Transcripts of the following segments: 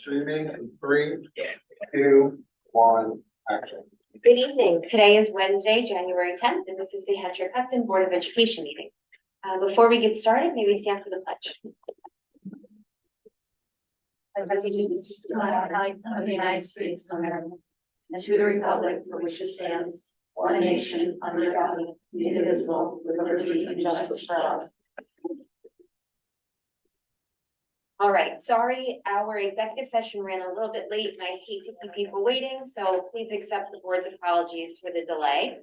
Streaming in 3, 2, 1, action. Good evening. Today is Wednesday, January 10th, and this is the HHCSD Board of Education meeting. Before we get started, may we stand for the pledge. Of the United States of America, and to the republic for which it stands, one nation under God, indivisible, with liberty and justice for all. All right, sorry, our executive session ran a little bit late and I hate to keep people waiting, so please accept the board's apologies for the delay.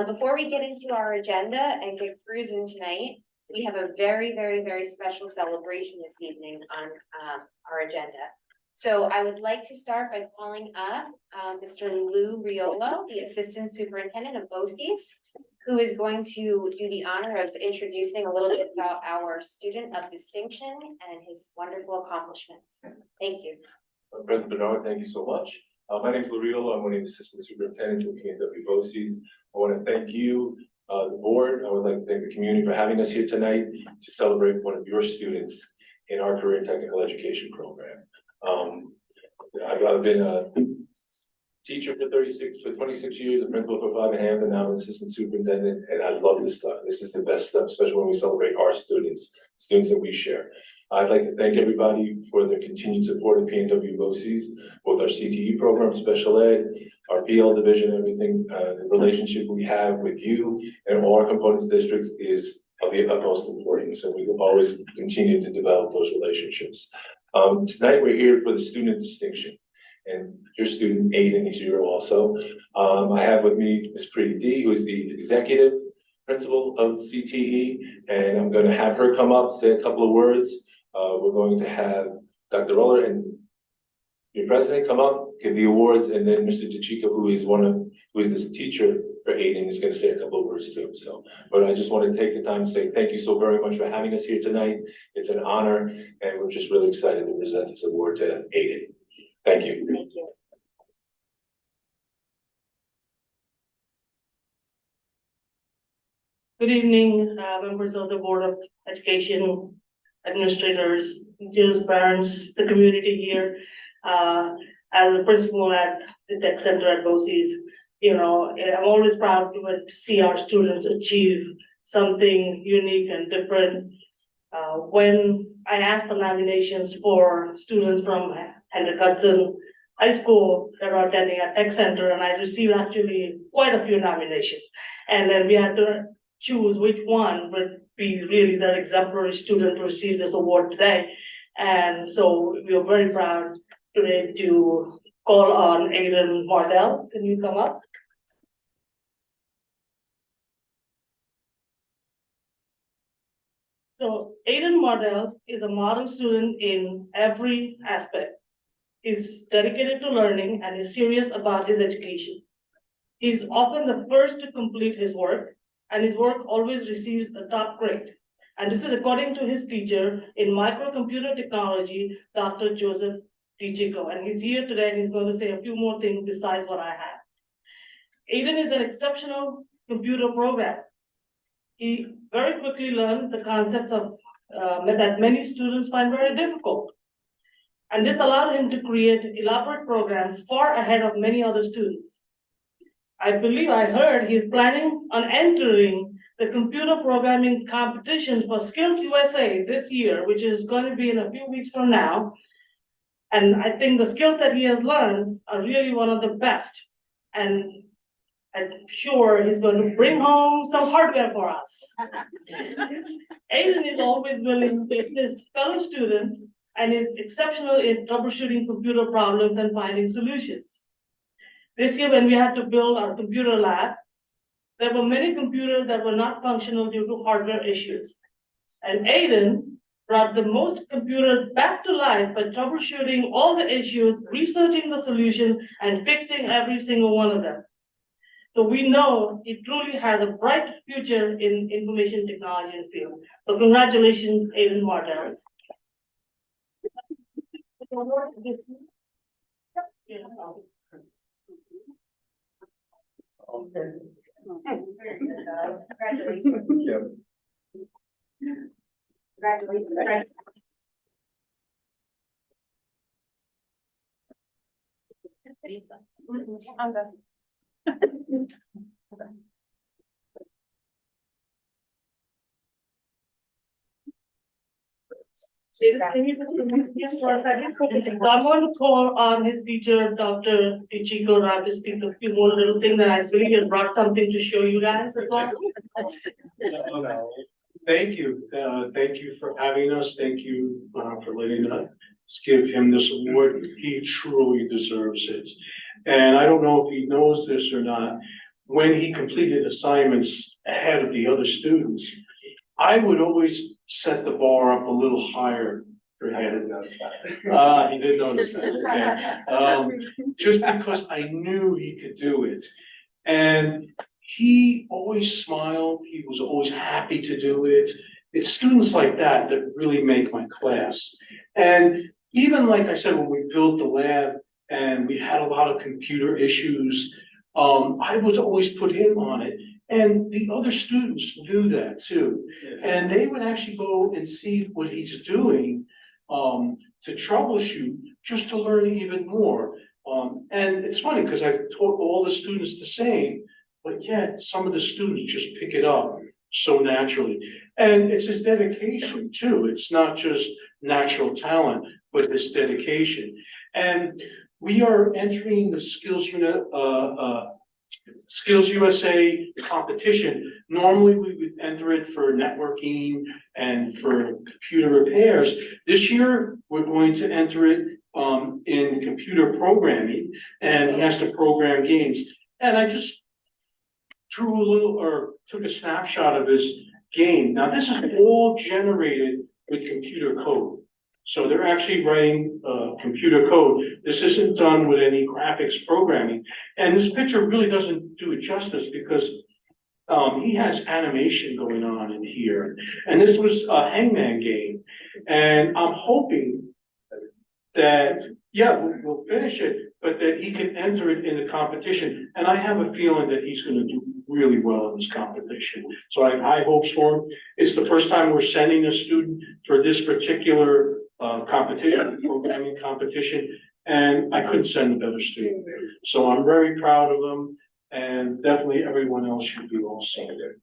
Before we get into our agenda and get cruising tonight, we have a very special celebration this evening on our agenda. So I would like to start by calling up Mr. Lou Riolo, the Assistant Superintendent of BOCES, who is going to do the honor of introducing a little bit about our student of distinction and his wonderful accomplishments. Thank you. President Bernard, thank you so much. My name is Lou Riolo. I'm one of the Assistant Superintendents of PNW BOCES. I want to thank you, the board. I would like to thank the community for having us here tonight to celebrate one of your students in our career and technical education program. I've been a teacher for 26 years, a principal for 5.5, and now I'm an assistant superintendent, and I love this stuff. This is the best stuff, especially when we celebrate our students that we share. I'd like to thank everybody for their continued support of PNW BOCES, both our CTE program, special ed, our PL division, everything. The relationship we have with you and all our components districts is of the utmost importance, and we will always continue to develop those relationships. Tonight we're here for the student distinction, and your student Aiden is here also. I have with me Ms. Preeti D, who is the executive principal of CTE, and I'm going to have her come up, say a couple of words. We're going to have Dr. Roller and your president come up, give the awards, and then Mr. DeChico, who is this teacher for Aiden, is going to say a couple of words too. So, but I just want to take the time to say thank you so very much for having us here tonight. It's an honor, and we're just really excited to present this award to Aiden. Thank you. Thank you. Good evening, members of the Board of Education, administrators, teachers, parents, the community here. As a principal at the Tech Center at BOCES, you know, I'm always proud to see our students achieve something unique and different. When I asked for nominations for students from Hendrick Hudson High School that are attending at Tech Center, and I received actually quite a few nominations. And then we had to choose which one would be really that exemplary student to receive this award today. And so we are very proud today to call on Aiden Mardell. Can you come up? So Aiden Mardell is a model student in every aspect. He's dedicated to learning and is serious about his education. He's often the first to complete his work, and his work always receives a top grade. And this is according to his teacher in microcomputer technology, Dr. Joseph DeChico. And he's here today and he's going to say a few more things besides what I have. Aiden is an exceptional computer programmer. He very quickly learned the concepts of that many students find very difficult. And this allowed him to create elaborate programs far ahead of many other students. I believe I heard he's planning on entering the computer programming competitions for Skills USA this year, which is going to be in a few weeks from now. And I think the skills that he has learned are really one of the best. And I'm sure he's going to bring home some hardware for us. Aiden is always willing to assist fellow students and is exceptional in troubleshooting computer problems and finding solutions. This year, when we had to build our computer lab, there were many computers that were not functional due to hardware issues. And Aiden brought the most computers back to life by troubleshooting all the issues, researching the solution, and fixing every single one of them. So we know he truly has a bright future in information technology field. So congratulations, Aiden Mardell. Congratulations. Congratulations. I'm good. Yes, for a second. I'm going to call on his teacher, Dr. Ichiko Rao, to speak a few more little things that I really just brought something to show you guys as well. Thank you for having us. Thank you for letting us give him this award. He truly deserves it. And I don't know if he knows this or not, when he completed assignments ahead of the other students, I would always set the bar up a little higher. I didn't notice that. He did notice that, okay. Just because I knew he could do it. And he always smiled, he was always happy to do it. It's students like that that really make my class. And even like I said, when we built the lab and we had a lot of computer issues, I would always put him on it. And the other students knew that too. And they would actually go and see what he's doing to troubleshoot, just to learn even more. And it's funny because I taught all the students the same, but yet some of the students just pick it up so naturally. And it's his dedication too. It's not just natural talent, but his dedication. And we are entering the Skills USA competition. Normally we would enter it for networking and for computer repairs. This year, we're going to enter it in computer programming, and he has to program games. And I just drew a little, or took a snapshot of his game. Now this is all generated with computer code. So they're actually writing computer code. This isn't done with any graphics programming. And this picture really doesn't do it justice because he has animation going on in here. And this was a hangman game. And I'm hoping that, yeah, we'll finish it, but that he can enter it in the competition. And I have a feeling that he's gonna do really well in this competition. So I have high hopes for him. It's the first time we're sending a student for this particular competition, programming competition, and I couldn't send a better student. So I'm very proud of them, and definitely everyone else should be also there.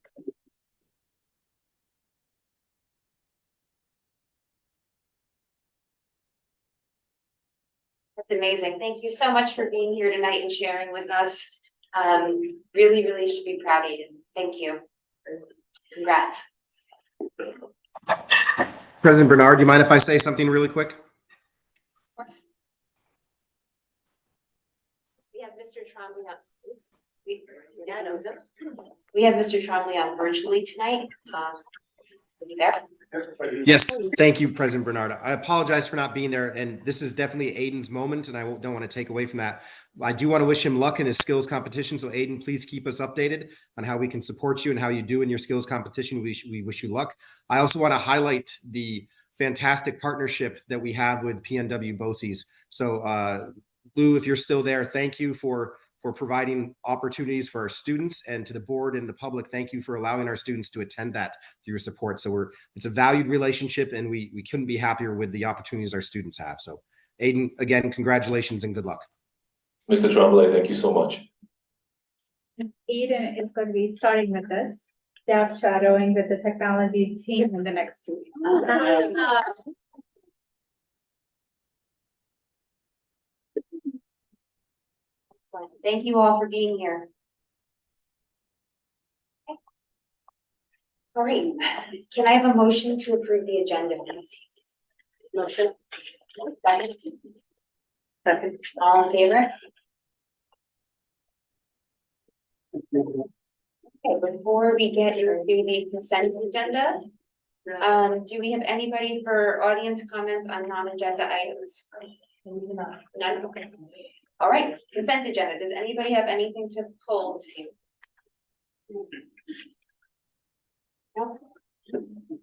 That's amazing. Thank you so much for being here tonight and sharing with us. Really, really should be proud of you. Thank you. Congrats. President Bernard, do you mind if I say something really quick? Of course. We have Mr. Trombley on. Oops. We have Mr. Trombley on virtually tonight. Is he there? Yes, thank you, President Bernard. I apologize for not being there, and this is definitely Aiden's moment, and I don't want to take away from that. I do want to wish him luck in his skills competition, so Aiden, please keep us updated on how we can support you and how you do in your skills competition. We wish you luck. I also want to highlight the fantastic partnership that we have with PNW BOCES. So Lou, if you're still there, thank you for providing opportunities for our students, and to the board and the public, thank you for allowing our students to attend that through your support. So it's a valued relationship, and we couldn't be happier with the opportunities our students have. So Aiden, again, congratulations and good luck. Mr. Tremblay, thank you so much. Aiden is going to be starting with us, staff shadowing with the technology team in the next 2 weeks. Excellent. Thank you all for being here. Okay. All right. Can I have a motion to approve the agenda, please? Motion. Second. Second. All in favor? Okay, before we get into the consent agenda, do we have anybody for audience comments on non-agenda items? None, okay. All right, consent agenda. Does anybody have anything to pull this evening? No? Can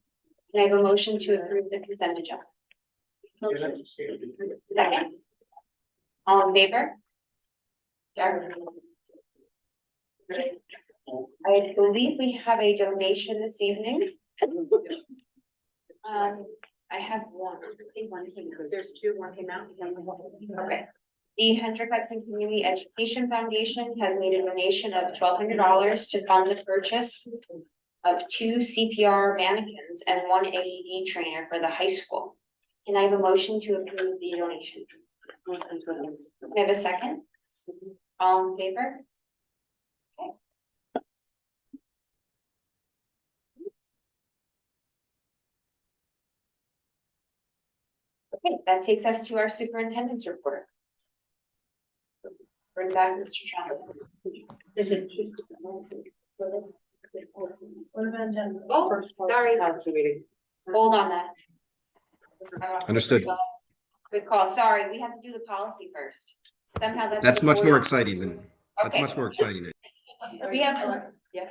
I have a motion to approve the consent agenda? Motion. Second. All in favor? Darren. I believe we have a donation this evening. I have one. I think one came. There's two. One came out. Okay. The Hendrick Hudson Community Education Foundation has made a donation of $1,200 to fund the purchase of 2 CPR mannequins and 1 AED trainer for the high school. Can I have a motion to approve the donation? Can I have a second? All in favor? Okay, that takes us to our superintendent's report. Bring back Mr. Chavez. Oh, sorry. Hold on that. Understood. Good call. Sorry, we have to do the policy first. Somehow That's much more before- exciting than, that's Okay. much more exciting. We have, Yeah.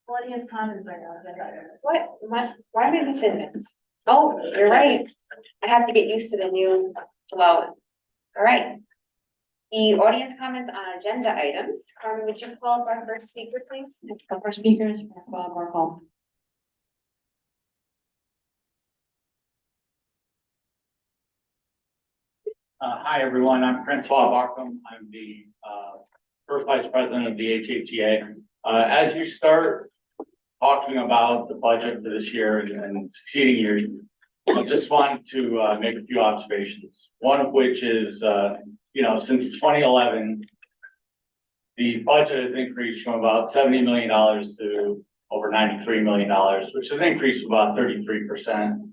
Audience comments right now. why am I missing this? Oh, you're right. I have to get used to the new flow. All right. The audience comments on agenda items. Carmen, would you call up our first speaker, please? The first speaker is Bob Markle. Hi, everyone. I'm Francois Barkham. I'm the first vice president of the HHCA. As you start talking about the budget for this year and succeeding years, I just wanted to make a few observations. One of which is, since 2011, the budget has increased from about $70 million to over $93 million, which is an increase of about 33%.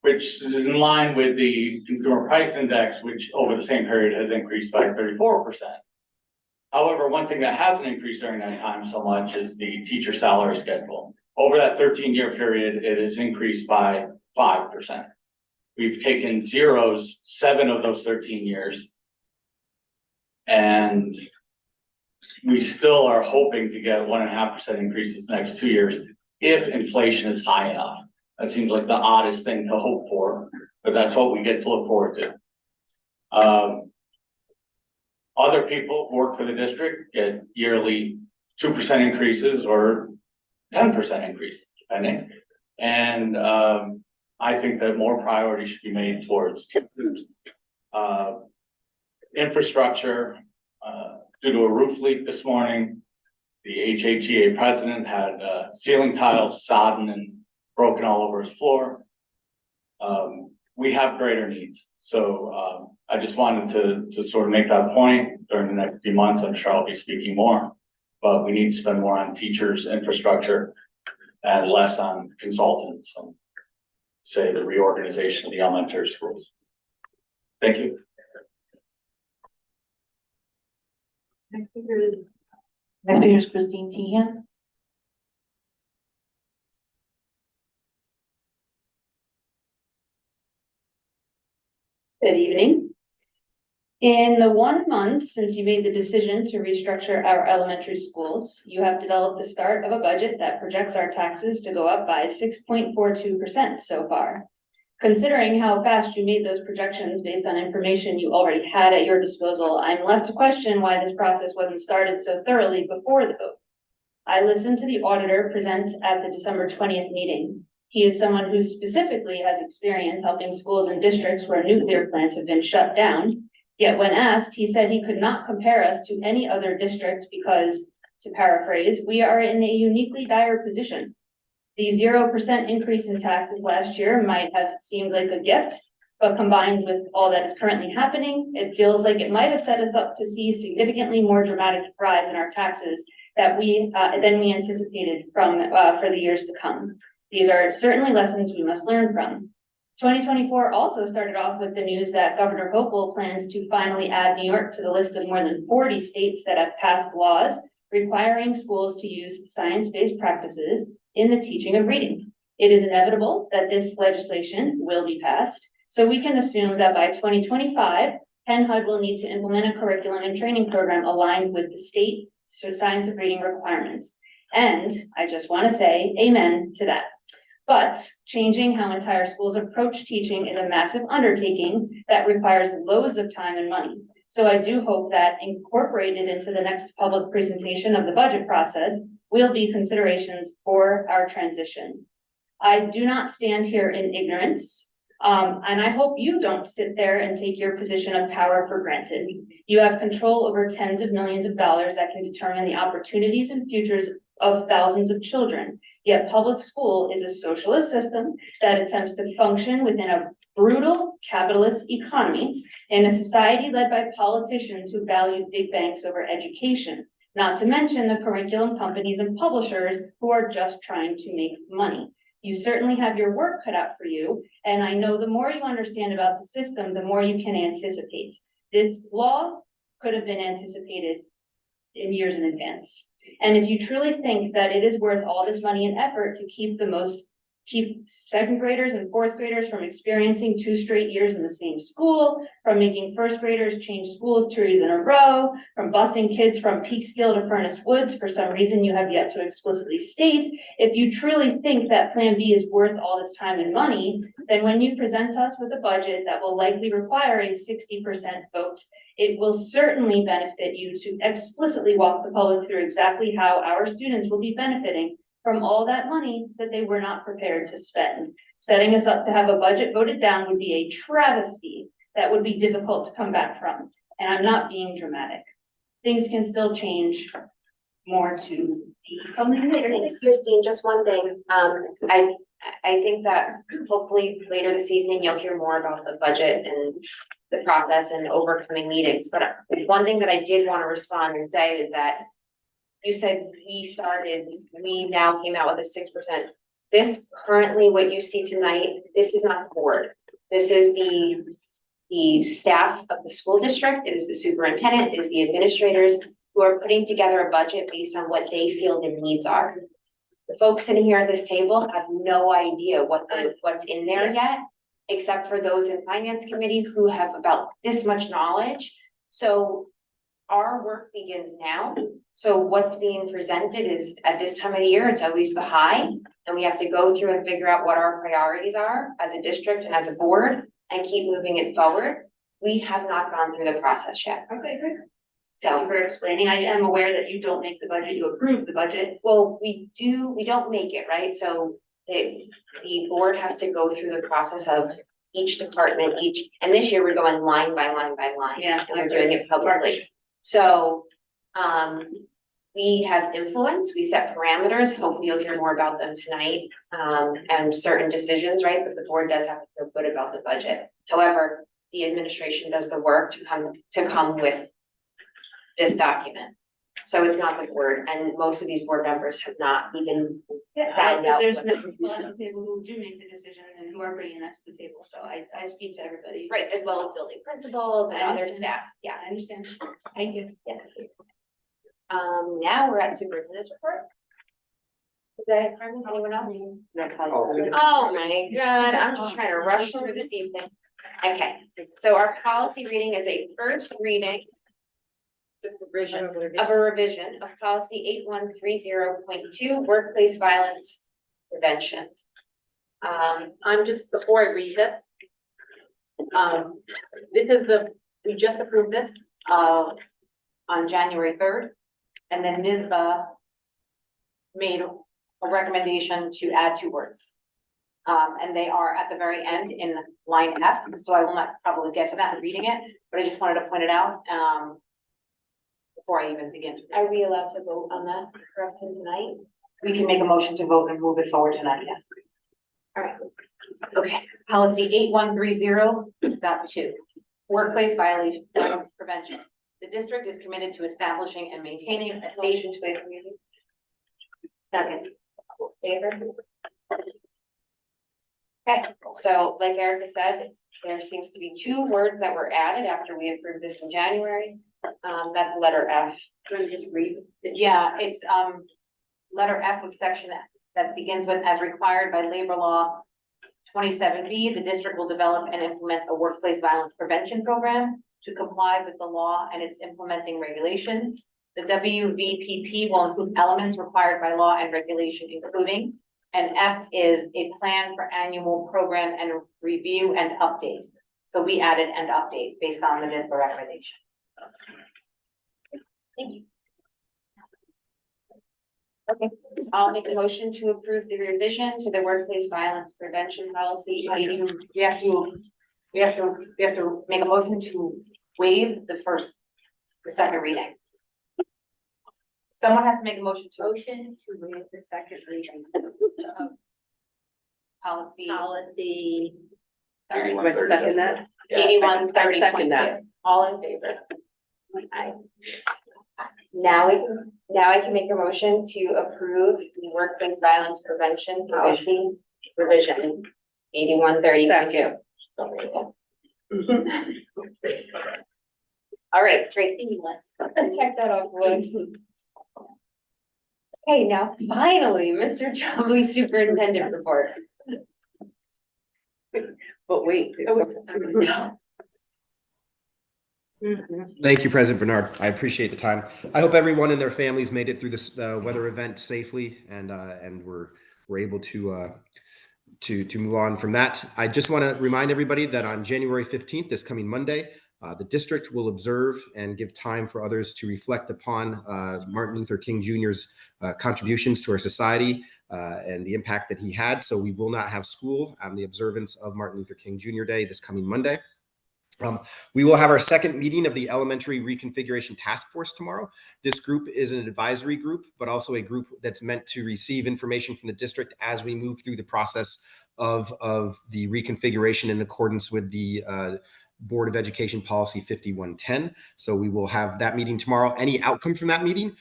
Which is in line with the consumer price index, which over the same period has increased by 34%. However, one thing that hasn't increased during that time so much is the teacher salary schedule. Over that 13-year period, it has increased by 5%. We've taken zeros 7 of those 13 years. And we still are hoping to get 1.5% increases next 2 years if inflation is high enough. That seems like the oddest thing to hope for, but that's what we get to look forward to. Other people who work for the district get yearly 2% increases or 10% increase, depending. And I think that more priority should be made towards infrastructure. Due to a roof leak this morning, the HHCA president had ceiling tiles sodden and broken all over his floor. We have greater needs. So I just wanted to sort of make that point. During the next few months, I'm sure I'll be speaking more, but we need to spend more on teachers, infrastructure, and less on consultants and say the reorganization of the elementary schools. Thank you. Next speaker is Christine Teahan. Good evening. In the 1 month since you made the decision to restructure our elementary schools, you have developed the start of a budget that projects our taxes to go up by 6.42% so far. Considering how fast you made those projections based on information you already had at your disposal, I'm left to question why this process wasn't started so thoroughly before the vote. I listened to the auditor present at the December 20th meeting. He is someone who specifically has experience helping schools and districts where nuclear plants have been shut down. Yet when asked, he said he could not compare us to any other district because, to paraphrase, we are in a uniquely dire position. The 0% increase in taxes last year might have seemed like a gift, but combined with all that is currently happening, it feels like it might have set us up to see significantly more dramatic rise in our taxes than we anticipated for the years to come. These are certainly lessons we must learn from. 2024 also started off with the news that Governor Hochul plans to finally add New York to the list of more than 40 states that have passed laws requiring schools to use science-based practices in the teaching of reading. It is inevitable that this legislation will be passed, so we can assume that by 2025, Penn HUD will need to implement a curriculum and training program aligned with the state science of reading requirements. And I just want to say amen to that. But changing how entire schools approach teaching is a massive undertaking that requires loads of time and money. So I do hope that incorporated into the next public presentation of the budget process will be considerations for our transition. I do not stand here in ignorance. And I hope you don't sit there and take your position of power for granted. You have control over tens of millions of dollars that can determine the opportunities and futures of thousands of children. Yet public school is a socialist system that attempts to function within a brutal capitalist economy in a society led by politicians who value big banks over education, not to mention the curriculum companies and publishers who are just trying to make money. You certainly have your work cut out for you, and I know the more you understand about the system, the more you can anticipate. This law could have been anticipated in years in advance. And if you truly think that it is worth all this money and effort to keep second graders and fourth graders from experiencing 2 straight years in the same school, from making first graders change schools 2 years in a row, from busing kids from Peekskill to Furnace Woods for some reason you have yet to explicitly state, if you truly think that Plan B is worth all this time and money, then when you present us with a budget that will likely require a 60% vote, it will certainly benefit you to explicitly walk the public through exactly how our students will be benefiting from all that money that they were not prepared to spend. Setting us up to have a budget voted down would be a travesty that would be difficult to come back from. And I'm not being dramatic. Things can still change more to be coming later. Thanks, Christine. Just one thing. I think that hopefully later this evening, you'll hear more about the budget and the process and overcoming meetings. But one thing that I did want to respond and say is that you said we now came out with a 6%. This currently, what you see tonight, this is not the board. This is the staff of the school district. It is the superintendent, it is the administrators who are putting together a budget based on what they feel the needs are. The folks sitting here at this table have no idea what's in there yet, except for those in finance committee who have about this much knowledge. So our work begins now. So what's being presented is at this time of year, it's always the high, and we have to go through and figure out what our priorities are as a district and as a board and keep moving it forward. We have not gone through the process yet. Okay, good. Thank you for explaining. I am aware that you don't make the budget, you approve the budget. Well, we don't make it, right? So the board has to go through the process of each department, and this year we're going line by line by line. Yeah. And we're doing it publicly. So, we have influence, we set parameters, hopefully you'll hear more about them tonight, and certain decisions, right? But the board does have to feel good about the budget. However, the administration does the work to come with this document. So it's not the board, and most of these board members have not even found out. There's people at the table who do make the decision and who are bringing that to the table, so I speak to everybody. Right, as well as building principals and other staff, yeah. I understand. Thank you. Yeah. Now we're at superintendent's report. Is that it, Carmen? Anyone else? Oh my God, I'm just trying to rush through this evening. Okay, so our policy reading is a first reading of a revision of policy 8130.2, workplace violence prevention. I'm just, before I read this. We just approved this, on January 3rd. And then NISBA made a recommendation to add 2 words. And they are at the very end in line F, so I will not probably get to that in reading it, but I just wanted to point it out, before I even begin. Are we allowed to vote on that correction tonight? We can make a motion to vote and move it forward tonight, yes. All right. Okay, policy 8130.2, workplace violence prevention. The district is committed to establishing and maintaining a safe. Motion to waive the reading. Second. Favor? Okay, so like Erica said, there seems to be 2 words that were added after we approved this in January. That's letter F. Can you just read? Yeah, it's letter F of section F that begins with, as required by labor law 27B, the district will develop and implement a workplace violence prevention program to comply with the law and its implementing regulations. The WVPP will include elements required by law and regulation, including, and F is a plan for annual program and review and update. So we added and update based on the NISBA recommendation. Thank you. Okay, I'll make a motion to approve the revision to the workplace violence prevention policy. We have to make a motion to waive the second reading. Someone has to make a motion to Motion to waive the second reading of policy. policy. Sorry, Wait, second that? 8130. Second that. All in favor? Aye. Now I can make a motion to approve the workplace violence prevention policy revision 8130.2. All right, Tracy, let's check that off the list. Okay, now finally, Mr. Trombley superintendent report. But wait. Thank you, President Bernard. I appreciate the time. I hope everyone and their families made it through this weather event safely, and we're able to move on from that. I just want to remind everybody that on January 15th, this coming Monday, the district will observe and give time for others to reflect upon Martin Luther King Jr.'s contributions to our society and the impact that he had. So we will not have school on the observance of Martin Luther King Jr. Day this coming Monday. We will have our second meeting of the Elementary Reconfiguration Task Force tomorrow. This group is an advisory group, but also a group that's meant to receive information from the district as we move through the process of the reconfiguration in accordance with the Board of Education Policy 5110. So we will have that meeting tomorrow. Any outcome from that meeting,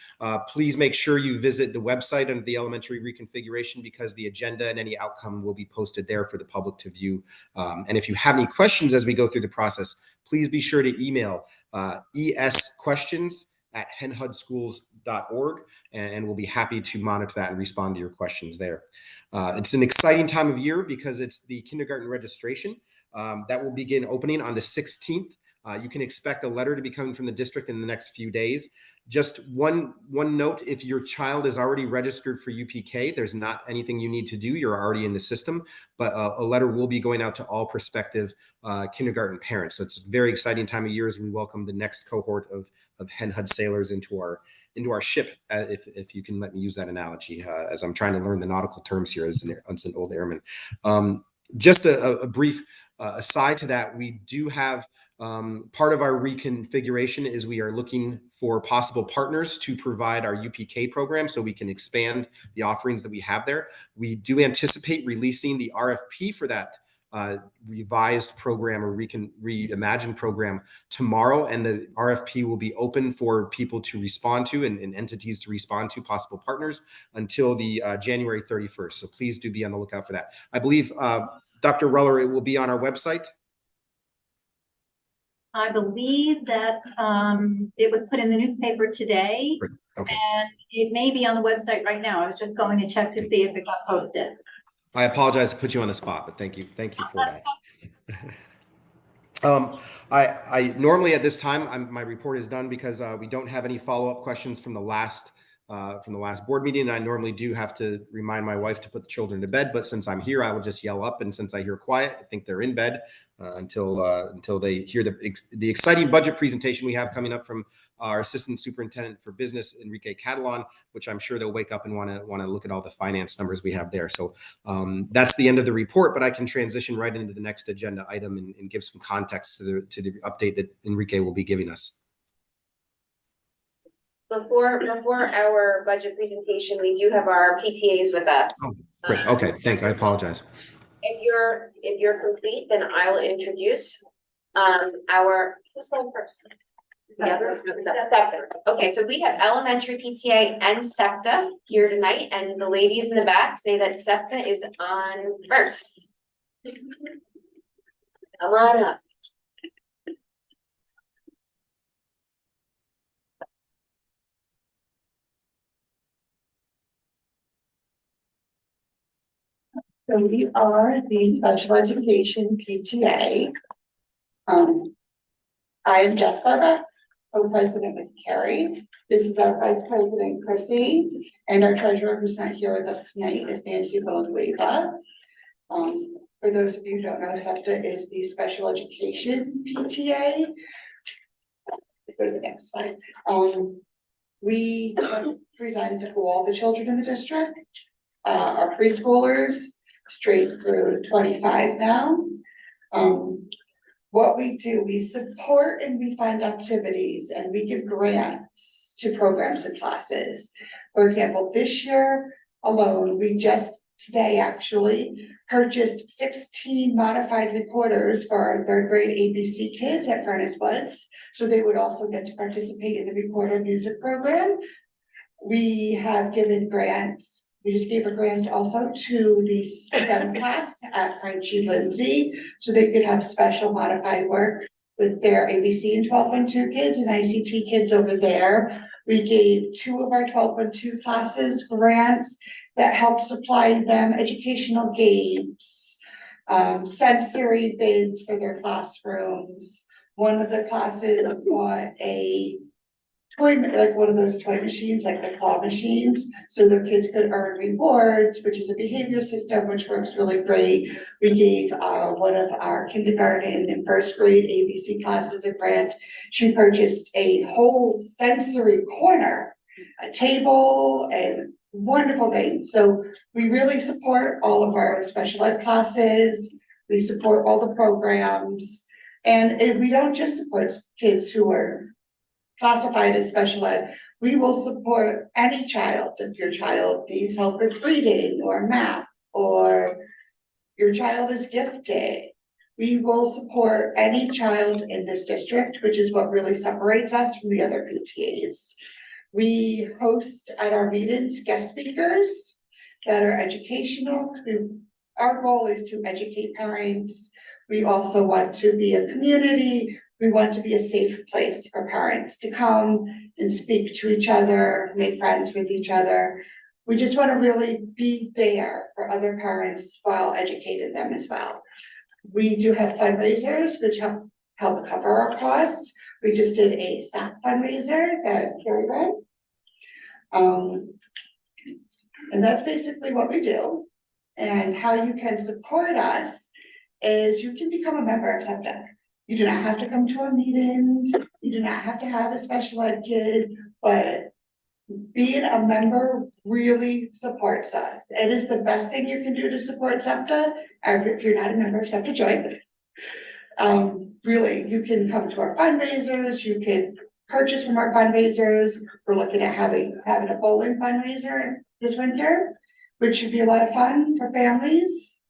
please make sure you visit the website under the Elementary Reconfiguration, because the agenda and any outcome will be posted there for the public to view. And if you have any questions as we go through the process, please be sure to email esquestions@henhudschools.org, and we'll be happy to monitor that and respond to your questions there. It's an exciting time of year because it's the kindergarten registration. That will begin opening on the 16th. You can expect a letter to be coming from the district in the next few days. Just one note, if your child is already registered for UPK, there's not anything you need to do. You're already in the system, but a letter will be going out to all prospective kindergarten parents. So it's a very exciting time of year as we welcome the next cohort of Hen Hud sailors into our ship, if you can let me use that analogy, as I'm trying to learn the nautical terms here as an old airman. Just a brief aside to that, we do have part of our reconfiguration is we are looking for possible partners to provide our UPK program so we can expand the offerings that we have there. We do anticipate releasing the RFP for that revised program or reimagined program tomorrow, and the RFP will be open for people to respond to and entities to respond to, possible partners, until the January 31st. So please do be on the lookout for that. I believe Dr. Ruller, it will be on our website. I believe that it was put in the newspaper today. Okay. And it may be on the website right now. I was just going to check to see if it got posted. I apologize to put you on the spot, but thank you for that. I normally at this time, my report is done because we don't have any follow-up questions from the last board meeting. And I normally do have to remind my wife to put the children to bed, but since I'm here, I will just yell up. And since I hear quiet, I think they're in bed until they hear the exciting budget presentation we have coming up from our Assistant Superintendent for Business, Enrique Catalan, which I'm sure they'll wake up and want to look at all the finance numbers we have there. So that's the end of the report, but I can transition right into the next agenda item and give some context to the update that Enrique will be giving us. Before our budget presentation, we do have our PTAs with us. Oh, great. Okay, thank you. I apologize. If you're complete, then I'll introduce who's going first? SEPTA. Okay, so we have elementary PTA and SEPTA here tonight, and the ladies in the back say that SEPTA is on first. Come on up. So we are the special education PTA. I am Jess Barber, co-president with Carrie. This is our vice president, Chrissy, and our treasurer who's not here with us tonight is Nancy Villanueva. For those of you who don't know, SEPTA is the special education PTA. Go to the next slide. We we present all the children in the district, our preschoolers, straight through 25 now. What we do, we support and we fund activities and we give grants to programs and classes. For example, this year alone, we just today actually purchased 16 modified recorders for our 3rd grade ABC kids at Furnace Woods. So they would also get to participate in the recorder music program. We have given grants. We just gave a grant also to the STEM class at Frenchie Lindsay, so they could have special modified work with their ABC and 12.2 kids and ICT kids over there. We gave 2 of our 12.2 classes grants that helped supply them educational games, sensory bins for their classrooms. One of the classes bought a toy, like one of those toy machines, like the claw machines, so the kids could earn rewards, which is a behavior system, which works really great. We gave one of our kindergarten and 1st grade ABC classes a grant. She purchased a whole sensory corner, a table, and wonderful things. So we really support all of our special ed classes. We support all the programs, and we don't just support kids who are classified as special ed. We will support any child. If your child needs help with reading or math, or your child is gifted, we will support any child in this district, which is what really separates us from the other PTAs. We host at our meetings guest speakers that are educational. Our goal is to educate parents. We also want to be a community. We want to be a safe place for parents to come and speak to each other, make friends with each other. We just want to really be there for other parents while educating them as well. We do have fundraisers which help cover our costs. We just did a SAC fundraiser that Carrie ran. And that's basically what we do. And how you can support us is you can become a member of SEPTA. You do not have to come to our meetings. You do not have to have a special ed kid, but being a member really supports us. It is the best thing you can do to support SEPTA. If you're not a member of SEPTA, join. Really, you can come to our fundraisers. You can purchase from our fundraisers. We're looking at having a bowling fundraiser this winter, which should be a lot of fun for families.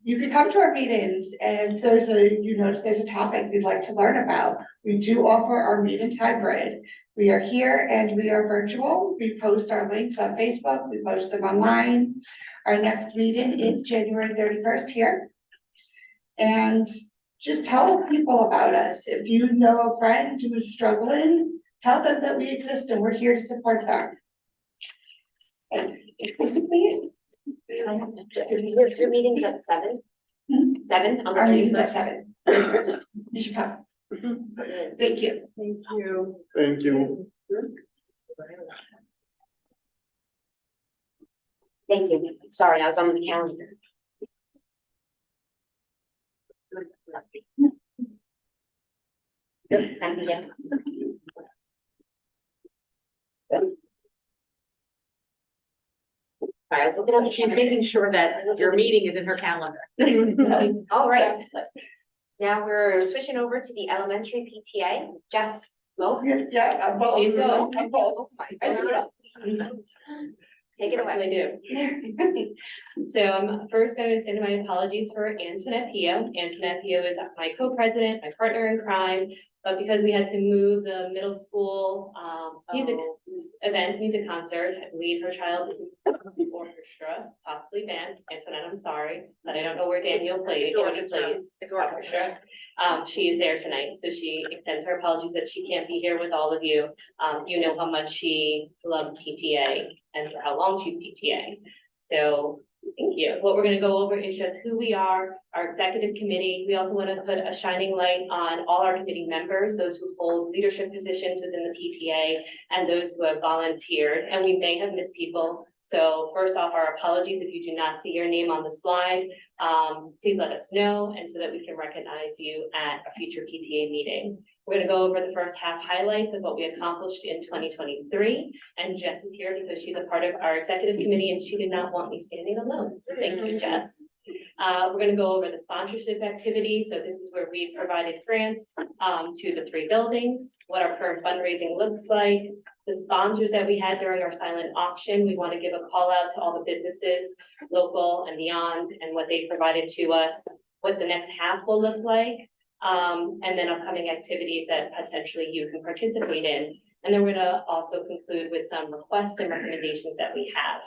You can come to our meetings, and if there's a topic you'd like to learn about. We do offer our meetings hybrid. We are here and we are virtual. We post our links on Facebook. We post them online. Our next meeting is January 31st here. And just tell people about us. If you know a friend who is struggling, tell them that we exist and we're here to support them. And basically, Your meeting's at 7? 7 on the our meetings 31st? are 7. You should come. Thank you. Thank you. Thank you. Thank you. Sorry, I was on the calendar. Good, thank you, yeah. All right, look at She's making sure that your meeting is in her calendar. All right. Now we're switching over to the elementary PTA. Jess, both? Yeah, I'm both. She's both. I'm both. I don't know. Take it away. I do. So I'm first going to send my apologies for Antoinette Pio. Antoinette Pio is my co-president, my partner in crime, but because we had to move the middle school music concert, lead her child orchestra, possibly band. Antoinette, I'm sorry, but I don't know where Daniel plays. It's orchestra. She is there tonight, so she extends her apologies that she can't be here with all of you. You know how much she loves PTA and for how long she's PTA. So thank you. What we're going to go over is just who we are, our executive committee. We also want to put a shining light on all our committee members, those who hold leadership positions within the PTA and those who have volunteered. And we may have missed people. So first off, our apologies if you do not see your name on the slide. Please let us know, and so that we can recognize you at a future PTA meeting. We're gonna go over the first half highlights of what we accomplished in 2023. And Jess is here because she's a part of our executive committee and she did not want me standing alone. So thank you, Jess. We're gonna go over the sponsorship activity. So this is where we provided grants to the 3 buildings, what our current fundraising looks like, the sponsors that we had during our silent auction. We want to give a call out to all the businesses, local and beyond, and what they provided to us, what the next half will look like, and then upcoming activities that potentially you can participate in. And then we're gonna also conclude with some requests and recommendations that we have.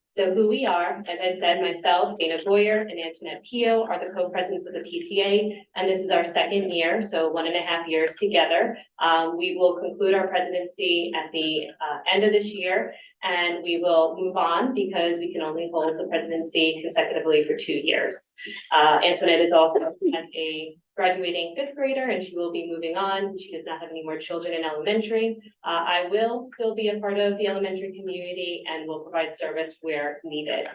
So who we are, as I said, myself, Dana Boyer and Antoinette Pio are the co-presidents of the PTA, and this is our 2nd year, so 1.5 years together. We will conclude our presidency at the end of this year, and we will move on because we can only hold the presidency consecutively for 2 years. Antoinette is also as a graduating 5th grader, and she will be moving on. She does not have any more children in elementary. I will still be a part of the elementary community and will provide service where needed.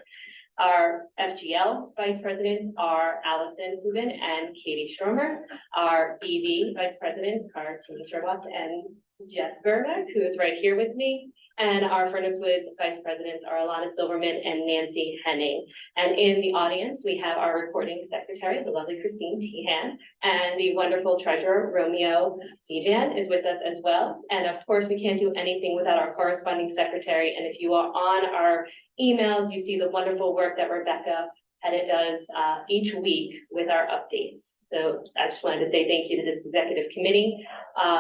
Our FGL vice presidents are Allison Hubin and Katie Stromer. Our EV vice presidents are Tina Sherlock and Jess Burbeck, who is right here with me. And our Furnace Woods vice presidents are Alana Silverman and Nancy Henning. And in the audience, we have our recording secretary, the lovely Christine Tehan, and the wonderful treasurer, Romeo Zijan, is with us as well. And of course, we can't do anything without our corresponding secretary. And if you are on our emails, you see the wonderful work that Rebecca Pettit does each week with our updates. So I just wanted to say thank you to this executive committee.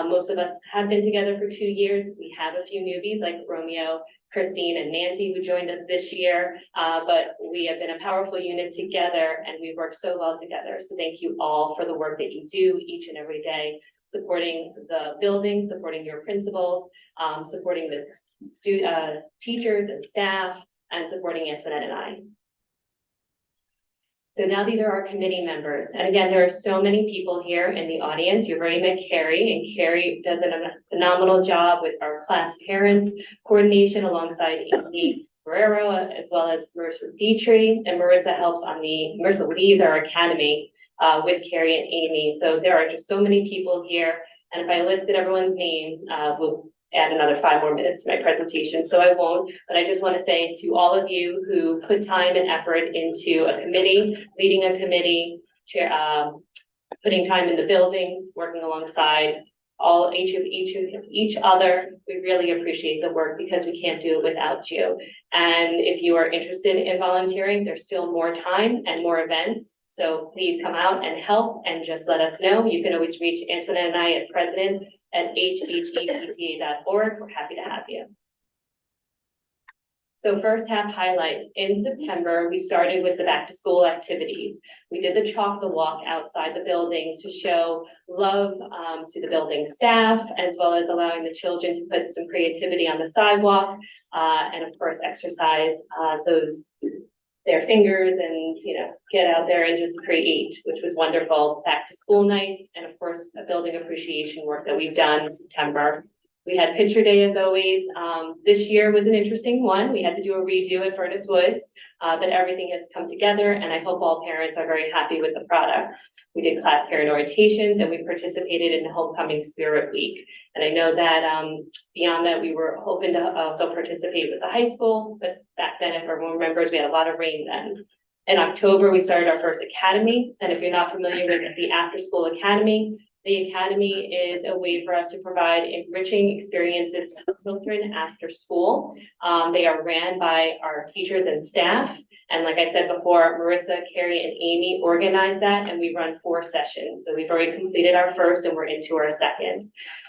Most of us have been together for 2 years. We have a few newbies like Romeo, Christine, and Nancy who joined us this year, but we have been a powerful unit together and we work so well together. So thank you all for the work that you do each and every day, supporting the building, supporting your principals, supporting the teachers and staff, and supporting Antoinette and I. So now these are our committee members. And again, there are so many people here in the audience. You've already met Carrie, and Carrie does a phenomenal job with our class parents coordination alongside Amy Guerrero, as well as Marissa Dietrich, and Marissa helps on Marissa leads our academy with Carrie and Amy. So there are just so many people here. And if I listed everyone's name, we'll add another 5 more minutes to my presentation, so I won't, but I just want to say to all of you who put time and effort into a committee, leading a committee, putting time in the buildings, working alongside each other, we really appreciate the work because we can't do it without you. And if you are interested in volunteering, there's still more time and more events, so please come out and help and just let us know. You can always reach Antoinette and I at president@hhepta.org. We're happy to have you. So first half highlights. In September, we started with the back to school activities. We did the chalk the walk outside the buildings to show love to the building staff, as well as allowing the children to put some creativity on the sidewalk, and of course exercise their fingers and get out there and just create, which was wonderful. Back to school nights, and of course a building appreciation work that we've done in September. We had picture day as always. This year was an interesting one. We had to do a redo at Furnace Woods, but everything has come together and I hope all parents are very happy with the product. We did class parent orientations and we participated in the Homecoming Spirit Week. And I know that beyond that, we were hoping to also participate with the high school, but back then, if everyone remembers, we had a lot of rain then. In October, we started our first academy. And if you're not familiar with the After School Academy, the Academy is a way for us to provide enriching experiences to children after school. They are ran by our teachers and staff. And like I said before, Marissa, Carrie, and Amy organize that, and we run 4 sessions. So we've already completed our first and we're into our second.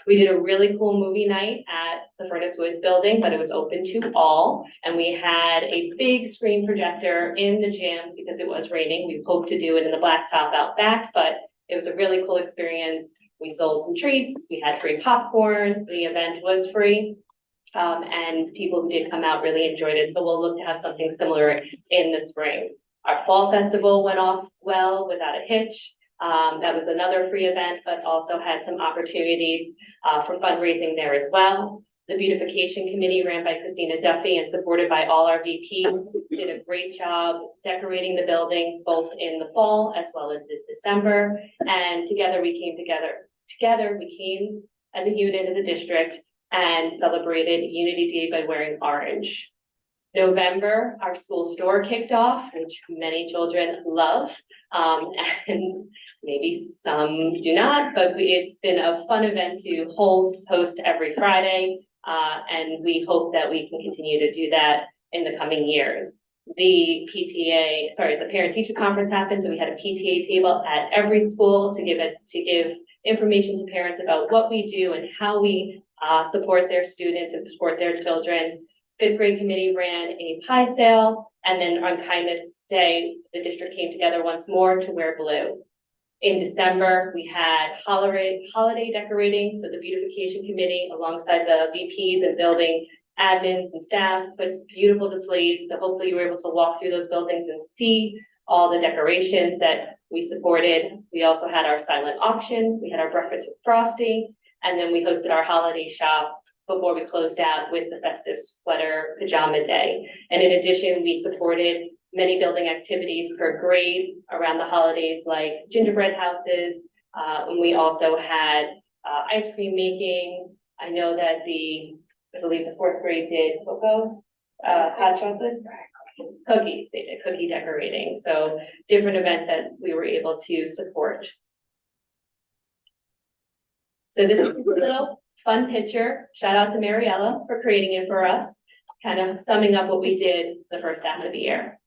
We did a really cool movie night at the Furnace Woods building, but it was open to all. And we had a big screen projector in the gym because it was raining. We hoped to do it in the blacktop out back, but it was a really cool experience. We sold some treats, we had free popcorn, the event was free. And people who did come out really enjoyed it. So we'll look to have something similar in the spring. Our fall festival went off well without a hitch. That was another free event, but also had some opportunities for fundraising there as well. The beautification committee ran by Christina Duffy and supported by all our VPs did a great job decorating the buildings both in the fall as well as this December. And together we came as a unit, as a district, and celebrated Unity Day by wearing orange. November, our school store kicked off, which many children love, and maybe some do not, but it's been a fun event to host every Friday, and we hope that we can continue to do that in the coming years. The parent-teacher conference happened, so we had a PTA table at every school to give information to parents about what we do and how we support their students and support their children. Fifth grade committee ran a pie sale, and then on Kindness Day, the district came together once more to wear blue. In December, we had holiday decorating, so the beautification committee, alongside the VPs and building admins and staff, put beautiful displays. So hopefully you were able to walk through those buildings and see all the decorations that we supported. We also had our silent auction, we had our breakfast with frosting, and then we hosted our holiday shop before we closed out with the festive sweater pajama day. And in addition, we supported many building activities per grade around the holidays, like gingerbread houses. And we also had ice cream making. I know that I believe the fourth grade did cocoa, hot chocolate, cookies. They did cookie decorating. So different events that we were able to support. So this is a little fun picture. Shout out to Mariella for creating it for us, kind of summing up what we did the first half of the year.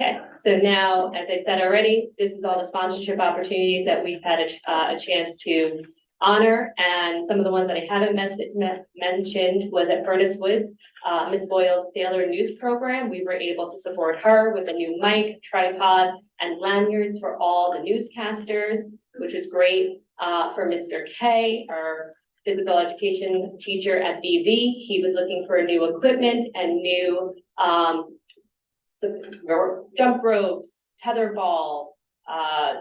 Okay, so now, as I said already, this is all the sponsorship opportunities that we've had a chance to honor, and some of the ones that I haven't mentioned was at Furnace Woods, Miss Boyle's Sailor News program. We were able to support her with a new mic, tripod, and lanyards for all the newscasters, which was great. For Mr. K, our physical education teacher at BV, he was looking for new equipment and new jump ropes, tetherball,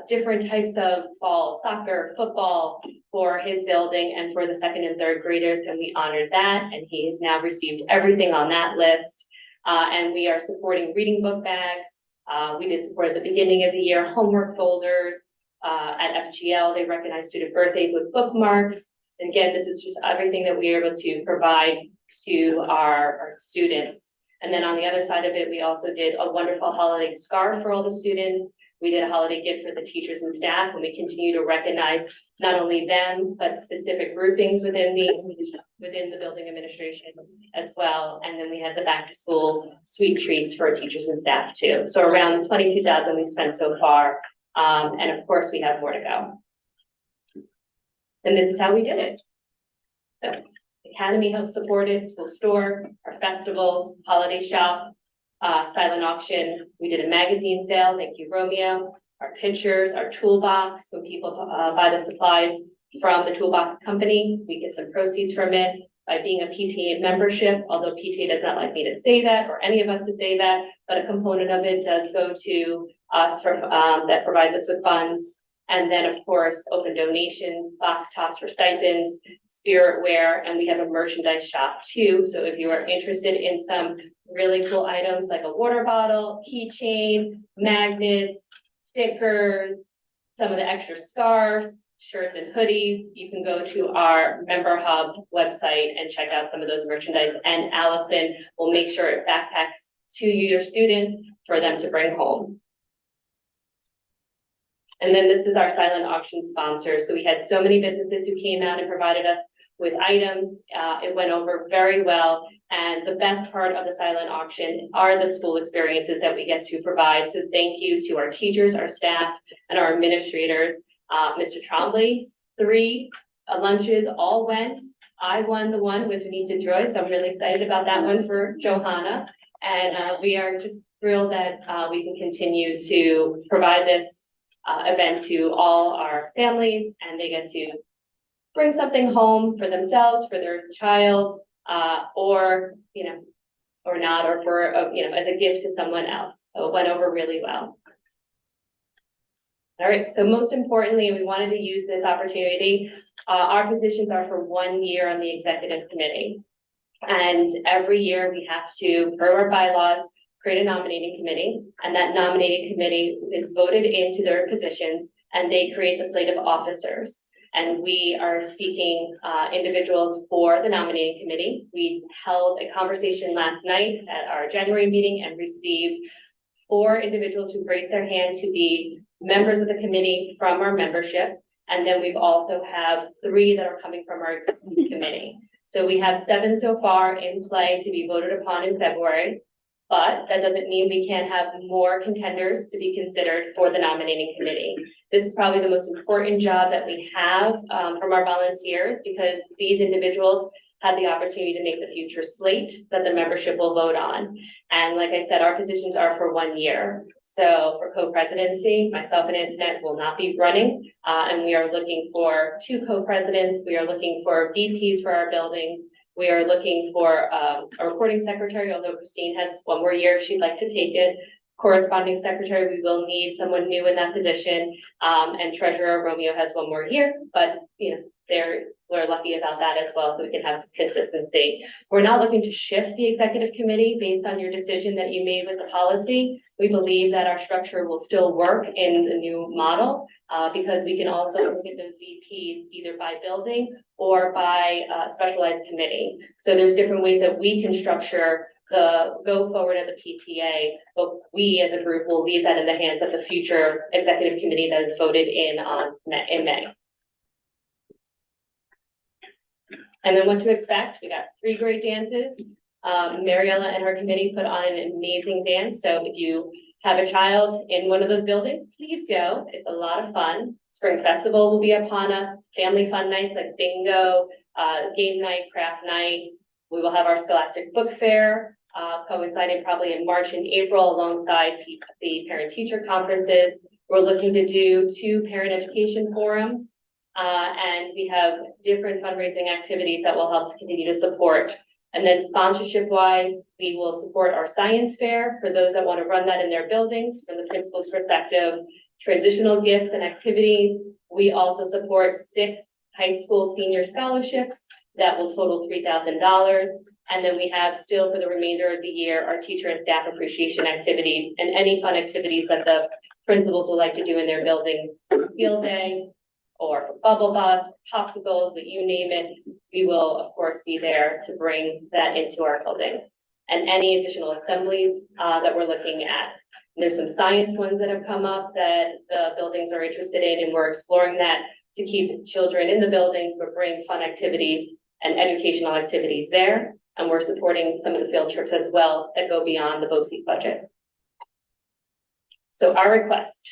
different types of balls, soccer, football for his building and for the second and third graders, and we honored that, and he has now received everything on that list. And we are supporting reading book bags. We did support at the beginning of the year homework folders. At FGL, they recognize student birthdays with bookmarks. And again, this is just everything that we are able to provide to our students. And then on the other side of it, we also did a wonderful holiday scarf for all the students. We did a holiday gift for the teachers and staff, and we continue to recognize not only them, but specific groupings within the building administration as well. And then we had the back to school sweet treats for teachers and staff too. So around 22,000 we've spent so far. And of course we have more to go. And this is how we did it. So Academy Hope supported, school store, our festivals, holiday shop, silent auction. We did a magazine sale. Thank you, Romeo. Our pictures, our toolbox. When people buy the supplies from the toolbox company, we get some proceeds from it by being a PTA membership, although PTA does not like me to say that or any of us to say that, but a component of it does go to us for that provides us with funds. And then of course, open donations, box tops for stipends, spirit wear, and we have a merchandise shop too. So if you are interested in some really cool items like a water bottle, keychain, magnets, stickers, some of the extra scarves, shirts and hoodies, you can go to our member hub website and check out some of those merchandise. And Allison will make sure it backpacks to your students for them to bring home. And then this is our silent auction sponsor. So we had so many businesses who came out and provided us with items. It went over very well. And the best part of the silent auction are the school experiences that we get to provide. So thank you to our teachers, our staff, and our administrators. Mr. Trombley's 3 lunches all went. I won the one with Anita Joy, so I'm really excited about that one for Johanna. And we are just thrilled that we can continue to provide this event to all our families, and they get to bring something home for themselves, for their child, or or not, or for as a gift to someone else. So it went over really well. All right, so most importantly, we wanted to use this opportunity Our positions are for 1 year on the executive committee. And every year we have to, per our bylaws, create a nominating committee, and that nominating committee is voted into their positions, and they create the slate of officers. And we are seeking individuals for the nominating committee. We held a conversation last night at our January meeting and received 4 individuals who raised their hand to be members of the committee from our membership. And then we've also have 3 that are coming from our executive committee. So we have 7 so far in play to be voted upon in February. But that doesn't mean we can't have more contenders to be considered for the nominating committee. This is probably the most important job that we have from our volunteers, because these individuals have the opportunity to make the future slate that the membership will vote on. And like I said, our positions are for 1 year. So for co-presidency, myself and Antoinette will not be running. And we are looking for 2 co-presidents. We are looking for VPs for our buildings. We are looking for a recording secretary, although Christine has 1 more year, if she'd like to take it. Corresponding secretary, we will need someone new in that position. And treasurer, Romeo has 1 more year, but you know, we're lucky about that as well, so we can have consistency. We're not looking to shift the executive committee based on your decision that you made with the policy. We believe that our structure will still work in the new model, because we can also look at those VPs either by building or by specialized committee. So there's different ways that we can structure the go forward of the PTA, but we as a group will leave that in the hands of the future executive committee that is voted in May. And then what to expect, we got 3 great dances. Mariella and her committee put on an amazing dance. So if you have a child in one of those buildings, please go. It's a lot of fun. Spring Festival will be upon us. Family fun nights like bingo, game night, craft nights. We will have our Scholastic Book Fair, coinciding probably in March and April alongside the parent-teacher conferences. We're looking to do 2 parent education forums. And we have different fundraising activities that will help to continue to support. And then sponsorship wise, we will support our science fair for those that want to run that in their buildings from the principal's perspective, transitional gifts and activities. We also support 6 high school senior scholarships that will total $3,000. And then we have still for the remainder of the year, our teacher and staff appreciation activities and any fun activities that the principals would like to do in their building, field day, or for bubble bus, popsicles, but you name it, we will of course be there to bring that into our buildings. And any additional assemblies that we're looking at. There's some science ones that have come up that the buildings are interested in, and we're exploring that to keep children in the buildings, but bring fun activities and educational activities there. And we're supporting some of the field trips as well that go beyond the BOCES budget. So our request,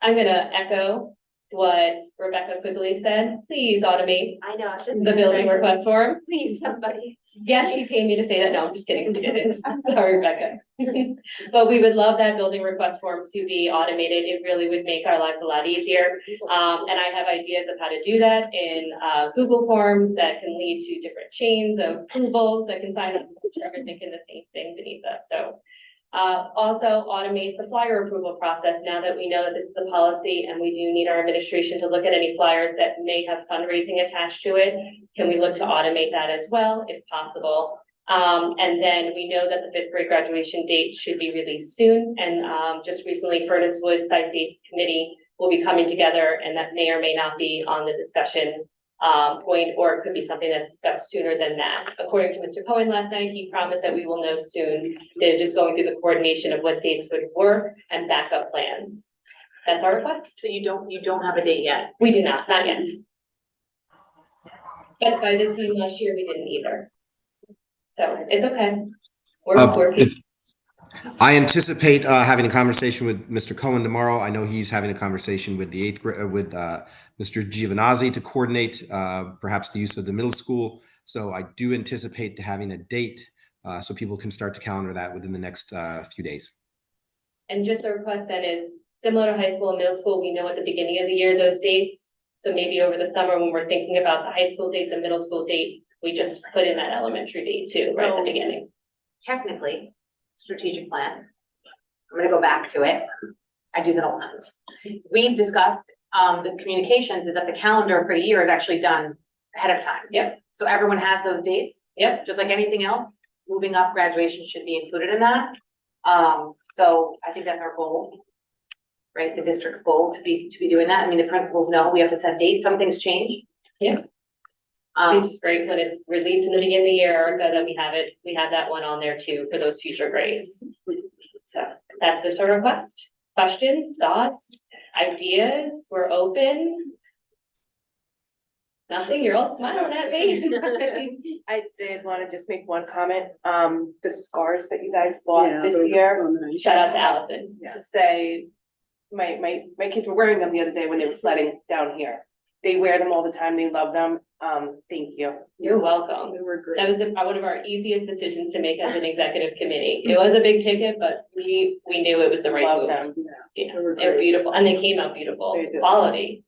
I'm gonna echo what Rebecca quickly said. Please automate I know, it's just the building request form. please, somebody. Yes, she paid me to say that. No, I'm just kidding. She didn't. Sorry, Rebecca. But we would love that building request form to be automated. It really would make our lives a lot easier. And I have ideas of how to do that in Google Forms that can lead to different chains of approvals that can sign up. We're thinking the same thing beneath us. So also automate the flyer approval process now that we know that this is a policy and we do need our administration to look at any flyers that may have fundraising attached to it. Can we look to automate that as well, if possible? And then we know that the 5th grade graduation date should be released soon. And just recently, Furnace Woods Site-Based Committee will be coming together, and that may or may not be on the discussion point, or it could be something that's discussed sooner than that. According to Mr. Cohen last night, he promised that we will know soon. They're just going through the coordination of what dates would work and backup plans. That's our request. So you don't have a date yet? We do not yet. But by this time last year, we didn't either. So it's okay. We're I anticipate having a conversation with Mr. Cohen tomorrow. I know he's having a conversation with the 8th grade with Mr. Giovanazzi to coordinate perhaps the use of the middle school. So I do anticipate to having a date so people can start to calendar that within the next few days. And just a request that is similar to high school and middle school, we know at the beginning of the year those dates. So maybe over the summer when we're thinking about the high school date, the middle school date, we just put in that elementary date too, right at the beginning. Technically, strategic plan. I'm gonna go back to it. I do that a lot. We've discussed the communications is that the calendar for the year is actually done ahead of time. Yep. So everyone has those dates, Yep, just like anything else, moving up graduation should be included in that. So I think that's our goal, right? The district's goal to be doing that. I mean, the principals know we have to set dates, some things change. Yeah. Which is great when it's released in the beginning of the year, that we have that one on there too for those future grades. So that's the sort of request. Questions, thoughts, ideas, we're open. Nothing, you're all smiling at me. I did want to just make one comment, the scarves that you guys bought this year, Shout out to Allison. to say, my kids were wearing them the other day when they were sledding down here. They wear them all the time, they love them, thank you. You're welcome. They were great. That was one of our easiest decisions to make as an executive committee. It was a big ticket, but we knew it was the right Love move. them. Yeah, They were they're great. beautiful, and they came out beautiful, They did. quality.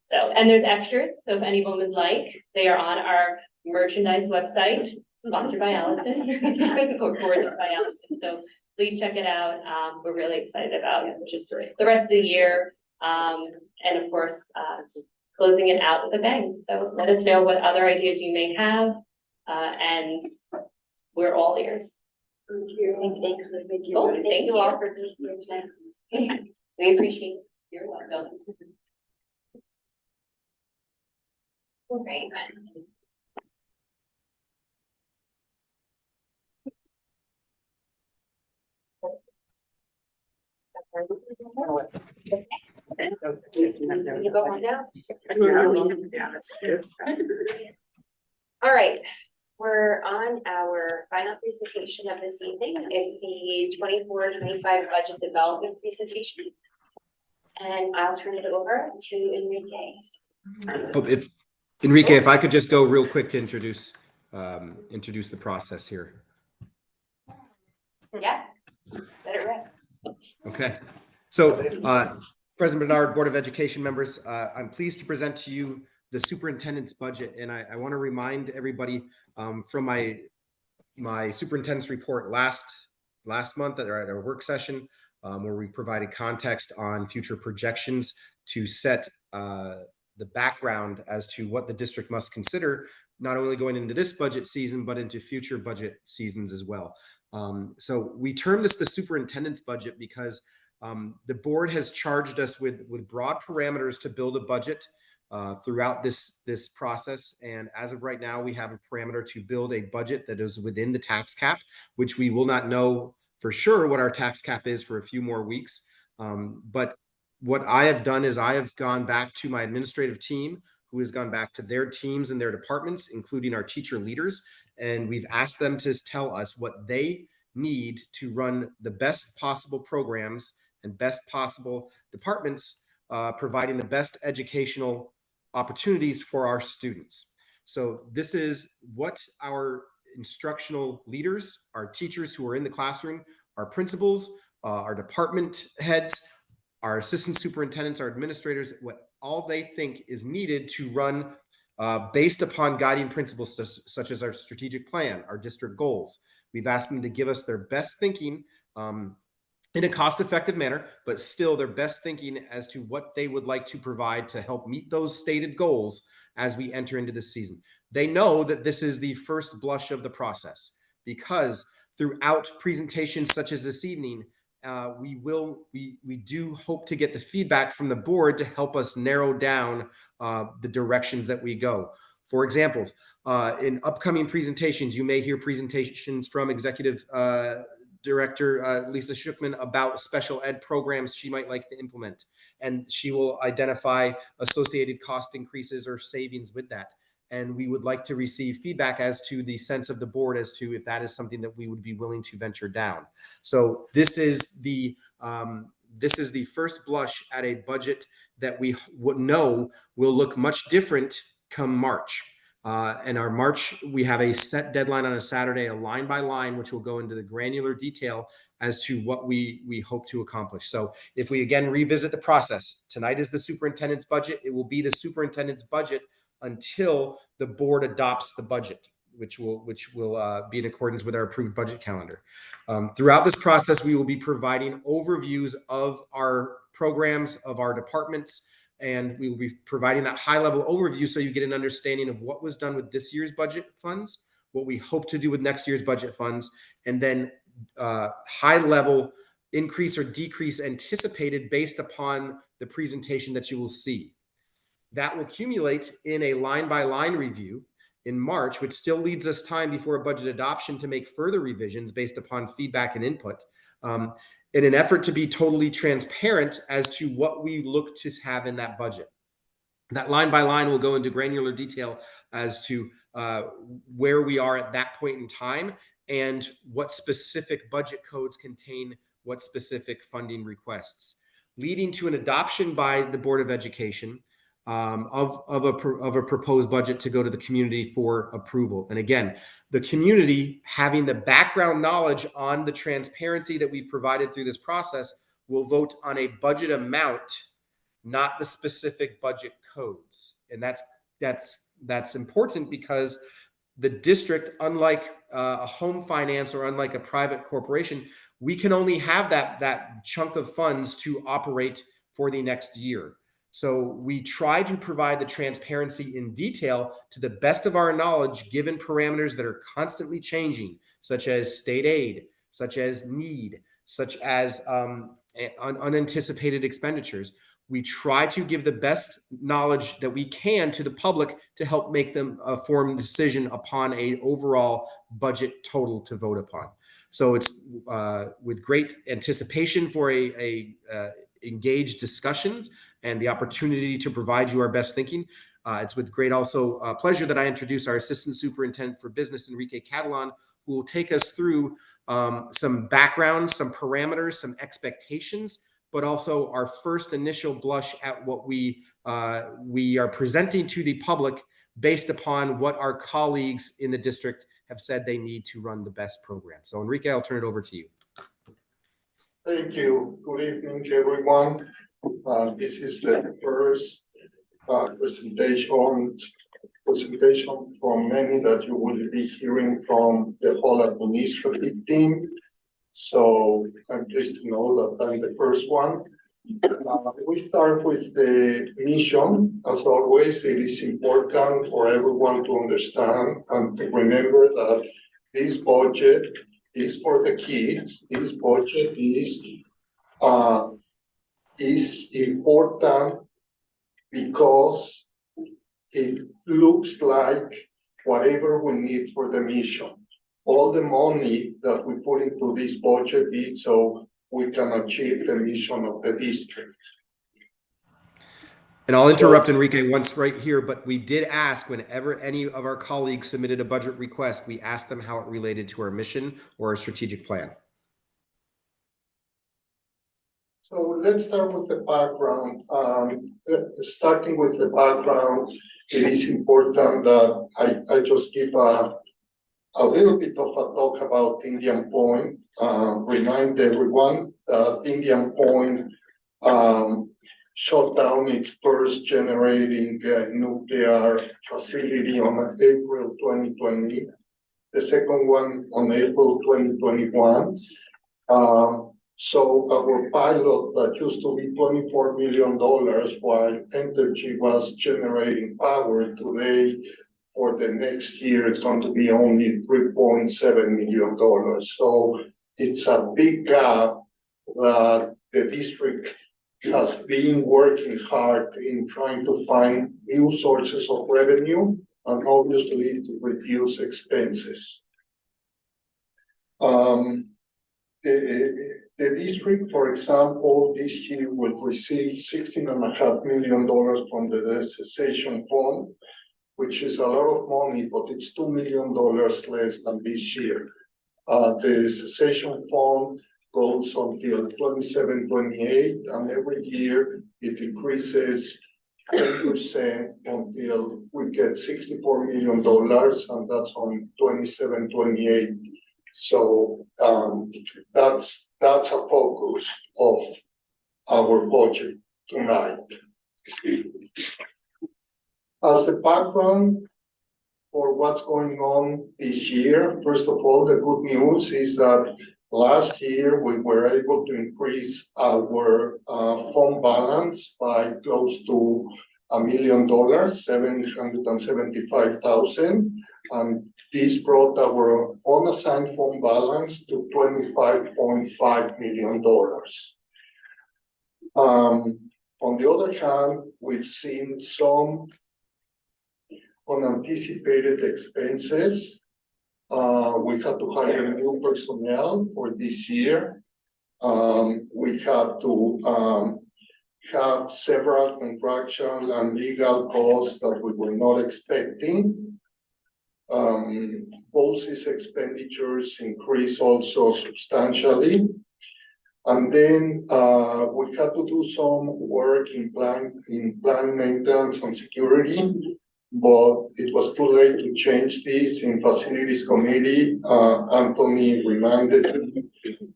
So, and there's extras, so if anyone would like, they are on our merchandise website, sponsored by Allison. Or coordinated by Allison, so please check it out, we're really excited about just the rest of the year. And of course, closing it out with a bang, so let us know what other ideas you may have, and we're all ears. Thank you all for being here tonight. We appreciate it. You're welcome. Great. You go on now. All right, we're on our final presentation of this evening. It's the 24-25 budget development presentation. And I'll turn it over to Enrique. Enrique, if I could just go real quick to introduce the process here. Yeah, let it rip. Okay, so President Bernard, Board of Education members, I'm pleased to present to you the superintendent's budget, and I want to remind everybody from my superintendent's report last month at our work session, where we provided context on future projections to set the background as to what the district must consider, not only going into this budget season, but into future budget seasons as well. So we term this the superintendent's budget because the board has charged us with broad parameters to build a budget throughout this process. And as of right now, we have a parameter to build a budget that is within the tax cap, which we will not know for sure what our tax cap is for a few more weeks. But what I have done is I have gone back to my administrative team, who has gone back to their teams and their departments, including our teacher leaders. And we've asked them to tell us what they need to run the best possible programs and best possible departments, providing the best educational opportunities for our students. So this is what our instructional leaders, our teachers who are in the classroom, our principals, our department heads, our assistant superintendents, our administrators, what all they think is needed to run based upon guiding principles such as our strategic plan, our district goals. We've asked them to give us their best thinking in a cost-effective manner, but still their best thinking as to what they would like to provide to help meet those stated goals as we enter into this season. They know that this is the first blush of the process because throughout presentations such as this evening, we do hope to get the feedback from the board to help us narrow down the directions that we go. For example, in upcoming presentations, you may hear presentations from Executive Director Lisa Shookman about special ed programs she might like to implement, and she will identify associated cost increases or savings with that. And we would like to receive feedback as to the sense of the board as to if that is something that we would be willing to venture down. So this is the first blush at a budget that we would know will look much different come March. And our March, we have a set deadline on a Saturday, a line by line, which will go into the granular detail as to what we hope to accomplish. So if we again revisit the process, tonight is the superintendent's budget. It will be the superintendent's budget until the board adopts the budget, which will be in accordance with our approved budget calendar. Throughout this process, we will be providing overviews of our programs, of our departments, and we will be providing that high-level overview so you get an understanding of what was done with this year's budget funds, what we hope to do with next year's budget funds, and then high-level increase or decrease anticipated based upon the presentation that you will see. That will accumulate in a line-by-line review in March, which still leaves us time before a budget adoption to make further revisions based upon feedback and input, in an effort to be totally transparent as to what we look to have in that budget. That line by line will go into granular detail as to where we are at that point in time and what specific budget codes contain what specific funding requests, leading to an adoption by the Board of Education of a proposed budget to go to the community for approval. And again, the community, having the background knowledge on the transparency that we've provided through this process, will vote on a budget amount, not the specific budget codes. And that's important because the district, unlike a home finance or unlike a private corporation, we can only have that chunk of funds to operate for the next year. So we try to provide the transparency in detail to the best of our knowledge, given parameters that are constantly changing, such as state aid, such as need, such as unanticipated expenditures. We try to give the best knowledge that we can to the public to help make them a formed decision upon an overall budget total to vote upon. So it's with great anticipation for a engaged discussions and the opportunity to provide you our best thinking. It's with great also pleasure that I introduce our Assistant Superintendent for Business, Enrique Catalan, who will take us through some background, some parameters, some expectations, but also our first initial blush at what we are presenting to the public based upon what our colleagues in the district have said they need to run the best program. So Enrique, I'll turn it over to you. Thank you. Good evening, everyone. This is the first presentation from many that you will be hearing from the whole administrative team. So I'm pleased to know that I'm the first one. We start with the mission. As always, it is important for everyone to understand and to remember that this budget is for the kids. This budget is important because it looks like whatever we need for the mission. All the money that we put into this budget is so we can achieve the mission of the district. And I'll interrupt Enrique once right here, but we did ask whenever any of our colleagues submitted a budget request, we asked them how it related to our mission or our strategic plan. So let's start with the background. Starting with the background, it is important that I just give a little bit of a talk about Indian Point. Remind everyone that Indian Point shut down its first generating nuclear facility on April 2020, the second one on April 2021. So our pilot that used to be $24 million while Entergy was generating power, today for the next year it's going to be only $3.7 million. So it's a big gap that the district has been working hard in trying to find new sources of revenue and obviously to reduce expenses. The district, for example, this year will receive $16.5 million from the cessation fund, which is a lot of money, but it's $2 million less than this year. The cessation fund goes until 27-28, and every year it increases 10% until we get $64 million, and that's on 27-28. So that's a focus of our budget tonight. As the background for what's going on this year, first of all, the good news is that Last year, we were able to increase our fund balance by close to $1 million, $775,000. And this brought our unassigned fund balance to $25.5 million. On the other hand, we've seen some unanticipated expenses. We had to hire new personnel for this year. We had to have several contractual and legal costs that we were not expecting. BOCES expenditures increased also substantially. And then we had to do some work in plant maintenance and security, but it was too late to change this in facilities committee. Anthony reminded me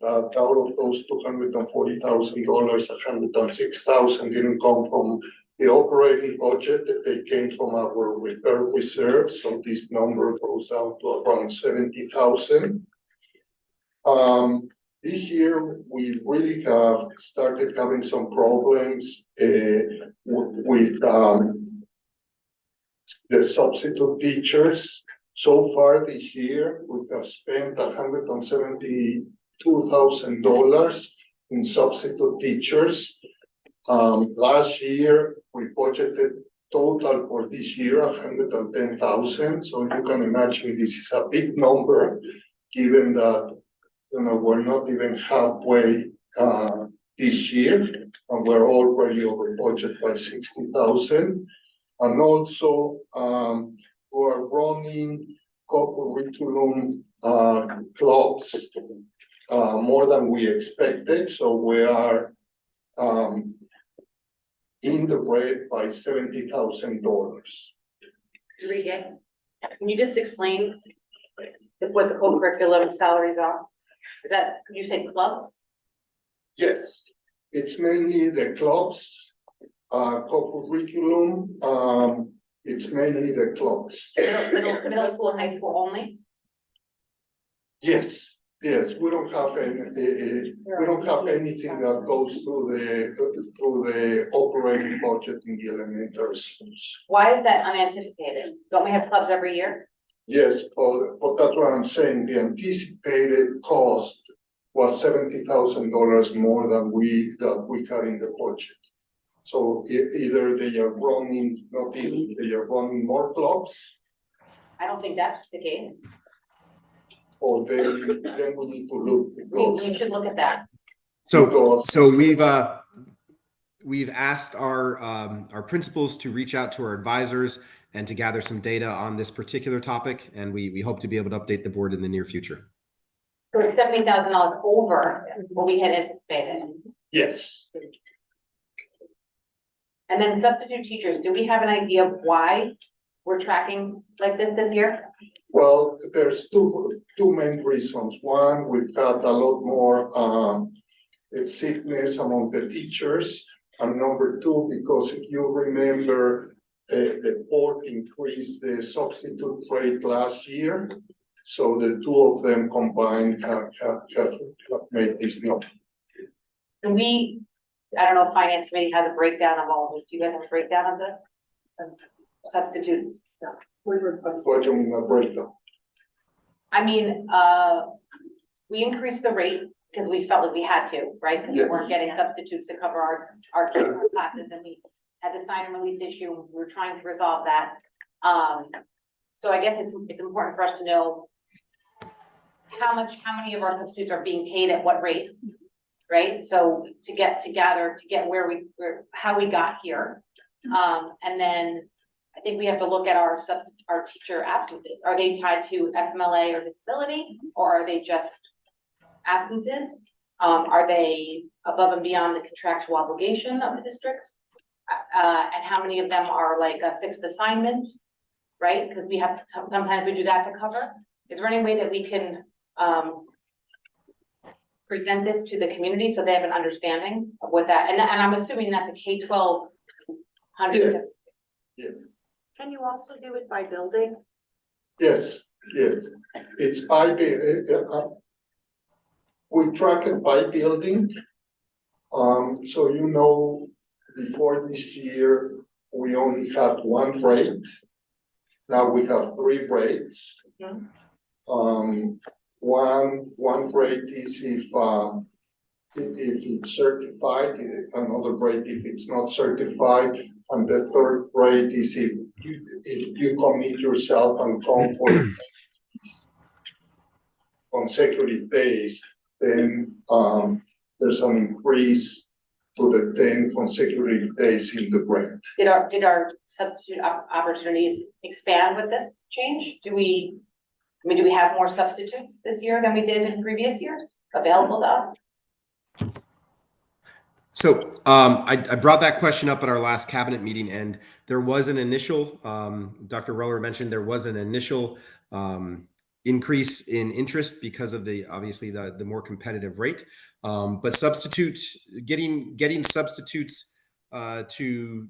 that out of those $240,000, $106,000 didn't come from the operating budget, that they came from our repair reserve. So this number goes down to around $70,000. This year, we really have started having some problems with the substitute teachers. So far this year, we have spent $172,000 in substitute teachers. Last year, we budgeted total for this year $110,000. So you can imagine this is a big number, given that we're not even halfway this year, and we're already over budget by $60,000. And also, we're running co-curriculum clubs more than we expected. So we are in the red by $70,000. Enrique, can you just explain what the co-curriculum salaries are? Is that, you say clubs? Yes, it's mainly the clubs, co-curriculum, it's mainly the clubs. Middle school and high school only? Yes, we don't have anything that goes through the operating budget in the elementary schools. Why is that unanticipated? Don't we have clubs every year? Yes, but that's what I'm saying. The anticipated cost was $70,000 more than we had in the budget. So either they are running, they are running more clubs, I don't think that's the case. or then we need to look, We because should look at that. So we've asked our principals to reach out to our advisors and to gather some data on this particular topic, and we hope to be able to update the board in the near future. So it's $70,000 over what we had anticipated. yes. And then substitute teachers, do we have an idea of why we're tracking like this year? Well, there's two main reasons. One, we've got a lot more sickness among the teachers. And number two, because if you remember, the board increased the substitute rate last year. So the two of them combined have made this number. And I don't know if finance committee has a breakdown of all of this. Do you guys have a breakdown of the substitutes? No. What do you mean a breakdown? I mean, we increased the rate because we felt like we had to, right? Because we weren't getting substitutes to cover our classes, and we had the sign and release issue, and we were trying to resolve that. So I guess it's important for us to know how many of our substitutes are being paid at what rates, right? So to get how we got here. And then I think we have to look at our teacher absences. Are they tied to FMLA or disability, or are they just absences? Are they above and beyond the contractual obligation of the district? And how many of them are like a sixth assignment, right? Because we have sometimes we do that to cover. Is there any way that we can present this to the community so they have an understanding of what that, and I'm assuming that's a K-12 100. Yes. Can you also do it by building? Yes. It's by the we track it by building. So you know, before this year, we only had one rate. Now we have 3 rates. One rate is if it's certified, another rate if it's not certified, and the third rate is if you commit yourself and come for consecutive days, then there's an increase to the 10 consecutive days in the grant. Did our substitute opportunities expand with this change? Do we have more substitutes this year than we did in previous years available to us? So I brought that question up at our last cabinet meeting, and there was an initial, Dr. Roller mentioned there was an initial increase in interest because of obviously the more competitive rate. But substitutes, getting substitutes to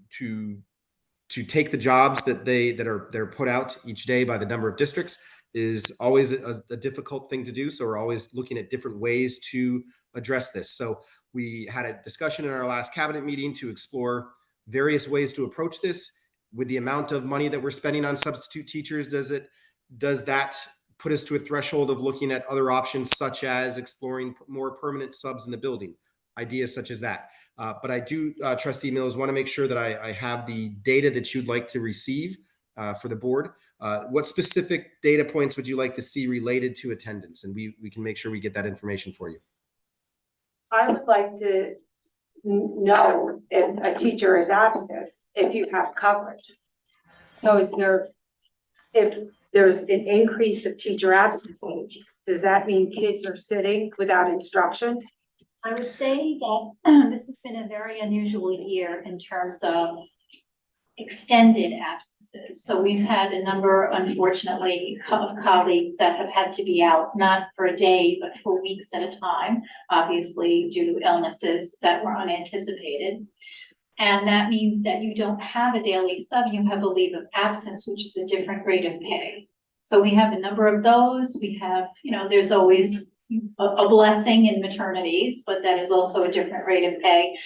take the jobs that they're put out each day by the number of districts is always a difficult thing to do. So we're always looking at different ways to address this. So we had a discussion in our last cabinet meeting to explore various ways to approach this. With the amount of money that we're spending on substitute teachers, does that put us to a threshold of looking at other options, such as exploring more permanent subs in the building, ideas such as that? But I do, Trustee Mills, want to make sure that I have the data that you'd like to receive for the board. What specific data points would you like to see related to attendance? And we can make sure we get that information for you. I would like to know if a teacher is absent, if you have coverage. So if there's an increase of teacher absences, does that mean kids are sitting without instruction? I would say that this has been a very unusual year in terms of extended absences. So we've had a number, unfortunately, of colleagues that have had to be out, not for a day, but for weeks at a time, obviously due to illnesses that were unanticipated. And that means that you don't have a daily sub, you have a leave of absence, which is a different rate of pay. So we have a number of those. We have, there's always a blessing in maternities, but that is also a different rate of pay.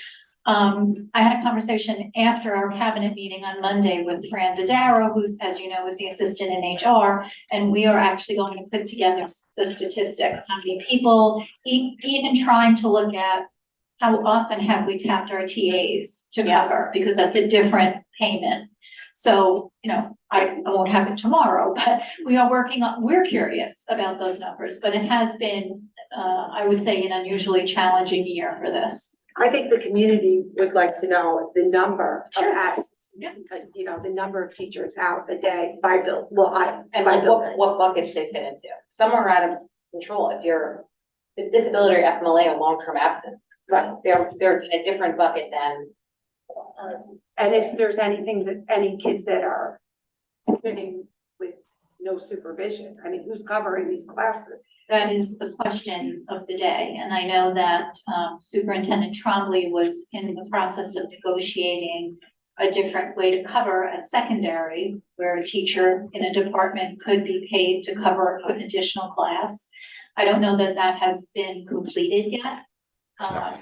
I had a conversation after our cabinet meeting on Monday with Fran Dodaro, who's, as you know, is the assistant in HR, and we are actually going to put together the statistics, how many people, even trying to look at how often have we tapped our TAs to cover, because that's a different payment. So, I won't have it tomorrow, but we are we're curious about those numbers, but it has been, I would say, an unusually challenging year for this. I think the community would like to know the number of absences, the number of teachers out a day by bill. What buckets they fit into. Some are out of control. If it's disability or FMLA or long-term absence, right? They're in a different bucket than. And if there's any kids that are sitting with no supervision, who's covering these classes? That is the question of the day. And I know that Superintendent Trombley was in the process of negotiating a different way to cover at secondary, where a teacher in a department could be paid to cover an additional class. I don't know that that has been completed yet.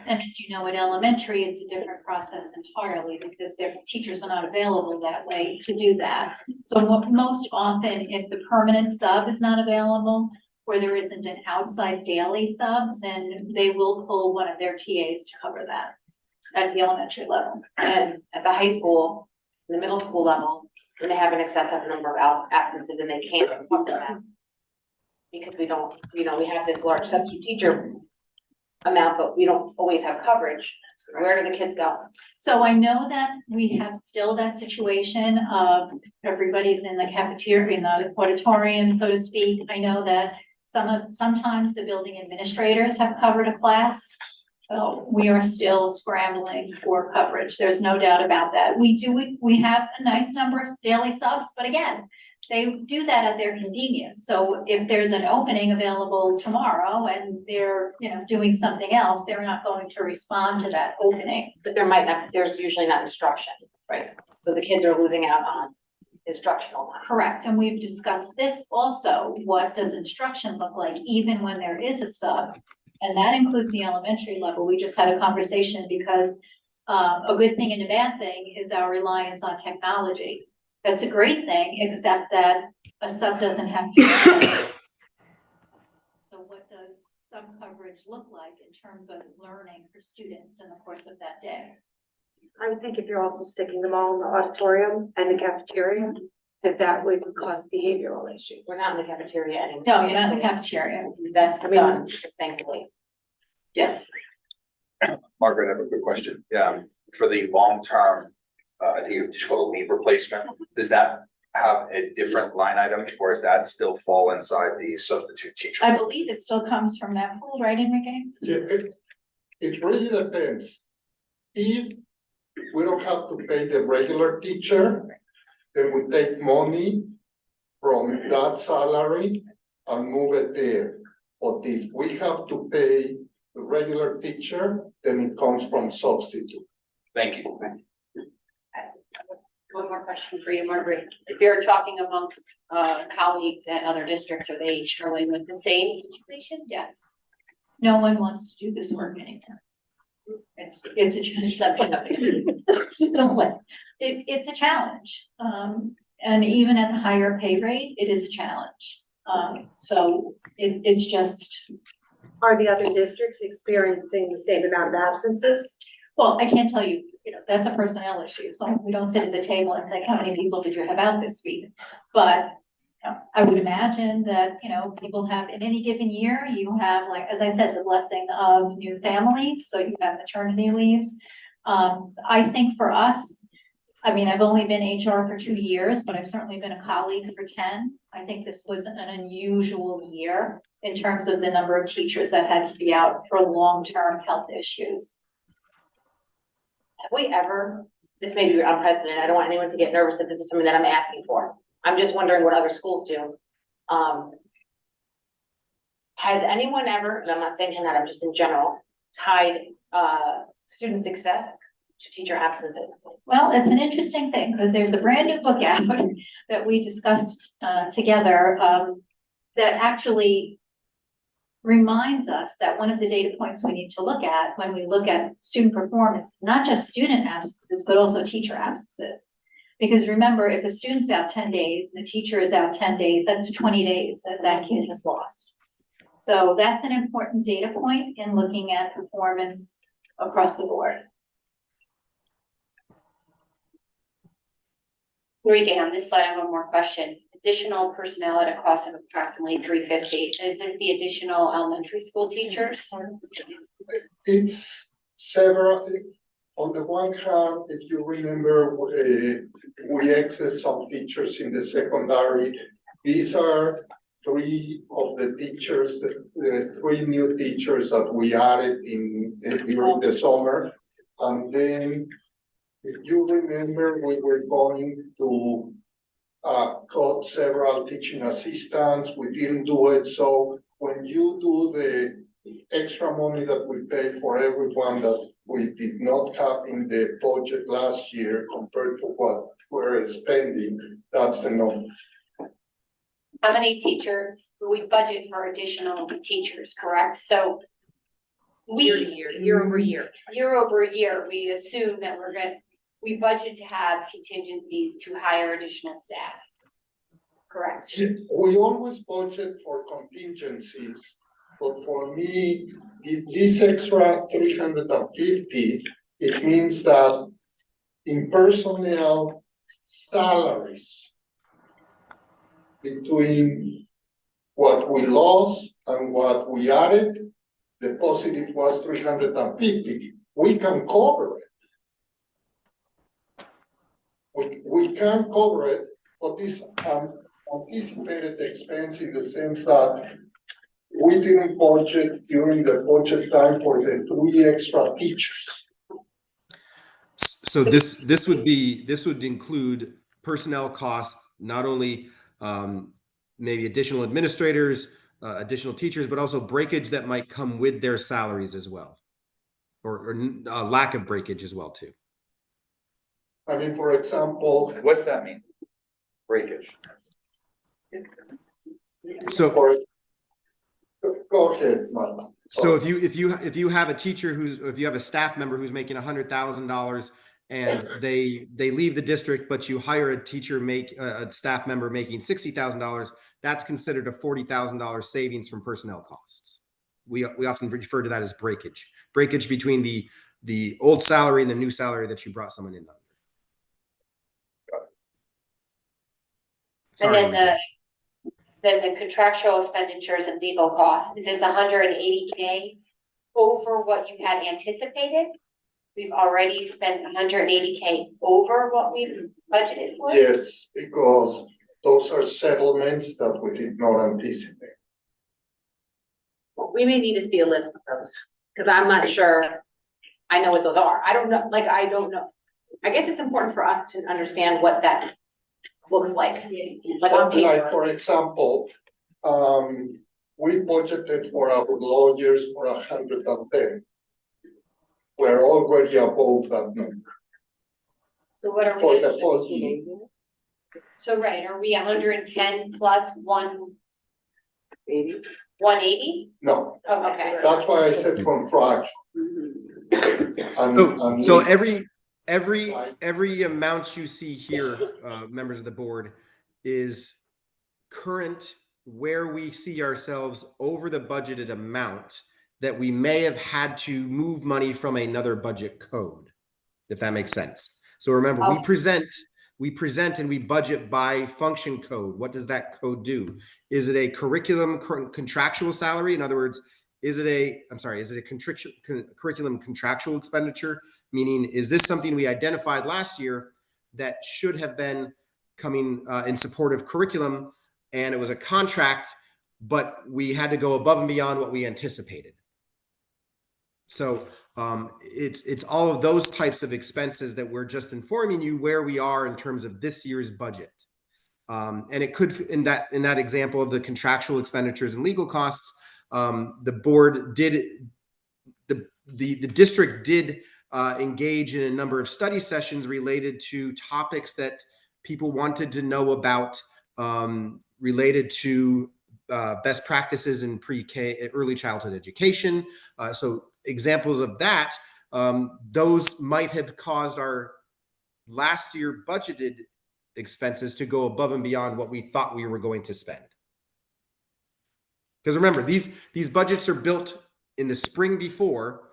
And as you know, at elementary, it's a different process entirely because their teachers are not available that way to do that. So most often, if the permanent sub is not available, or there isn't an outside daily sub, then they will pull one of their TAs to cover that at the elementary level. And at the high school, the middle school level, when they have an excessive number of absences and they can't cover them. Because we have this large substitute teacher amount, but we don't always have coverage. Where do the kids go? So I know that we have still that situation of everybody's in the cafeteria, in the auditorium, so to speak. I know that sometimes the building administrators have covered a class. So we are still scrambling for coverage. There's no doubt about that. We have a nice number of daily subs, but again, they do that at their convenience. So if there's an opening available tomorrow and they're, doing something else, they're not going to respond to that opening. But there's usually not instruction. Right. So the kids are losing out on instructional time. Correct. And we've discussed this also. What does instruction look like even when there is a sub? And that includes the elementary level. We just had a conversation because a good thing and a bad thing is our reliance on technology. That's a great thing, except that a sub doesn't have. So what does sub coverage look like in terms of learning for students in the course of that day? I would think if you're also sticking them all in the auditorium and the cafeteria, that would cause behavioral issues. We're not in the cafeteria anymore. No, you're not in the cafeteria. That's done, thankfully. Yes. Margaret, I have a quick question. For the long-term, I think you just called leave replacement, does that have a different line item or does that still fall inside the substitute teacher? I believe it still comes from that pool, right, Enrique? Yeah, it really depends. If we don't have to pay the regular teacher, then we take money from that salary and move it there. But if we have to pay the regular teacher, then it comes from substitute. Thank you. One more question for you, Margaret. If you're talking amongst colleagues at other districts, are they struggling with the same situation? Yes. No one wants to do this work anymore. It's a challenge. Don't let, it's a challenge. And even at the higher pay rate, it is a challenge. So it's just. Are the other districts experiencing the same amount of absences? Well, I can't tell you, that's a personnel issue. So we don't sit at the table and say, how many people did you have out this week? But I would imagine that, people have in any given year, you have, like, as I said, the blessing of new families. So you have maternity leaves. I think for us, I mean, I've only been HR for 2 years, but I've certainly been a colleague for 10. I think this was an unusual year in terms of the number of teachers that had to be out for long-term health issues. Have we ever, this may be unprecedented, I don't want anyone to get nervous that this is something that I'm asking for. I'm just wondering what other schools do. Has anyone ever, and I'm not saying that, I'm just in general, tied student success to teacher absences? Well, it's an interesting thing because there's a brand new book out that we discussed together that actually reminds us that one of the data points we need to look at when we look at student performance is not just student absences, but also teacher absences. Because remember, if a student's out 10 days and the teacher is out 10 days, that's 20 days that that kid has lost. So that's an important data point in looking at performance across the board. Enrique, on this slide, I have one more question. Additional personnel at a cost of approximately $350. Is this the additional elementary school teachers? It's several. On the one hand, if you remember, we exited some teachers in the secondary. These are 3 of the teachers, the 3 new teachers that we added during the summer. And then, if you remember, we were going to cut several teaching assistants. We didn't do it. So when you do the extra money that we pay for everyone that we did not have in the budget last year compared to what we're spending, that's enough. How many teachers, we budget for additional teachers, correct? So year over year. Year over year, we assume that we budget to have contingencies to hire additional staff. Correct. We always budget for contingencies, but for me, this extra 350, it means that in personnel salaries between what we lost and what we added, the positive was 350. We can cover it. We can cover it, but this anticipated expense in the sense that we didn't budget during the budget time for the 3 extra teachers. So this would include personnel costs, not only maybe additional administrators, additional teachers, but also breakage that might come with their salaries as well, or lack of breakage as well too. I mean, for example, what's that mean? Breakage. So Go ahead, Mike. So if you have a teacher if you have a staff member who's making $100,000 and they leave the district, but you hire a a staff member making $60,000, that's considered a $40,000 savings from personnel costs. We often refer to that as breakage between the old salary and the new salary that you brought someone in under. And Sorry, then the contractual expenditures and legal costs, is this 180K over what you had anticipated? We've already spent 180K over what we've budgeted for? Yes, because those are settlements that we did not anticipate. Well, we may need to see a list of those, because I'm not sure I know what those are. I don't know, I don't know. I guess it's important for us to understand what that looks like. Like on paper. Like, for example, we budgeted for our lawyers for 110. We're already above that number. So what are For we? the whole year. So right, are we 110 plus 180? No, Oh, okay. that's why I said contract. So every amount you see here, members of the board, is current where we see ourselves over the budgeted amount that we may have had to move money from another budget code, if that makes sense. So remember, we present and we budget by function code. What does that code do? Is it a curriculum contractual salary? In other words, is it a curriculum contractual expenditure? Meaning, is this something we identified last year that should have been coming in support of curriculum, and it was a contract, but we had to go above and beyond what we anticipated? So it's all of those types of expenses that we're just informing you where we are in terms of this year's budget. And it could, in that example of the contractual expenditures and legal costs, the board did, the district did engage in a number of study sessions related to topics that people wanted to know about, related to best practices in pre-K, early childhood education. So examples of that, those might have caused our last year budgeted expenses to go above and beyond what we thought we were going to spend. Because remember, these budgets are built in the spring before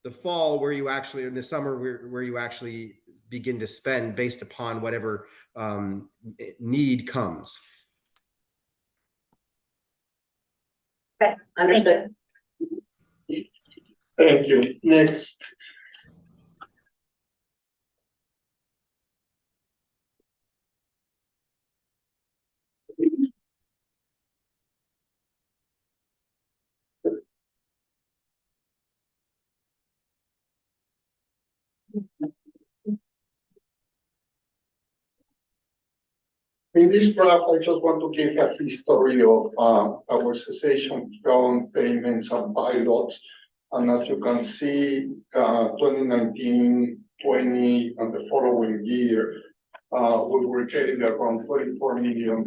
the fall, where you actually, in the summer, where you actually begin to spend based upon whatever need comes. Okay, understood. Thank you. Next. In this graph, I just want to give a history of our cessation from payments and pilots. And as you can see, 2019, 20, and the following year, we were getting around $34 million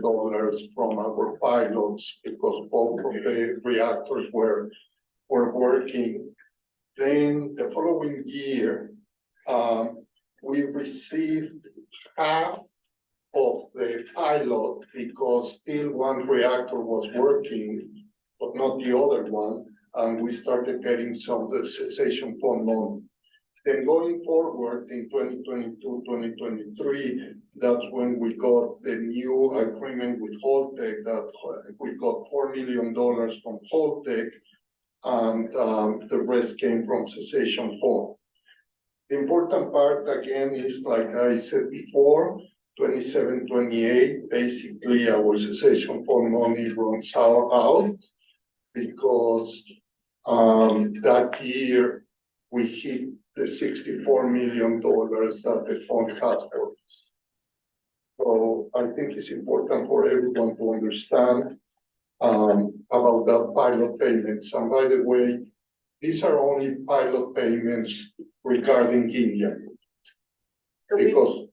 from our pilots because both of the reactors were working. Then the following year, we received half of the pilot because still one reactor was working, but not the other one. And we started getting some of the cessation fund money. Then going forward in 2022, 2023, that's when we got the new agreement with Holtec that we got $4 million from Holtec, and the rest came from cessation fund. The important part again is, like I said before, 27, 28, basically our cessation fund money runs out because that year we hit the $64 million that the fund has for us. So I think it's important for everyone to understand about that pilot payments. And by the way, these are only pilot payments regarding India. So because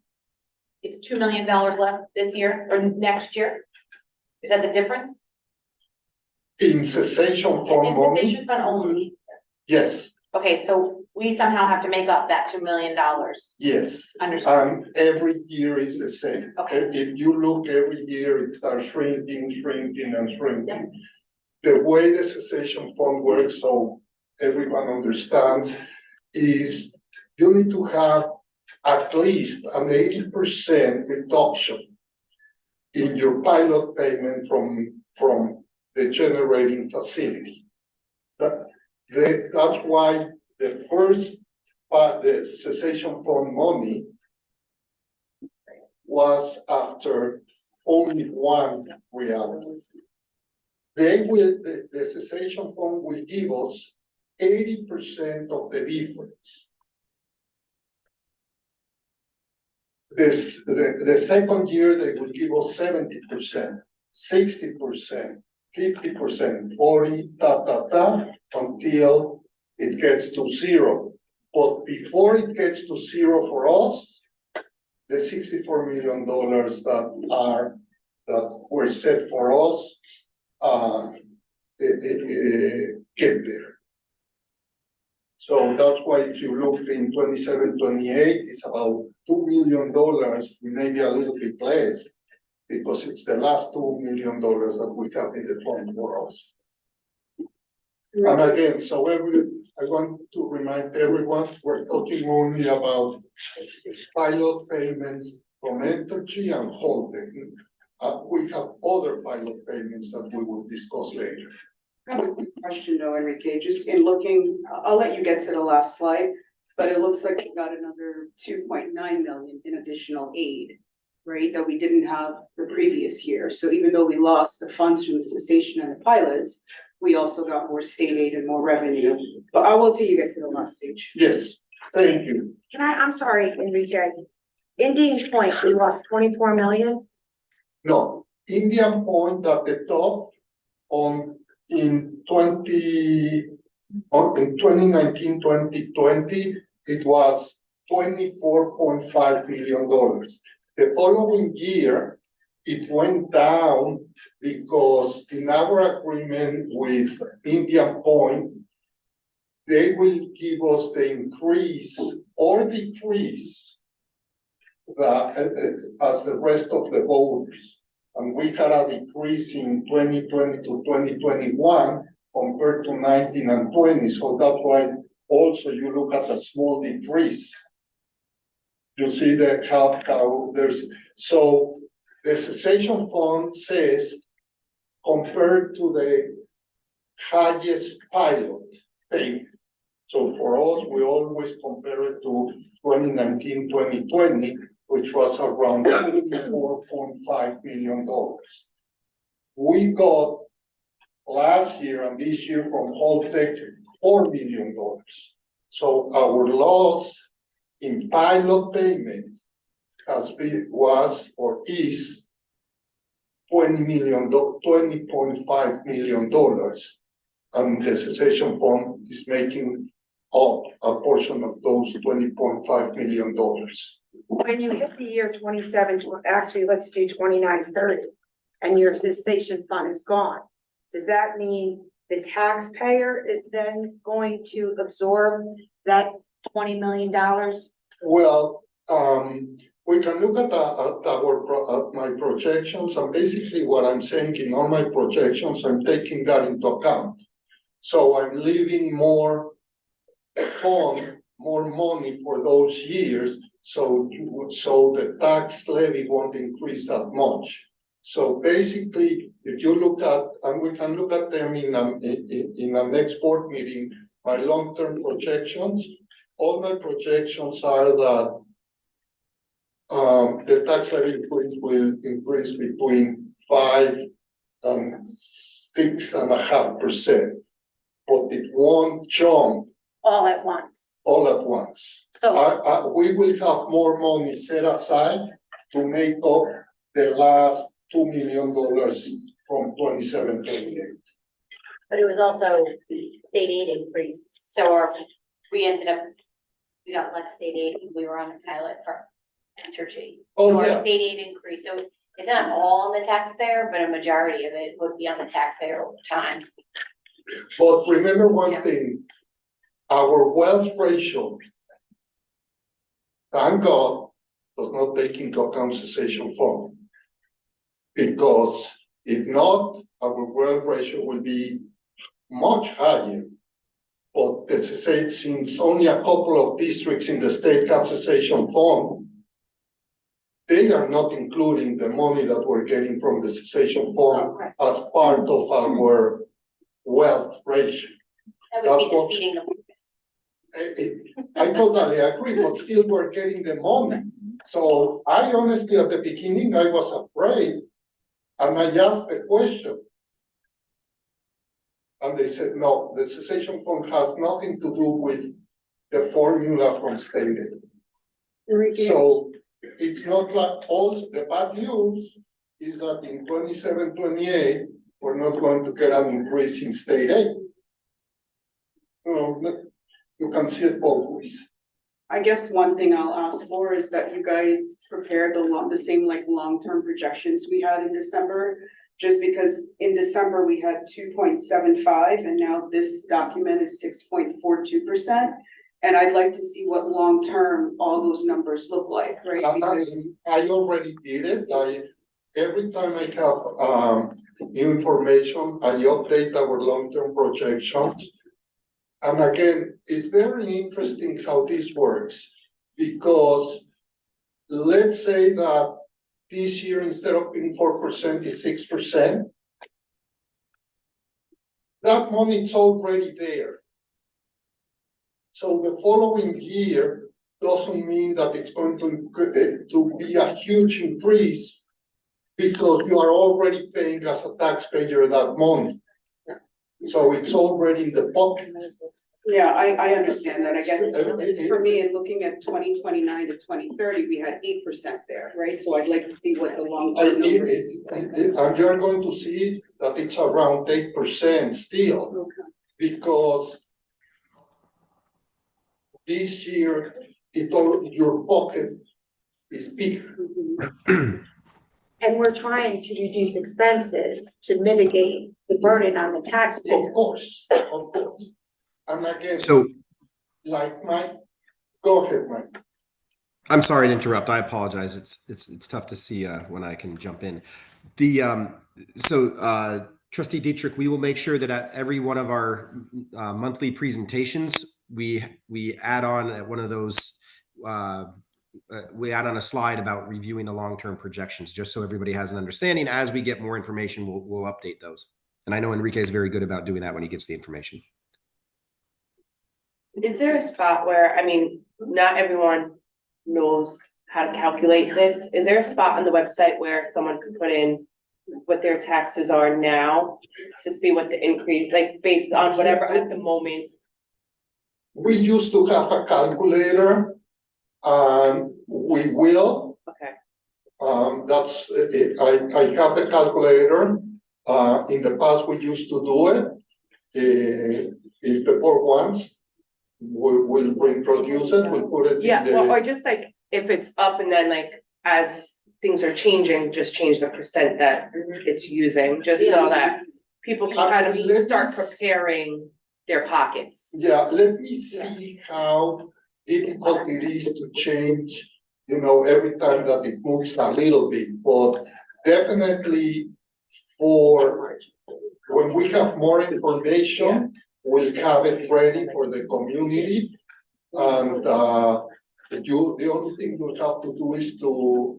it's $2 million left this year or next year? Is that the difference? In cessation fund money, Insufficient fund only. yes, Okay, so we somehow have to make up that $2 million. yes. Understood. Every year is the same. Okay. If you look every year, it starts shrinking, shrinking and shrinking. The way the cessation fund works, so everyone understands, is you need to have at least an 80% reduction in your pilot payment from the generating facility. That's why the first part, the cessation fund money was after only one reality. The cessation fund will give us 80% of the difference. The second year, they will give us 70%, 60%, 50%, 40, until it gets to zero. But before it gets to zero for us, the $64 million that were set for us, get there. So that's why if you look in 27, 28, it's about $2 million, maybe a little bit less, because it's the last $2 million that we have in the fund for us. And again, so I want to remind everyone, we're talking only about pilot payments from Entergy and Holden. We have other pilot payments that we will discuss later. I have a quick question though, Enrique, just in looking, I'll let you get to the last slide, but it looks like we got another 2.9 million in additional aid, right? That we didn't have the previous year. So even though we lost the funds from the cessation and the pilots, we also got more state aid and more revenue. But I will till you get to the last page. Yes, thank you. I'm sorry, Enrique. Indian Point, we lost 24 million? No, Indian Point at the top in 2019, 2020, it was $24.5 million. The following year, it went down because in our agreement with Indian Point, they will give us the increase or decrease as the rest of the voters. And we had a decrease in 2020 to 2021 compared to 19 and 20. So that's why also you look at a small decrease. You see that how there's, so the cessation fund says compared to the highest pilot payment. So for us, we always compare it to 2019, 2020, which was around $4.5 million. We got last year and this year from Holtec $4 million. So our loss in pilot payment was or is $20.5 million. And the cessation fund is making up a portion of those $20.5 million. When you hit the year 27, actually, let's do 2930, and your cessation fund is gone, does that mean the taxpayer is then going to absorb that $20 million? Well, we can look at my projections, and basically what I'm saying in all my projections, I'm taking that into account. So I'm leaving more fund, more money for those years, so the tax levy won't increase that much. So basically, if you look at, and we can look at them in a next board meeting, my long-term projections, all my projections are that the tax levy increase will increase between 5 and 6.5%, but it won't jump All at once. all at once. So we will have more money set aside to make up the last $2 million from 27, 28. But it was also state aid increase, so we got less state aid, we were on a pilot for Entergy. Oh, So our yeah. state aid increase, so It's not all on the taxpayer, but a majority of it would be on the taxpayer over time. But remember one thing, our wealth ratio, thank God, does not take into account cessation fund. Because if not, our wealth ratio will be much higher. But as I said, since only a couple of districts in the state have cessation fund, they are not including the money that we're getting from the cessation fund as part of our wealth ratio. That would be That's what- defeating the purpose. I totally agree, but still we're getting the money. So I honestly, at the beginning, I was afraid. And I asked the question. And they said, no, the cessation fund has nothing to do with the formula from state aid. So it's not like all the bad news is that in 27-28, we're not going to get an increase in state aid. You can see it both ways. I guess one thing I'll ask for is that you guys prepared the same like long-term projections we had in December. Just because in December we had 2.75 and now this document is 6.42%. And I'd like to see what long-term all those numbers look like, right? Because I already did it. Every time I have new information, I update our long-term projections. And again, it's very interesting how this works, because let's say that this year, instead of being 4%, is 6%. That money is already there. So the following year doesn't mean that it's going to be a huge increase, because you are already paying as a taxpayer that money. So it's already in the pocket. yeah, I understand that. I guess for me, in looking at 2029 to 2030, we had 8% there, right? So I'd like to see what the long-term numbers. And you're going to see that it's around 8% still, because this year, your pocket is big. And we're trying to reduce expenses to mitigate the burden on the taxpayer. Of course. And again, So like Mike, go ahead, Mike. I'm sorry to interrupt. I apologize. It's tough to see when I can jump in. Trustee Dietrich, we will make sure that at every one of our monthly presentations, we add on one of those. We add on a slide about reviewing the long-term projections, just so everybody has an understanding. As we get more information, we'll update those. And I know Enrique is very good about doing that when he gets the information. Is there a spot where, I mean, not everyone knows how to calculate this? Is there a spot on the website where someone can put in what their taxes are now to see what the increase, like based on whatever at the moment? We used to have a calculator, and we will. Okay. That's it. I have the calculator. In the past, we used to do it. If the board wants, we'll reintroduce it. We'll put it Yeah, in the. well, or just like if it's up and then like as things are changing, just change the percent that it's using, just so that people can kind of start preparing their pockets. Yeah, let me see how difficult it is to change, every time that it moves a little bit, but definitely for when we have more information, we'll have it ready for the community. And the only thing you'll have to do is to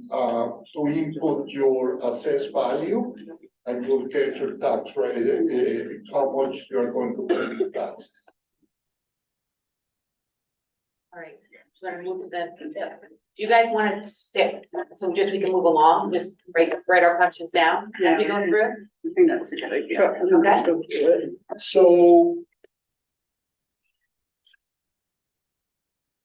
input your assessed value, and you'll get your tax rate, how much you're going to pay in tax. All right, so I'm moving that. Do you guys want to stick, so just we can move along, just write our questions down as we go through? I think that's a good idea. Sure, okay. So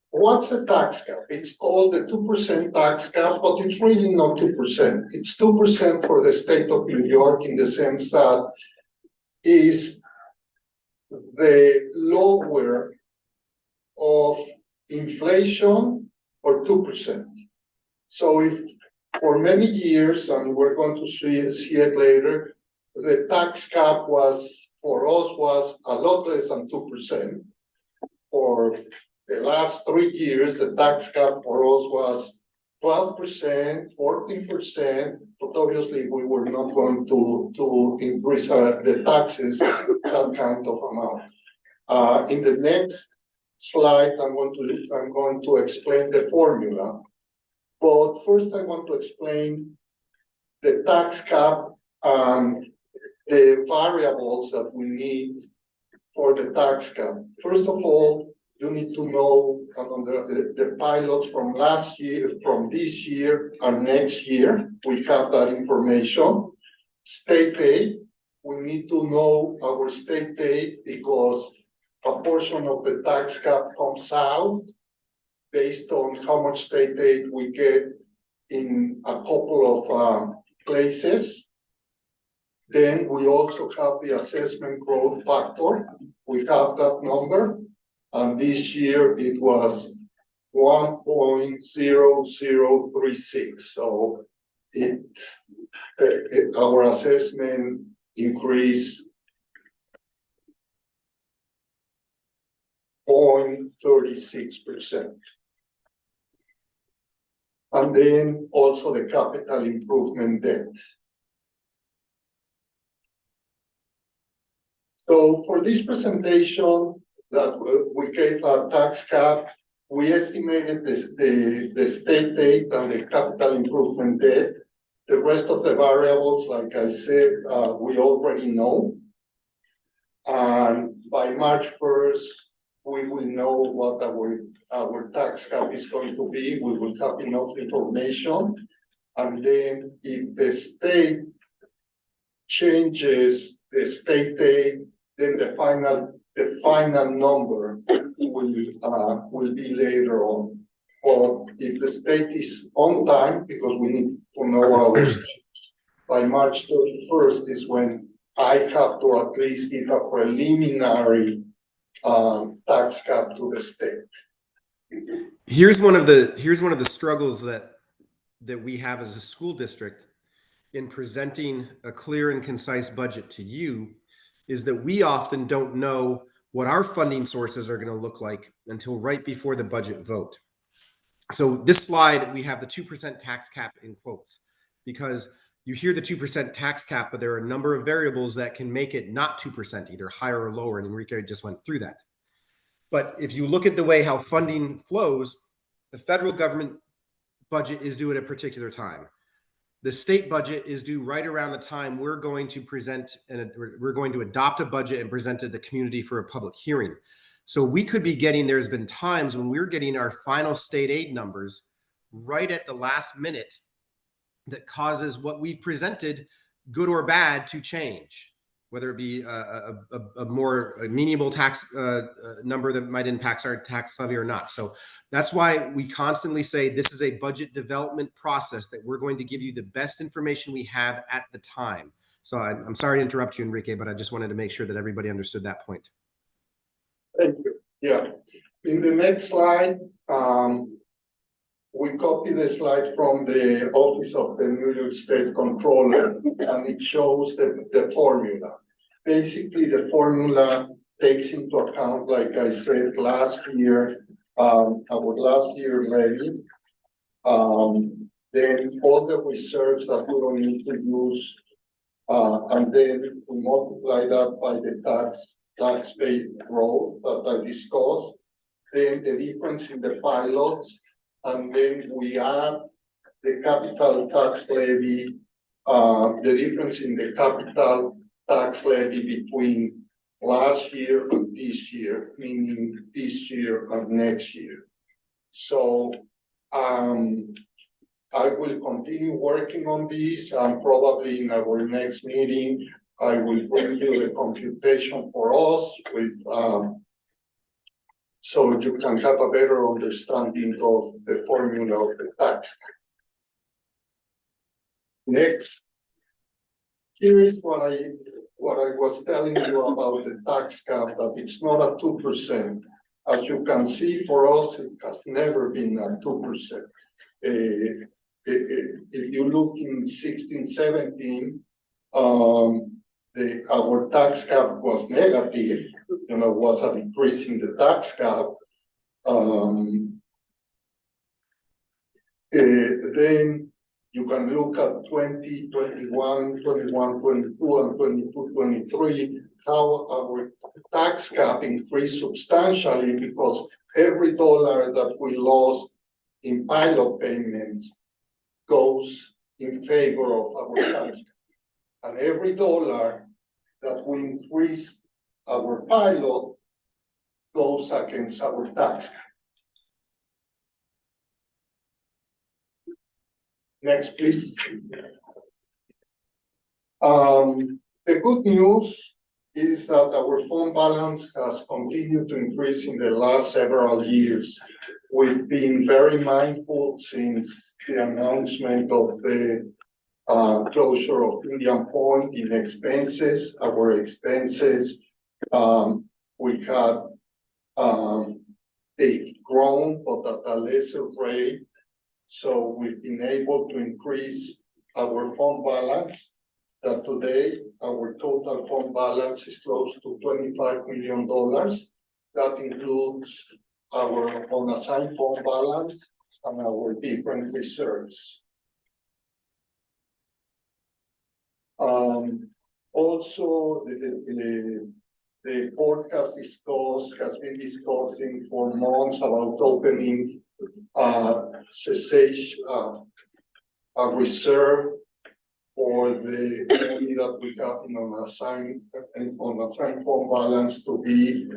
what's the tax cap? It's called the 2% tax cap, but it's really not 2%. It's 2% for the state of New York, in the sense that is the lower of inflation or 2%. So if For many years, and we're going to see it later, the tax cap for us was a lot less than 2%. For the last 3 years, the tax cap for us was 12%, 14%, but obviously we were not going to increase the taxes that kind of amount. In the next slide, I'm going to explain the formula. But first, I want to explain the tax cap and the variables that we need for the tax cap. First of all, you need to know on the pilots from last year, from this year and next year. We have that information. State aid, we need to know our state aid because a portion of the tax cap comes out based on how much state aid we get in a couple of places. Then we also have the assessment growth factor. We have that number, and this year it was 1.0036. So our assessment increased 0.36%. And then also the capital improvement debt. So for this presentation that we gave our tax cap, we estimated the state aid and the capital improvement debt. The rest of the variables, like I said, we already know. And by March 1st, we will know what our tax cap is going to be. We will have enough information. And then if the state changes the state aid, then the final number will be later on. But if the state is on time, because we need to know our state, by March 31st is when I have to at least give a preliminary tax cap to the state. Here's one of the struggles that we have as a school district in presenting a clear and concise budget to you, is that we often don't know what our funding sources are going to look like until right before the budget vote. So this slide, we have the 2% tax cap in quotes, because you hear the 2% tax cap, but there are a number of variables that can make it not 2%, either higher or lower. And Enrique just went through that. But if you look at the way how funding flows, the federal government budget is due at a particular time. The state budget is due right around the time we're going to present and we're going to adopt a budget and present it to the community for a public hearing. So we could be getting, there's been times when we're getting our final state aid numbers right at the last minute that causes what we've presented, good or bad, to change, whether it be a more amenable tax number that might impact our tax levy or not. So that's why we constantly say this is a budget development process that we're going to give you the best information we have at the time. So I'm sorry to interrupt you, Enrique, but I just wanted to make sure that everybody understood that point. Thank you. Yeah. In the next slide, we copy the slide from the Office of the New York State Controller, and it shows the formula. Basically, the formula takes into account, like I said, last year, our last year levy, then all the reserves that we don't need to use, and then we multiply that by the tax paid growth that I discussed, then the difference in the pilots, and then we add the capital tax levy, the difference in the capital tax levy between last year and this year, meaning this year and next year. So I will continue working on this, and probably in our next meeting, I will bring you the computation for us with so you can have a better understanding of the formula of the tax. Next, here is what I was telling you about the tax cap, that it's not a 2%. As you can see, for us, it has never been a 2%. if you look in 16-17, our tax cap was negative, was a decrease in the tax cap. Then you can look at 20, 21, 21, 22, and 22, 23, how our tax cap increased substantially because every dollar that we lost in pilot payments goes in favor of our tax cap. And every dollar that we increase our pilot goes against our tax cap. Next, please. The good news is that our fund balance has continued to increase in the last several years. We've been very mindful since the announcement of the closure of Indian Point in expenses. Our expenses, we had, they've grown, but at a lesser rate. So we've been able to increase our fund balance. That today our total fund balance is close to $25 million. That includes our unassigned fund balance and our different reserves. Also, the board has been discussing for months about opening cessation, a reserve for the money that we have in unassigned fund balance to be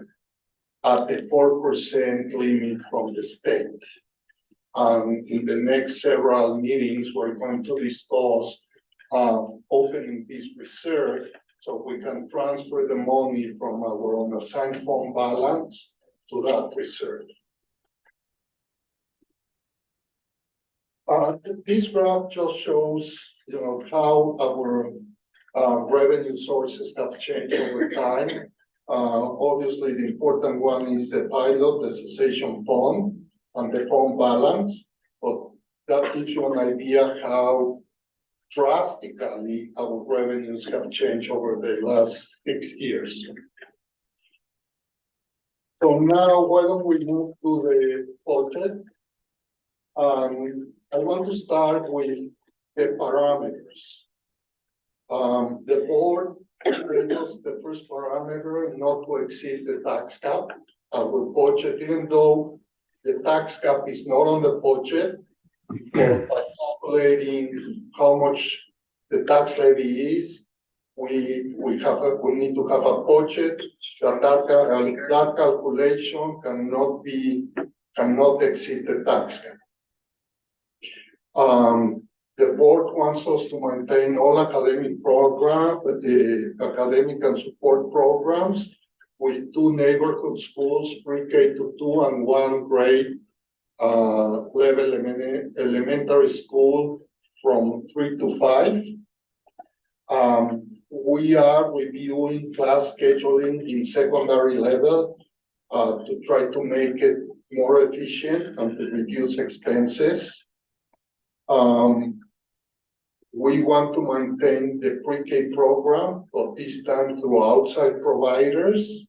at the 4% limit from the state. In the next several meetings, we're going to discuss opening this reserve so we can transfer the money from our unassigned fund balance to that reserve. This graph just shows, how our revenue sources have changed over time. Obviously, the important one is the pilot, the cessation fund, and the fund balance. But that gives you an idea how drastically our revenues have changed over the last 6 years. So now, why don't we move to the budget? I want to start with the parameters. The board gave us the first parameter not to exceed the tax cap. Our budget, even though the tax cap is not on the budget, but by calculating how much the tax levy is, we need to have a budget that calculation cannot exceed the tax cap. The board wants us to maintain all academic programs, the academic and support programs with 2 neighborhood schools, pre-K to 2 and 1 grade level elementary school from 3 to 5. We are reviewing class scheduling in secondary level to try to make it more efficient and to reduce expenses. We want to maintain the pre-K program, but this time through outside providers.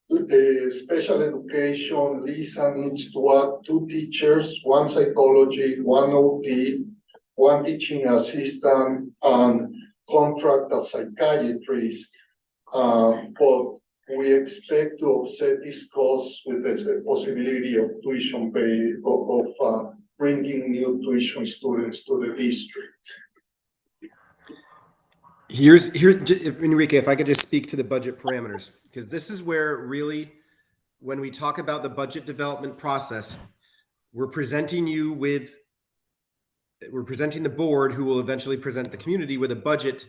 The special education, Lisa needs to add 2 teachers, 1 psychology, 1 OT, 1 teaching assistant, and contract a psychiatrist. But we expect to offset these costs with the possibility of tuition pay, of bringing new tuition students to the district. Here, Enrique, if I could just speak to the budget parameters, because this is where really, when we talk about the budget development process, we're presenting the board, who will eventually present the community with a budget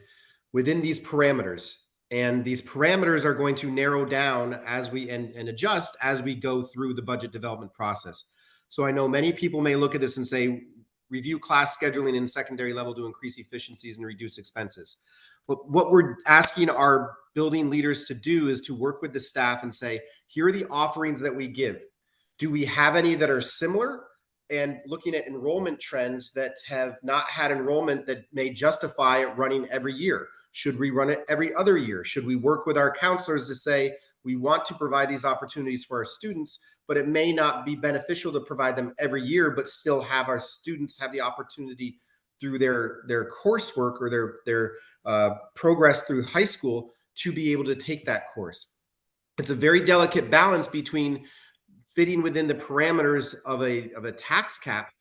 within these parameters. And these parameters are going to narrow down as we and adjust as we go through the budget development process. So I know many people may look at this and say, review class scheduling in secondary level to increase efficiencies and reduce expenses. But what we're asking our building leaders to do is to work with the staff and say, here are the offerings that we give. Do we have any that are similar? and looking at enrollment trends that have not had enrollment that may justify it running every year. Should we run it every other year? Should we work with our counselors to say, we want to provide these opportunities for our students, but it may not be beneficial to provide them every year, but still have our students have the opportunity through their coursework or their progress through high school to be able to take that course. It's a very delicate balance between fitting within the parameters of a tax cap,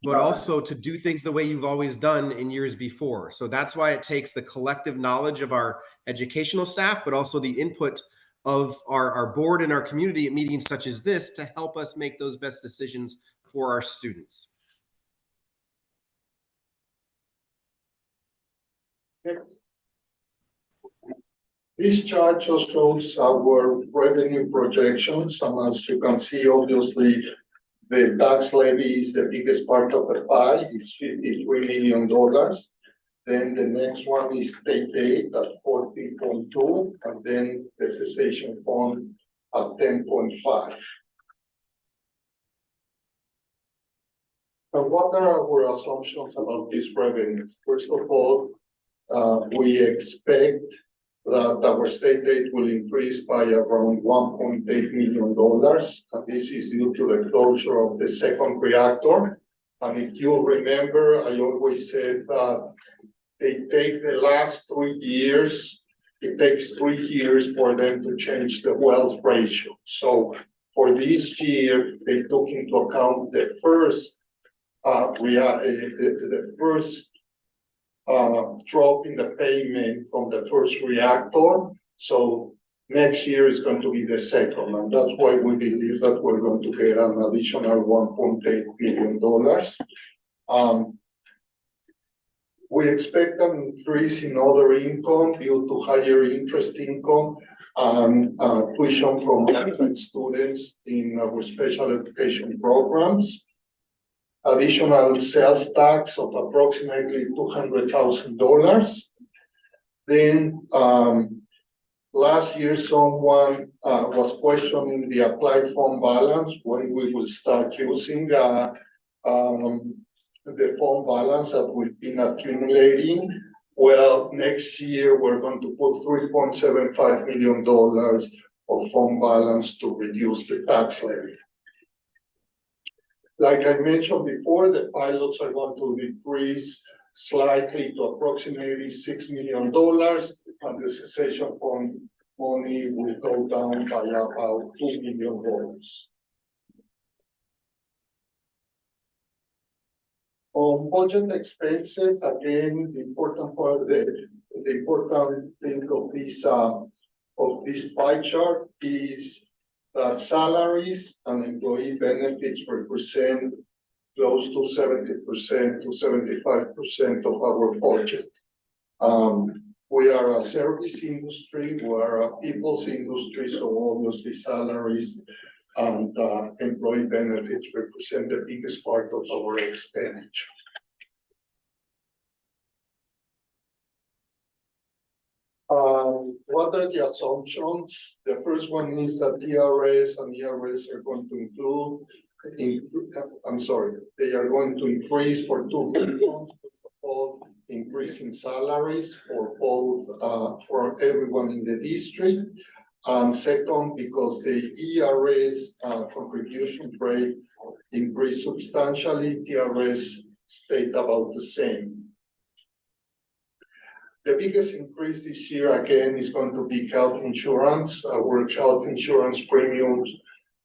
but also to do things the way you've always done in years before. So that's why it takes the collective knowledge of our educational staff, but also the input of our board and our community at meetings such as this to help us make those best decisions for our students. This chart just shows our revenue projections, and as you can see, obviously, the tax levy is the biggest part of the pie. It's $53 million. Then the next one is state aid at 14.2, and then the cessation fund at 10.5. And what are our assumptions about this revenue? First of all, we expect that our state aid will increase by around $1.8 million. And this is due to the closure of the second reactor. And if you remember, I always said that they take the last 3 years, it takes 3 years for them to change the wealth ratio. So for this year, they took into account the first drop in the payment from the first reactor. So next year is going to be the second, and that's why we believe that we're going to get an additional $1.8 billion. We expect an increase in other income due to higher interest income and tuition from students in our special education programs. Additional sales tax of approximately $200,000. Then last year, someone was questioning the applied fund balance, when we will start using the fund balance that we've been accumulating. Well, next year, we're going to put $3.75 million of fund balance to reduce the tax levy. Like I mentioned before, the pilots are going to decrease slightly to approximately $6 million, and the cessation fund money will go down by about $2 million. On budget expenses, again, the important part, the important thing of this pie chart is that salaries and employee benefits represent close to 70% to 75% of our budget. We are a service industry, we are a people's industry, so obviously salaries and employee benefits represent the biggest part of our expenditure. What are the assumptions? The first one is that DRS and ERS are going to they are going to increase for 2 reasons. First of all, increasing salaries for both for everyone in the district. And second, because the ERS contribution rate increased substantially, DRS stayed about the same. The biggest increase this year, again, is going to be health insurance. Our health insurance premiums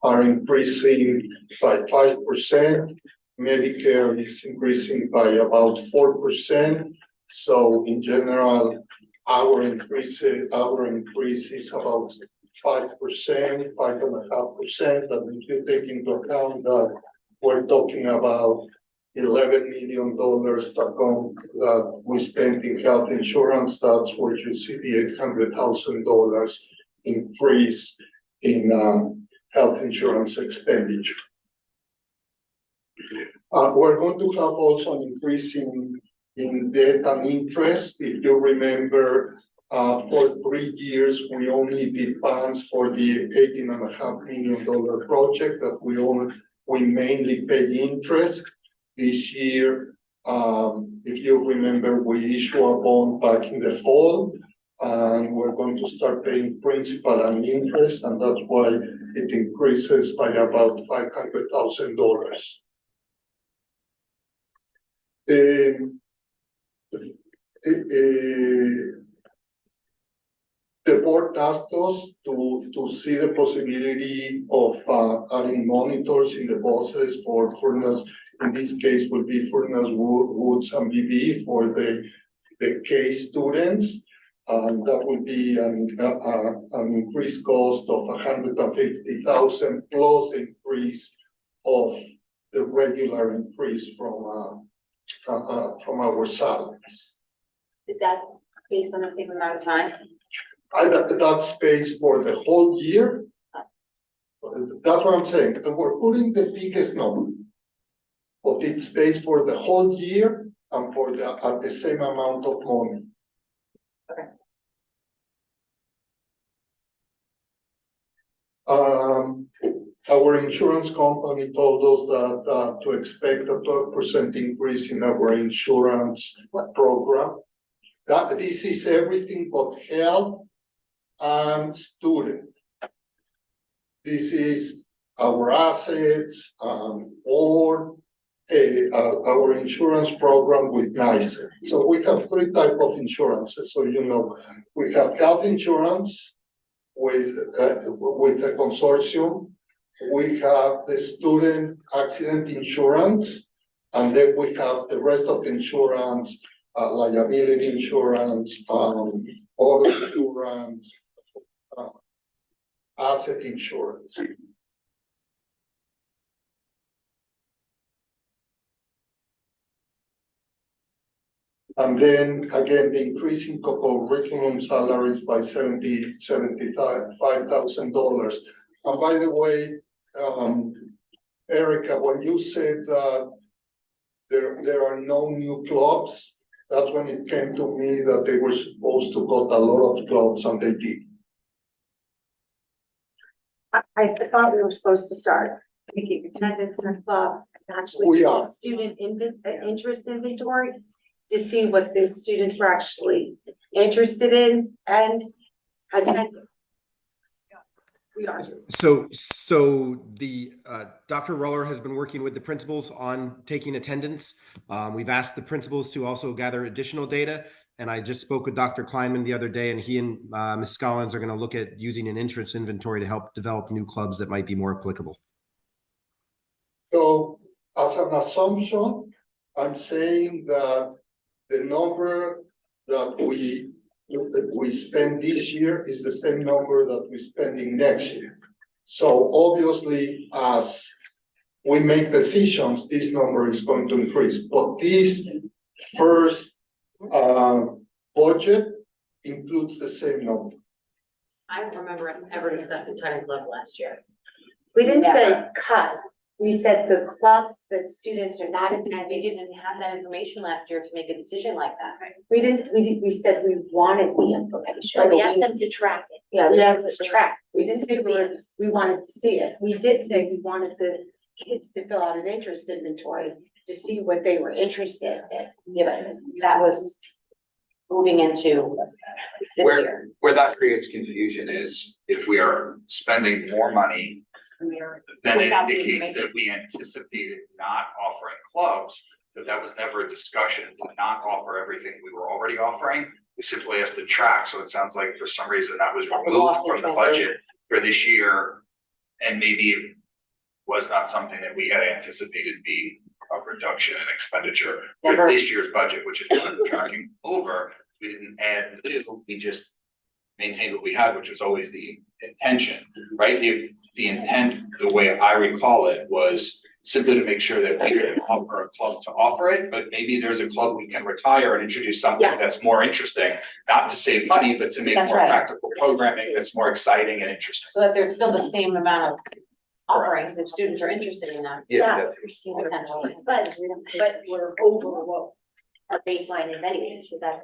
are increasing by 5%. Medicare is increasing by about 4%. So in general, our increase is about 5%, 5.5%. And if you take into account that we're talking about $11 million that we spent in health insurance, that's where you see the $800,000 increase in health insurance expenditure. We're going to have also an increase in debt and interest. If you remember, for 3 years, we only did funds for the $18.5 million project that we mainly pay interest. This year, if you remember, we issued a bond back in the fall, and we're going to start paying principal and interest, and that's why it increases by about $500,000. The board asked us to see the possibility of adding monitors in the buses for furnace. In this case, will be furnace woods and BB for the K students. That will be an increased cost of $150,000 plus increase of the regular increase from our salaries. Is that based on the same amount of time? That's space for the whole year. That's what I'm saying. And we're putting the biggest number, but it's space for the whole year and for at the same amount of money. Okay. Our insurance company told us that to expect a 12% increase in our insurance program. That this is everything but health and student. This is our assets, or our insurance program with NICE. So we have three types of insurances. So you know, we have health insurance with the consortium. We have the student accident insurance, and then we have the rest of the insurance, liability insurance, auto insurance, asset insurance. And then again, the increase in curriculum salaries by $75,000. And by the way, Erica, when you said that there are no new clubs, that's when it came to me that they were supposed to cut a lot of clubs, and they did. I thought we were supposed to start taking attendance in clubs and actually We do are. a student interest inventory to see what the students were actually interested in and attending. We are. So the Dr. Roller has been working with the principals on taking attendance. We've asked the principals to also gather additional data. And I just spoke with Dr. Kleinman the other day, and he and Ms. Scollins are going to look at using an interest inventory to help develop new clubs that might be more applicable. So as an assumption, I'm saying that the number that we spend this year is the same number that we're spending next year. So obviously, as we make decisions, this number is going to increase. But this first budget includes the same number. I don't remember us ever discussing tennis club last year. We didn't say Never. cut. We said the clubs that students are not And we attending. didn't have that information last year to make a decision like that. We said we wanted the information. But we asked them to track it. Yeah, we asked to track. We didn't say we wanted to see it. We did say we wanted the kids to fill out an interest inventory to see what they were interested in. Yeah, but that was moving into this year. Where that creates confusion is if we are spending more money, then it Without the indicates information. that we anticipated not offering clubs, but that was never a discussion to not offer everything we were already offering. We simply asked to track, so it sounds like for some reason that was That was removed lost in from the translation. budget for this year. And maybe it was not something that we had anticipated be a reduction in expenditure for Never. this year's budget, which is what we're tracking over. We didn't add, we just maintained what we had, which was always the intention, right? The intent, the way I recall it, was simply to make sure that we could offer a club to offer it, but maybe there's a club we can retire and introduce something Yes. that's more interesting, not to save money, but to make That's more right. practical programming that's more exciting and interesting. So that there's still the same amount of offerings if students are interested in them. Yeah, Yes. Potentially. But we're over what our baseline is anyway, so that's.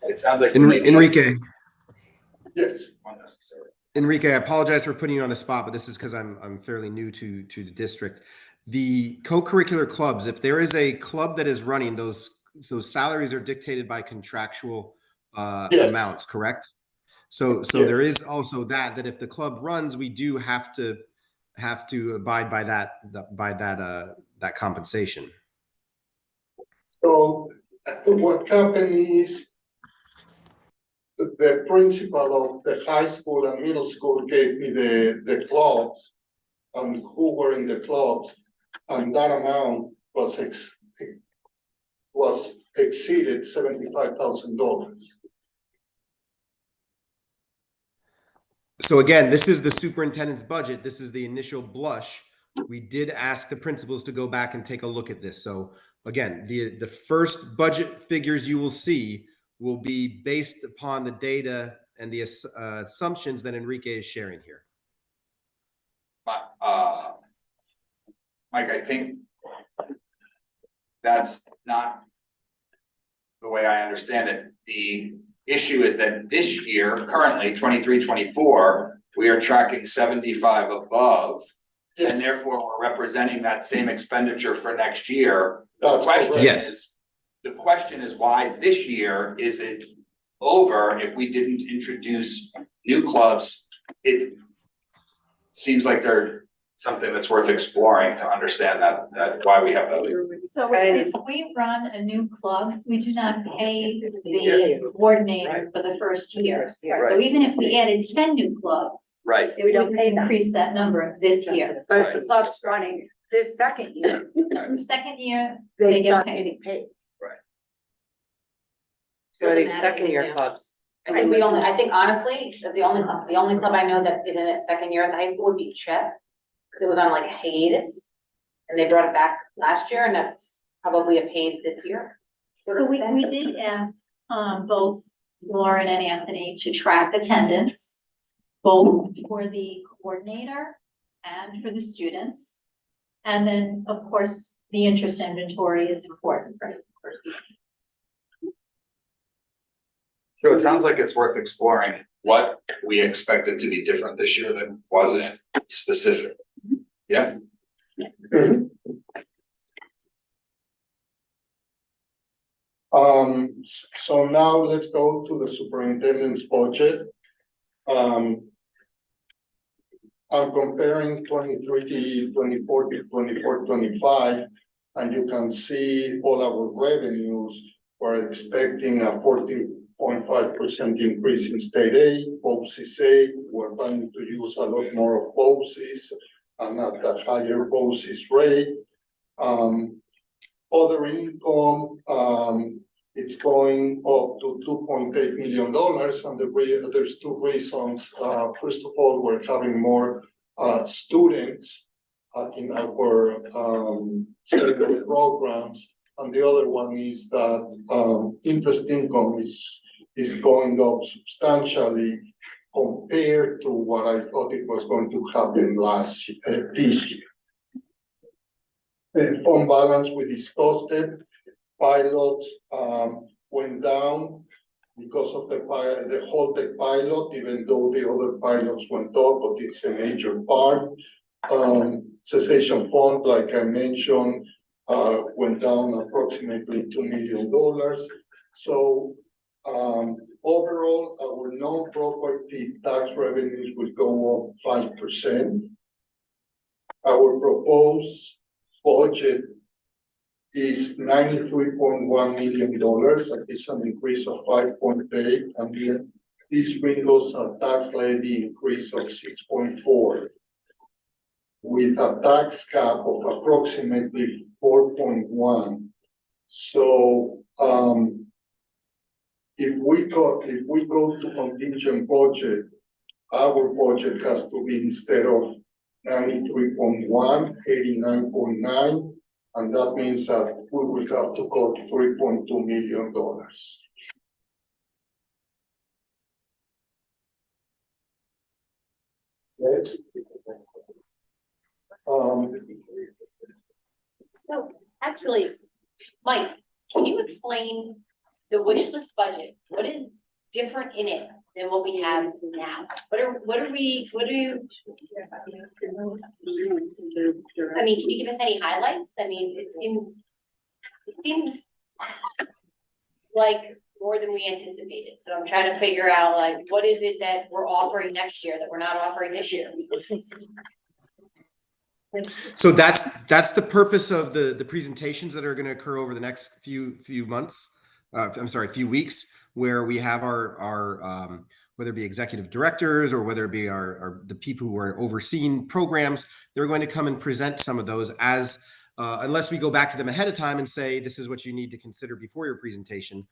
It sounds like. Enrique, Yes. Unnecessary. Enrique, I apologize for putting you on the spot, but this is because I'm fairly new to the district. The co-curricular clubs, if there is a club that is running, those salaries are dictated by contractual Yes. amounts, correct? So Yes. there is also that if the club runs, we do have to abide by that compensation. So what happened is the principal of the high school and middle school gave me the clubs and who were in the clubs, and that amount was exceeded $75,000. So again, this is the superintendent's budget. This is the initial blush. We did ask the principals to go back and take a look at this. So again, the first budget figures you will see will be based upon the data and the assumptions that Enrique is sharing here. Mike, I think that's not the way I understand it. The issue is that this year, currently 23-24, we are tracking 75 above. Yes. And therefore we're representing that same expenditure for next year. That's correct. The question is why this year is it over if we didn't introduce new clubs? It seems like they're something that's worth exploring to understand that why we have that. So if we run a new club, we do not pay the coordinator for the first year. So even if we added 10 new clubs, Right. we don't increase that number this year. But if the club's running this second year, The second year, they get start paid. getting paid. So these second year clubs. I think I think honestly, the only club I know that is in its second year at the high school would be chess. Cause it was on like a hiatus and they brought it back last year and that's probably a paid this year. So we did ask, both Lauren and Anthony to track attendance, both for the coordinator and for the students. And then, of course, the interest inventory is important for So it sounds like it's worth exploring what we expected to be different this year that wasn't specific. Yeah. So now let's go to the superintendent's budget. I'm comparing 23, 24, 24, 25, and you can see all our revenues. We're expecting a 14.5% increase in state aid, BOCES aid. We're planning to use a lot more of BOCES and at the higher BOCES rate. Other income, it's going up to $2.8 million, and there's two reasons. First of all, we're having more students in our state programs, and the other one is that interest income is going up substantially compared to what I thought it was going to happen this year. The fund balance, we discussed it. Pilots went down because of the whole tech pilot, even though the other pilots went up, but it's a major part. Cessation fund, like I mentioned, went down approximately $2 million. So overall, our non-property tax revenues will go up 5%. Our proposed budget is $93.1 million. It's an increase of 5.8, and this brings us a tax levy increase of 6.4, with a tax cap of approximately 4.1. So if we go to contingent budget, our budget has to be, instead of 93.1, 89.9. And that means that we will have to cut $3.2 million. Next. So actually, Mike, can you explain the wish list budget? What is different in it than what we have now? What do you, I mean, can you give us any highlights? I mean, it seems like more than we anticipated. So I'm trying to figure out like, what is it that we're offering next year that we're not offering this year? So that's the purpose of the presentations that are going to occur over the next few months. Few weeks, where we have our whether it be executive directors or whether it be the people who are overseeing programs, they're going to come and present some of those as unless we go back to them ahead of time and say this is what you need to consider before your presentation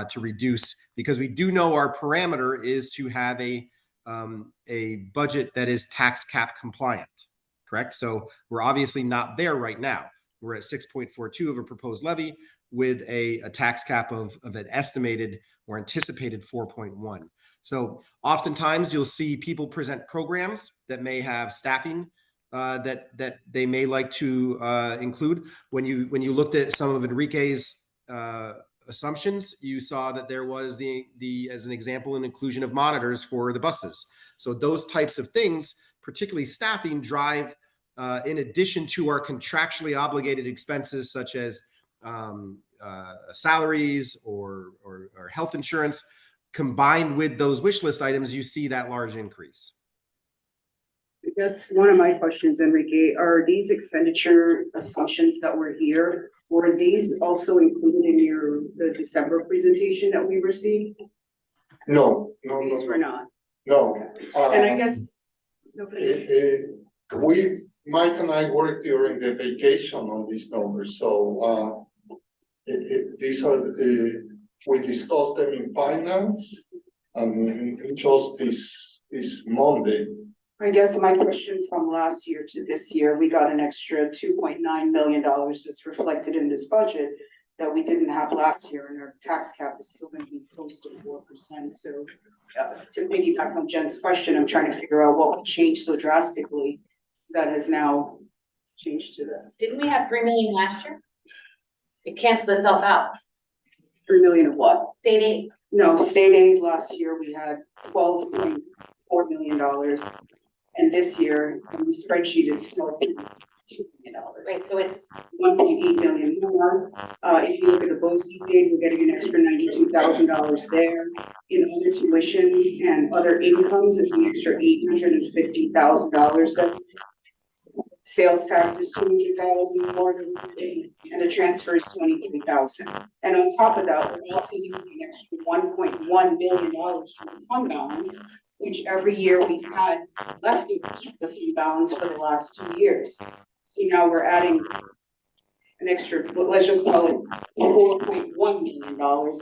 to reduce, because we do know our parameter is to have a budget that is tax cap compliant. Correct. So we're obviously not there right now. We're at 6.42 of a proposed levy with a tax cap of an estimated or anticipated 4.1. So oftentimes you'll see people present programs that may have staffing that they may like to include. When you looked at some of Enrique's assumptions, you saw that there was the as an example, an inclusion of monitors for the buses. So those types of things, particularly staffing, drive in addition to our contractually obligated expenses such as salaries or health insurance, combined with those wish list items, you see that large increase. That's one of my questions, Enrique. Are these expenditure assumptions that were here, were these also included in the December presentation that we received? No. These were not. No. And I guess. Mike and I worked during the vacation on these numbers, so these are we discussed them in finance and just this Monday. I guess my question from last year to this year, we got an extra $2.9 million that's reflected in this budget that we didn't have last year, and our tax cap is still going to be close to 4%. So to piggyback on Jen's question, I'm trying to figure out what changed so drastically that has now changed to this. Didn't we have 3 million last year? It canceled itself out. 3 million of what? State aid. No, state aid last year we had $12.4 million. And this year, in the spreadsheet, it's still $2 million. Right, so it's 1.8 million more. If you look at the BOCES aid, we're getting an extra $92,000 there. In other tuitions and other incomes, it's an extra $850,000 there. Sales tax is $200,000 more, and the transfer is $23,000. And on top of that, we're also using an extra $1.1 million from the fund balance, which every year we've had leftovers from the fund balance for the last 2 years. So now we're adding an extra, let's just call it $4.1 million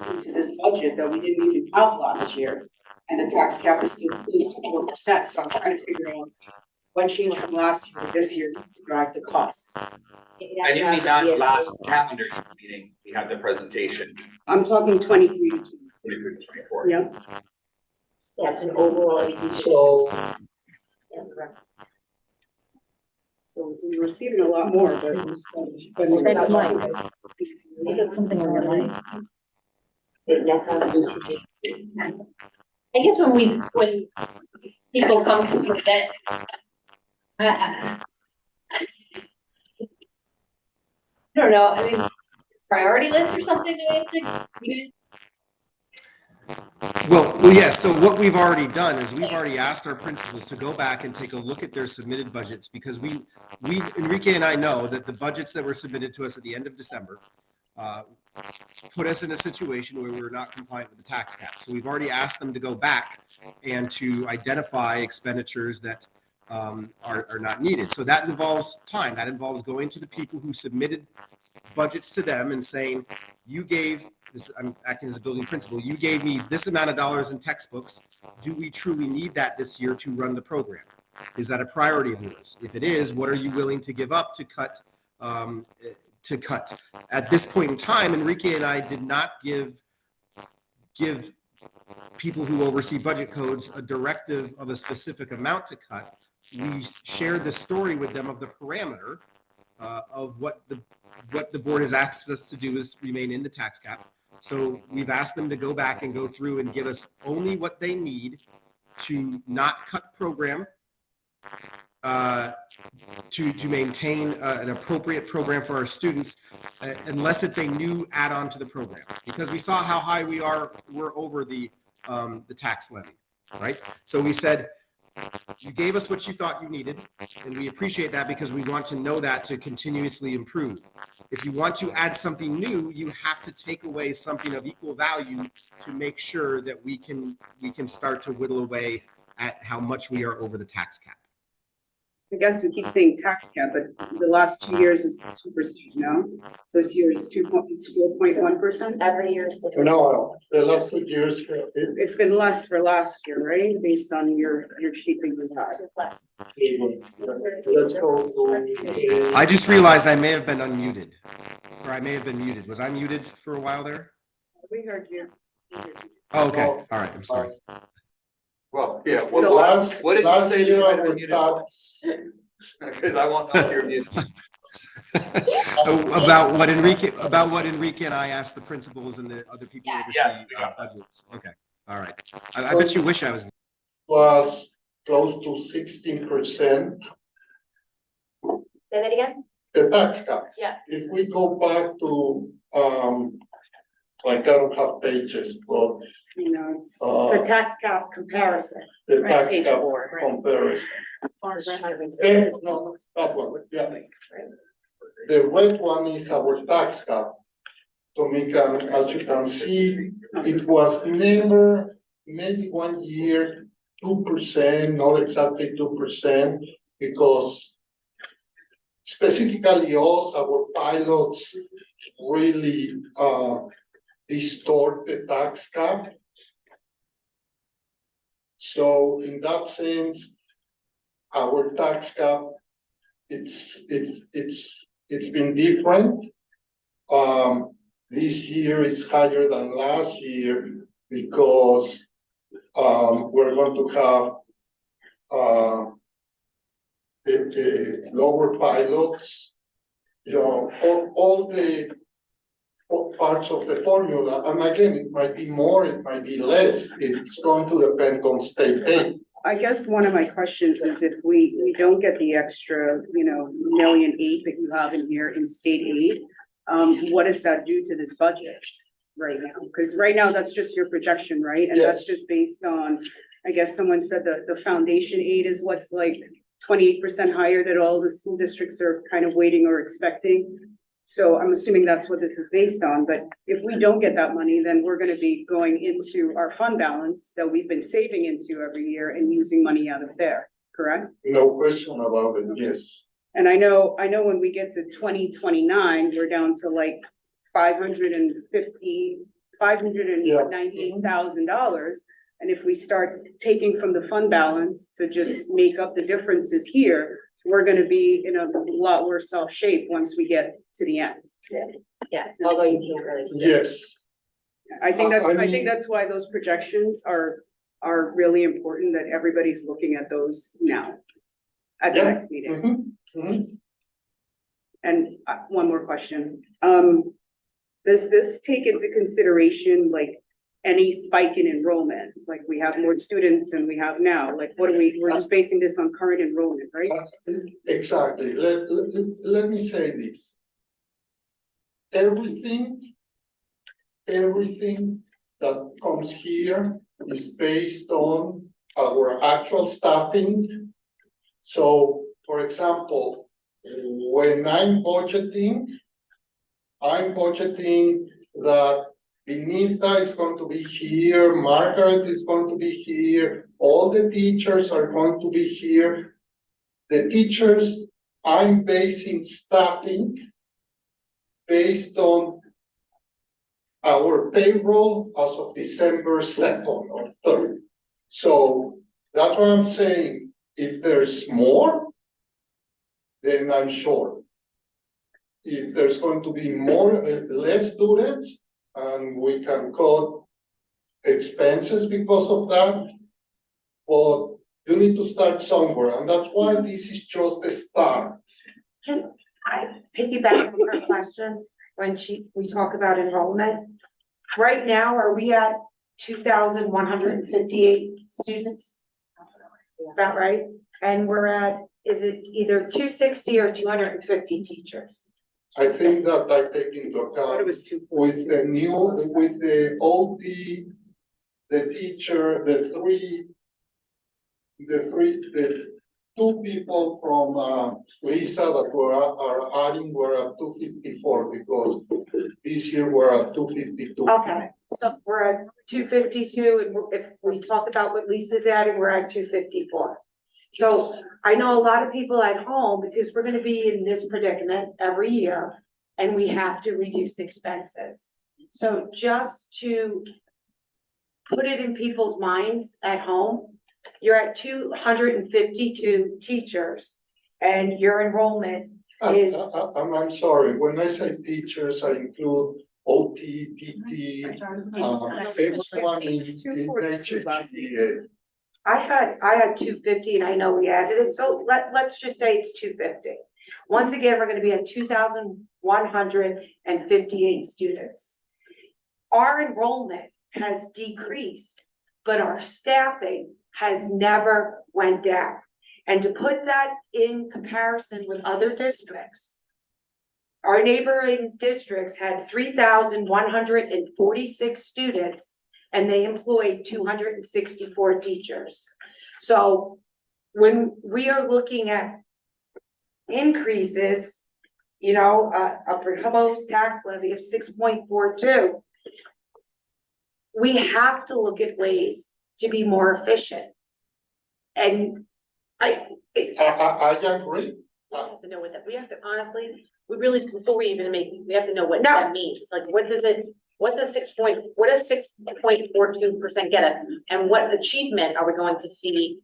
into this budget that we didn't even have last year. And the tax cap is still close to 4%. So I'm trying to figure out what changed from last year to this year to drive the cost. And you mean not last calendar meeting, we had the presentation. I'm talking 23 to 23 to 24. Yeah. Yeah, it's an overall. So we're receiving a lot more, but we're spending. Spend money. You got something on your mind. I guess when people come to present, I don't know, I mean, priority list or something, you guys. Well, yes. So what we've already done is we've already asked our principals to go back and take a look at their submitted budgets, because we Enrique and I know that the budgets that were submitted to us at the end of December put us in a situation where we were not compliant with the tax cap. So we've already asked them to go back and to identify expenditures that are not needed. So that involves time. That involves going to the people who submitted budgets to them and saying, you gave this, I'm acting as a building principal, you gave me this amount of dollars in textbooks. Do we truly need that this year to run the program? Is that a priority of yours? If it is, what are you willing to give up to cut? At this point in time, Enrique and I did not give people who oversee budget codes a directive of a specific amount to cut. We shared the story with them of the parameter of what the board has asked us to do is remain in the tax cap. So we've asked them to go back and go through and give us only what they need to not cut program, to maintain an appropriate program for our students, unless it's a new add-on to the program, because we saw how high we're over the tax levy, right? So we said, you gave us what you thought you needed, and we appreciate that because we want to know that to continuously improve. If you want to add something new, you have to take away something of equal value to make sure that we can start to whittle away at how much we are over the tax cap. I guess we keep saying tax cap, but the last 2 years is 2%, no? This year is 4.1%. Every year is different. No, the last 2 years, It's been less for last year, right? Based on your sheeping you had. Less. let's go to. I just realized I may have been unmuted, or I may have been muted. Was I muted for a while there? We heard you. Oh, okay, all right, I'm sorry. Well, yeah, So well, last, what did you last say? year, You might our have muted? tax, Because I won't know if you're muted. About what Enrique and I asked the principals and the other people who oversee budgets. Okay, all right. I bet you wish I was. was close to 16%, Say that again? the tax cap. Yeah. If we go back to, like, I don't have pages, but, You know, it's the tax cap comparison. the Right, tax page cap 4, right. comparison. Then, No, that one, yeah. The red one is our tax cap. So we can, as you can see, it was never, maybe 1 year, 2%, not exactly 2%, because specifically us, our pilots really distort the tax cap. So in that sense, our tax cap, it's been different. This year is higher than last year because we're going to have lower pilots, you know, all the parts of the formula. And again, it might be more, it might be less. It's going to depend on state aid. I guess one of my questions is if we don't get the extra, $1.8 million that you have in here in state aid, what does that do to this budget right now? Because right now, that's just your projection, right? And that's just based on, I guess someone said that the foundation aid is what's like 28% higher that all the school districts are kind of waiting or expecting. So I'm assuming that's what this is based on, but if we don't get that money, then we're gonna be going into our fund balance that we've been saving into every year and using money out of there, correct? No question about it, yes. And I know when we get to 2029, we're down to like $598,000. And if we start taking from the fund balance to just make up the differences here, we're gonna be in a lot worse off shape once we get to the end. Yeah, although you can't really. Yes. I think that's why those projections are really important, that everybody's looking at those now at the next meeting. And one more question. Does this take into consideration like any spike in enrollment? Like we have more students than we have now. Like we're just basing this on current enrollment, right? Exactly. Let me say this. Everything that comes here is based on our actual staffing. So, for example, when I'm budgeting that Benita is going to be here, Margaret is going to be here, all the teachers are going to be here. The teachers, I'm basing staffing based on our payroll as of December 2nd or 3rd. So that's what I'm saying. If there's more, then I'm short. If there's going to be less students, and we can cut expenses because of that, but you need to start somewhere, and that's why this is just a start. Can I piggyback on her question when we talk about enrollment? right now, are we at 2,158 students? About right? And we're at, is it either 260 or 250 teachers? I think that I take into account with the new, with the OT, the teacher, the two people from Lisa that are adding were at 254 because this year we're at 252. Okay, so we're at 252, and if we talk about what Lisa's adding, we're at 254. So I know a lot of people at home, because we're gonna be in this predicament every year, and we have to reduce expenses. So just to put it in people's minds at home, you're at 252 teachers, and your enrollment is. I'm sorry, when I say teachers, I include OT, PT, everyone in HHCSD. I had 250 and I know we added it, so let's just say it's 250. Once again, we're gonna be at 2,158 students. Our enrollment has decreased, but our staffing has never went down. And to put that in comparison with other districts, our neighboring districts had 3,146 students and they employed 264 teachers. So when we are looking at increases, you know, a proposed tax levy of 6.42, we have to look at ways to be more efficient. And I agree. We have to know what that, we have to honestly, we really, before we even make, we have to know what that means. Like, what does 6.42% get us? And what achievement are we going to see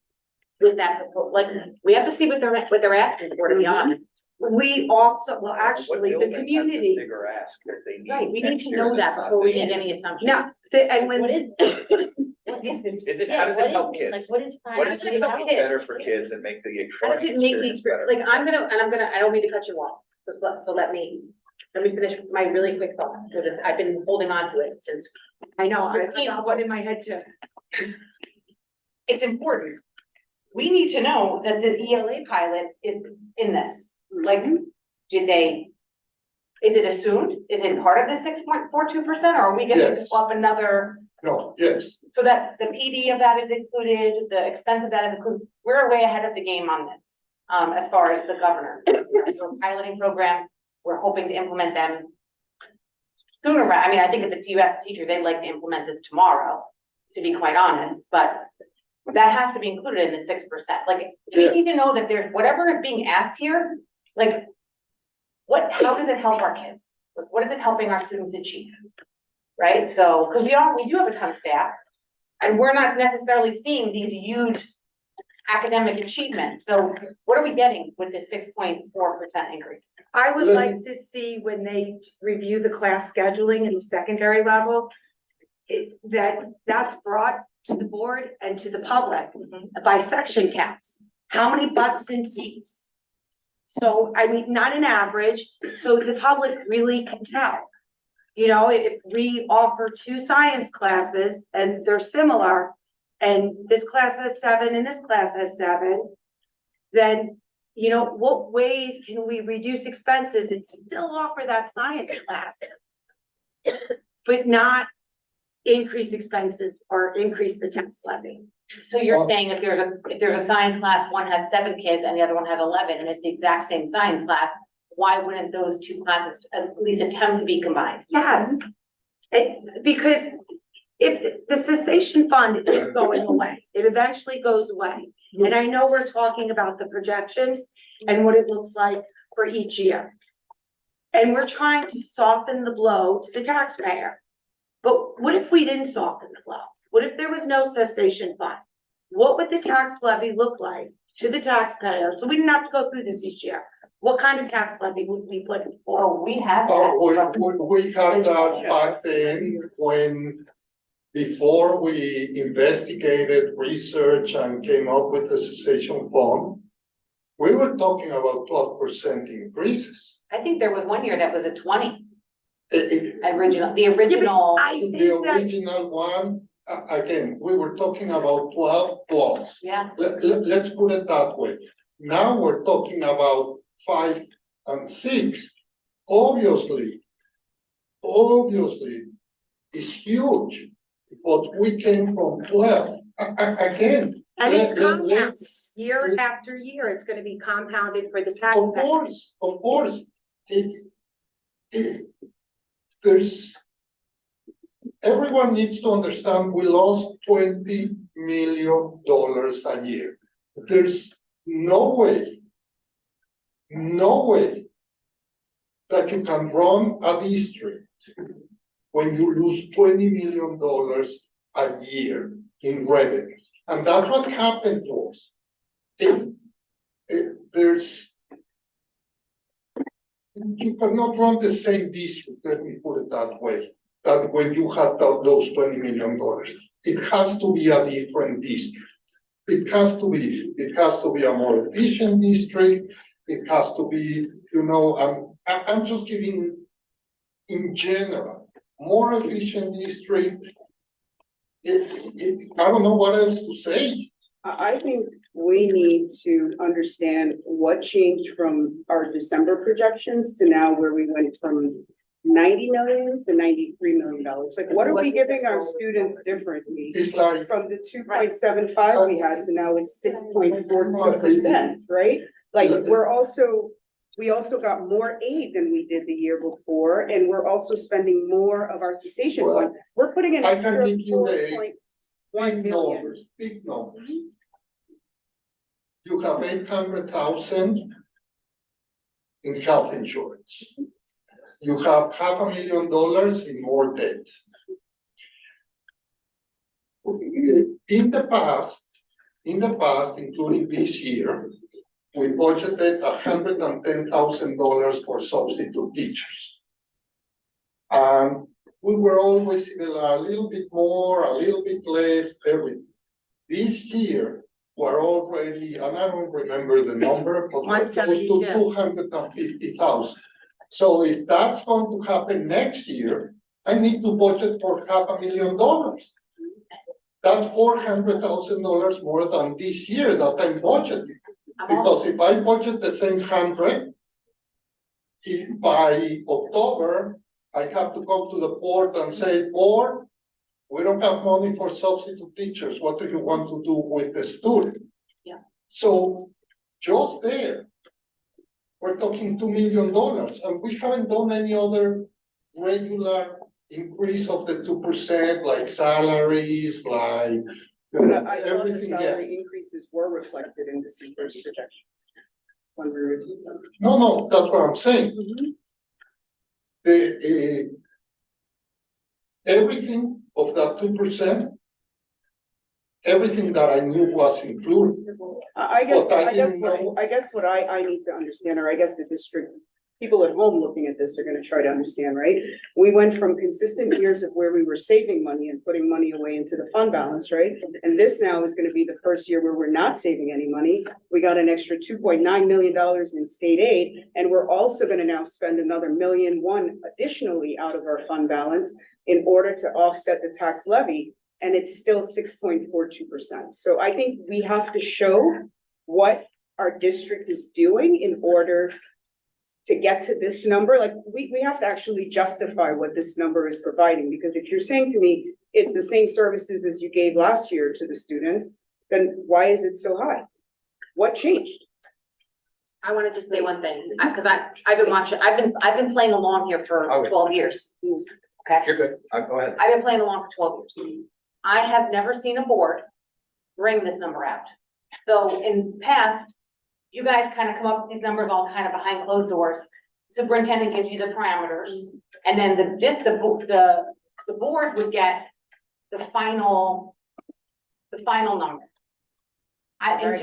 with that? Like, we have to see what they're asking for, to be honest. We also, well, actually, the community. Bigger ask that they need. Right, we need to know that before we make any assumptions. No, and when. What is? What is this? Is it, Yeah, how does it what help is kids? Like, what is? What does it help better for kids and make the. How does it make the experience, like, I don't mean to cut you off, so let me finish my really quick thought, because I've been holding on to it since. I know, I Christine's got one in my head too. It's important. We need to know that the ELA pilot is in this, like, is it assumed? Is it part of the 6.42%, or are we gonna Yes. up another? No, yes. So that the PD of that is included, the expense of that is included, we're way ahead of the game on this, as far as the governor. We're piloting programs, we're hoping to implement them sooner, I mean, I think if it's you as a teacher, they'd like to implement this tomorrow, to be quite honest, but that has to be included in the 6%, like, we need to know that there's, whatever is being asked here, like, how does it help our kids? Like, what is it helping our students achieve? Right, so, because we do have a ton of staff, and we're not necessarily seeing these huge academic achievements, so what are we getting with this 6.4% increase? I would like to see when they review the class scheduling in the secondary level, that's brought to the board and to the public by section counts. How many butts in seats? So, I mean, not an average, so the public really can tell. You know, if we offer 2 science classes and they're similar, and this class has 7 and this class has 7, then, you know, what ways can we reduce expenses and still offer that science class? But not increase expenses or increase the tax levy. So you're saying if there's a science class, one has 7 kids and the other one has 11, and it's the exact same science class, why wouldn't those 2 classes at least attempt to be combined? Yes, because if the cessation fund is going away, it eventually goes away. And I know we're talking about the projections and what it looks like for each year. And we're trying to soften the blow to the taxpayer. But what if we didn't soften the blow? What if there was no cessation fund? What would the tax levy look like to the taxpayer? So we didn't have to go through this each year. What kind of tax levy would we put in for? Oh, we have We that. had that back then when, before we investigated, research and came up with the cessation fund, we were talking about 12% increases. I think there was one year that was a 20. The original. I The think that, original one, again, we were talking about 12 plus. Yeah, Let's put it that way. Now we're talking about 5 and 6. Obviously, it's huge, but we came from 12. Again. and it's compound, let's- year after year, it's gonna be compounded for the Of taxpayer. course, there's, everyone needs to understand we lost $20 million a year. There's no way that you can run a district when you lose $20 million a year in revenue. And that's what happened to us. You cannot run the same district, let me put it that way, that when you had those $20 million. It has to be a different district. It has to be a more efficient district. It has to be, I'm just giving in general, more efficient district. I don't know what else to say. I think we need to understand what changed from our December projections to now where we went from 90 million to $93 million. Like, what are we giving our students differently? It's like From the 2.75 we had to now it's 6.4%, right? Like, we also got more aid than we did the year before, and we're also spending more of our cessation fund. We're putting an I extra can give you the 4.1 million. big numbers. You have 800,000 in health insurance. You have $500,000 in more debt. In the past, including this year, we budgeted $110,000 for substitute teachers. And we were always a little bit more, a little bit less, everything. This year, we're already, and I don't remember the number, but we're close to 250,000. So if that's going to happen next year, I need to budget for $500,000. That's $400,000 more than this year that I'm budgeting. Because if I budget the same 100, by October, I have to come to the board and say, board, we don't have money for substitute teachers. What do you want to do with the student? Yeah. So just there, we're talking $2 million, and we haven't done any other regular increase of the 2%, like salaries, like But I thought the everything else. salary increases were reflected in December's projections. When we reviewed them. No, that's what I'm saying. Everything of that 2%, everything that I knew was included. I guess But I didn't know. what I need to understand, or I guess the district, people at home looking at this are gonna try to understand, right? We went from consistent years of where we were saving money and putting money away into the fund balance, right? And this now is gonna be the first year where we're not saving any money. We got an extra $2.9 million in state aid, and we're also gonna now spend another $1.1 million additionally out of our fund balance in order to offset the tax levy, and it's still 6.42%. So I think we have to show what our district is doing in order to get to this number. Like, we have to actually justify what this number is providing, because if you're saying to me, it's the same services as you gave last year to the students, then why is it so high? What changed? I want to just say one thing, because I've been watching, I've been playing along here for 12 years. Okay, You're good. Go ahead. I've been playing along for 12 years. I have never seen a board bring this number out. So in past, you guys kind of come up with these numbers all kind of behind closed doors. Superintendent gives you the parameters, and then the board would get the final number.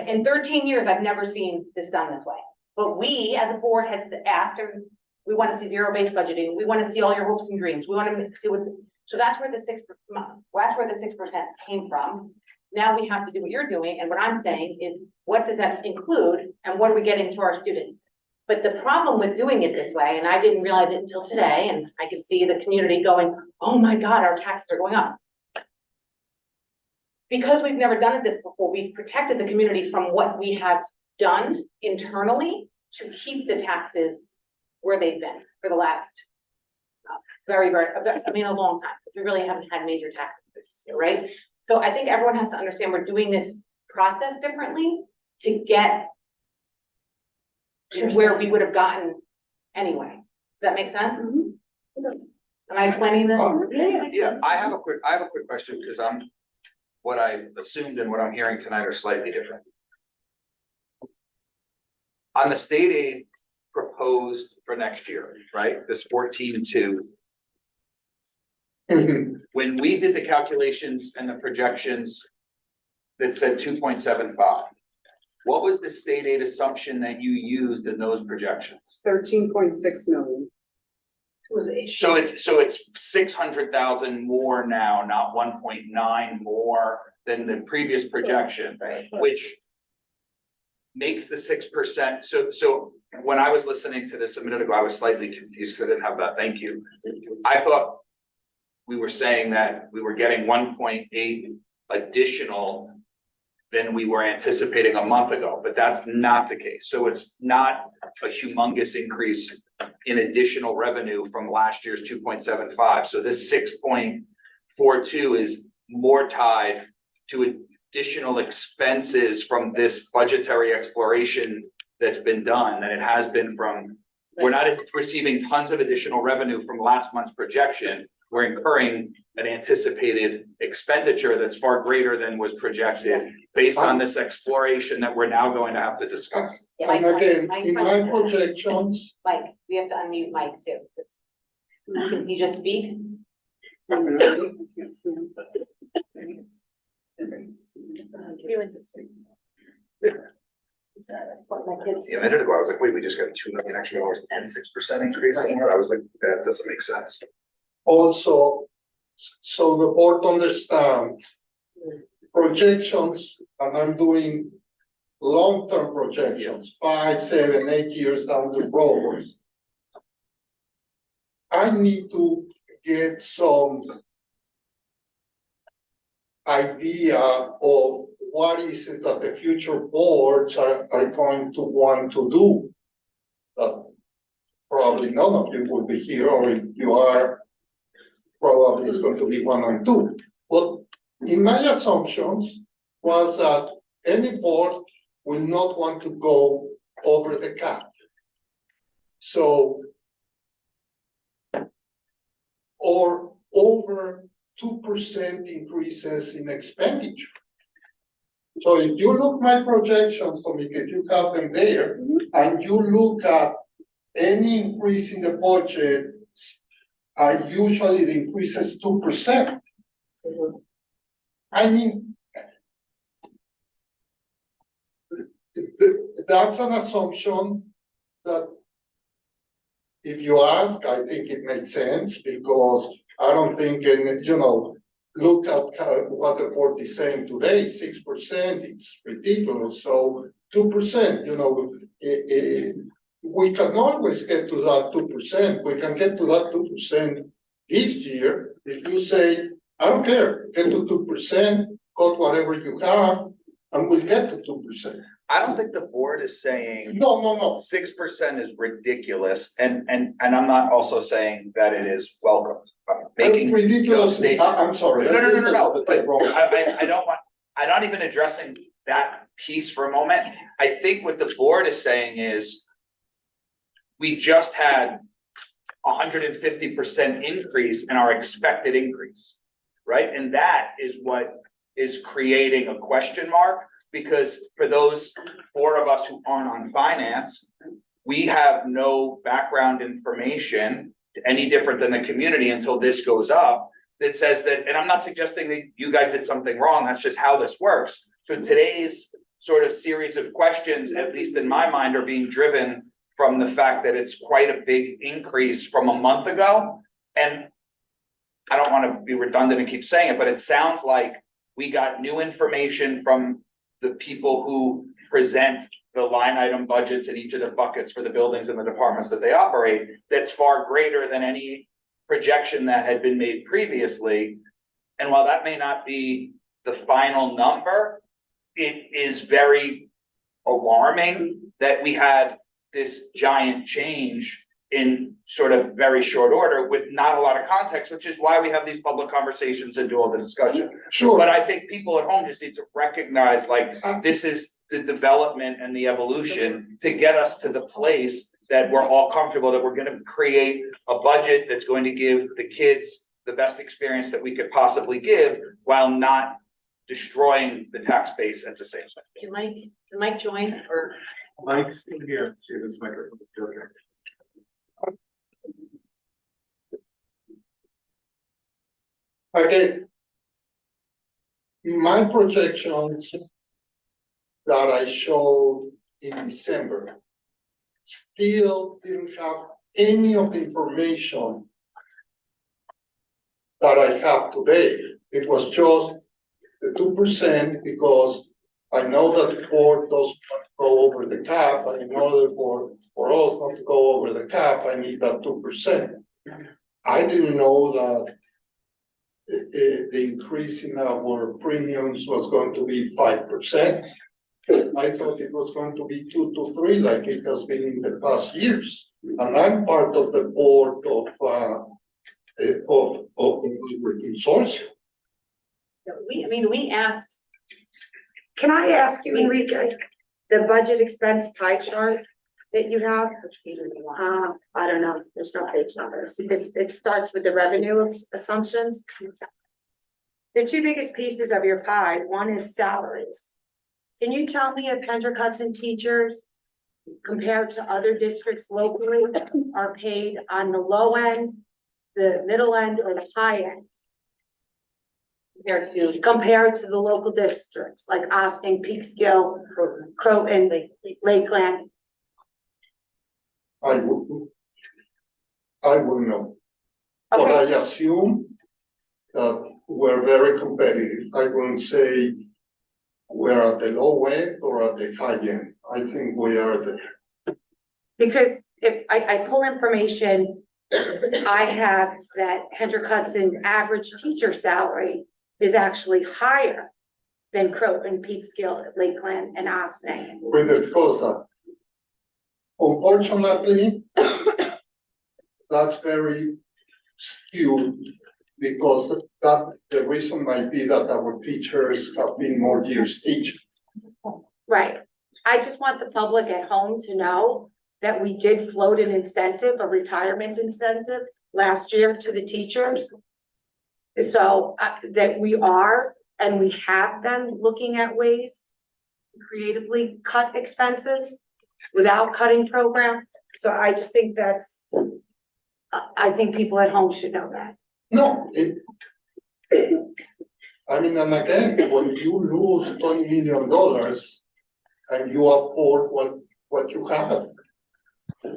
In 13 years, I've never seen this done this way. But we, as a board, had asked, and we want to see zero-based budgeting. We want to see all your hopes and dreams. We want to see what's, so that's where the 6% came from. Now we have to do what you're doing, and what I'm saying is, what does that include, and what are we getting to our students? But the problem with doing it this way, and I didn't realize it until today, and I could see the community going, oh my God, our taxes are going up. Because we've never done it this before, we've protected the community from what we have done internally to keep the taxes where they've been for the last a long time. We really haven't had major tax increases here, right? So I think everyone has to understand we're doing this process differently to get to where we would have gotten anyway. Does that make sense? Am I explaining this? Yeah, I have a quick question, because what I assumed and what I'm hearing tonight are slightly different. On the state aid proposed for next year, right, this 14.2. When we did the calculations and the projections that said 2.75, what was the state aid assumption that you used in those projections? 13.6 million. So it's 600,000 more now, not 1.9 more than the previous projection, which makes the 6%. So when I was listening to this a minute ago, I was slightly confused because I didn't have that. Thank you. I thought we were saying that we were getting 1.8 additional than we were anticipating a month ago, but that's not the case. So it's not a humongous increase in additional revenue from last year's 2.75. So this 6.42 is more tied to additional expenses from this budgetary exploration that's been done than it has been from, we're not receiving tons of additional revenue from last month's projection. We're incurring an anticipated expenditure that's far greater than was projected based on this exploration that we're now going to have to discuss. And again, in my projections, Mike, we have to unmute Mike too. Can you just speak? A minute ago, I was like, wait, we just got $2 million extra and 6% increase somewhere. I was like, that doesn't make sense. also, so the board understands projections, and I'm doing long-term projections, 5, 7, 8 years down the road. I need to get some idea of what is it that the future boards are going to want to do. Probably none of you will be here, or if you are, probably it's going to be 1 or 2. But in my assumptions was that any board will not want to go over the cap. So, or over 2% increases in expenditure. So if you look my projections, if you have them there, and you look at any increase in the budget, usually the increase is 2%. I mean, that's an assumption that if you ask, I think it makes sense, because I don't think, look at what the board is saying today, 6%, it's ridiculous. So 2%, we can always get to that 2%. We can get to that 2% this year. If you say, I don't care, get to 2%, cut whatever you have, and we'll get to 2%. I don't think the board is saying. No. 6% is ridiculous, and I'm not also saying that it is welcome. I'm making ridiculous. I'm sorry. No. But I'm not even addressing that piece for a moment. I think what the board is saying is we just had 150% increase in our expected increase, right? And that is what is creating a question mark. Because for those 4 of us who aren't on finance, we have no background information any different than the community until this goes up that says that, and I'm not suggesting that you guys did something wrong, that's just how this works. So today's sort of series of questions, at least in my mind, are being driven from the fact that it's quite a big increase from a month ago. And I don't want to be redundant and keep saying it, but it sounds like we got new information from the people who present the line item budgets in each of the buckets for the buildings and the departments that they operate, that's far greater than any projection that had been made previously. And while that may not be the final number, it is very alarming that we had this giant change in sort of very short order with not a lot of context, which is why we have these public conversations and do all the discussion. Sure. But I think people at home just need to recognize, like, this is the development and the evolution to get us to the place that we're all comfortable, that we're gonna create a budget that's going to give the kids the best experience that we could possibly give while not destroying the tax base at the same time. Can Mike join or? Mike's in here, see if this microphone is okay. Okay. My projections that I showed in December still didn't have any of the information that I have today. It was just the 2% because I know that the board doesn't want to go over the cap, and in order for us not to go over the cap, I need that 2%. I didn't know that the increase in our premiums was going to be 5%. I thought it was going to be 2 to 3, like it has been in the past years. And I'm part of the board of the consortium. We asked. Can I ask you, Enrique, the budget expense pie chart that you have? I don't know, there's no page numbers. It starts with the revenue assumptions. The two biggest pieces of your pie, one is salaries. Can you tell me if Hendrick Hudson teachers, compared to other districts locally, are paid on the low end, the middle end, or the high end? Compared to the local districts like Austin, Peekskill, Croton, Lakeland? I wouldn't know. But I assume that we're very competitive. I wouldn't say we're at the low end or at the high end. I think we are there. Because if I pull information, I have that Hendrick Hudson average teacher salary is actually higher than Croton, Peekskill, Lakeland, and Austin. We discussed that. Unfortunately, that's very skewed because the reason might be that our teachers have been more years teaching. Right. I just want the public at home to know that we did float an incentive, a retirement incentive last year to the teachers. So that we are, and we have been looking at ways to creatively cut expenses without cutting program. So I just think I think people at home should know that. No, I mean, and again, when you lose $20 million and you afford what you have. I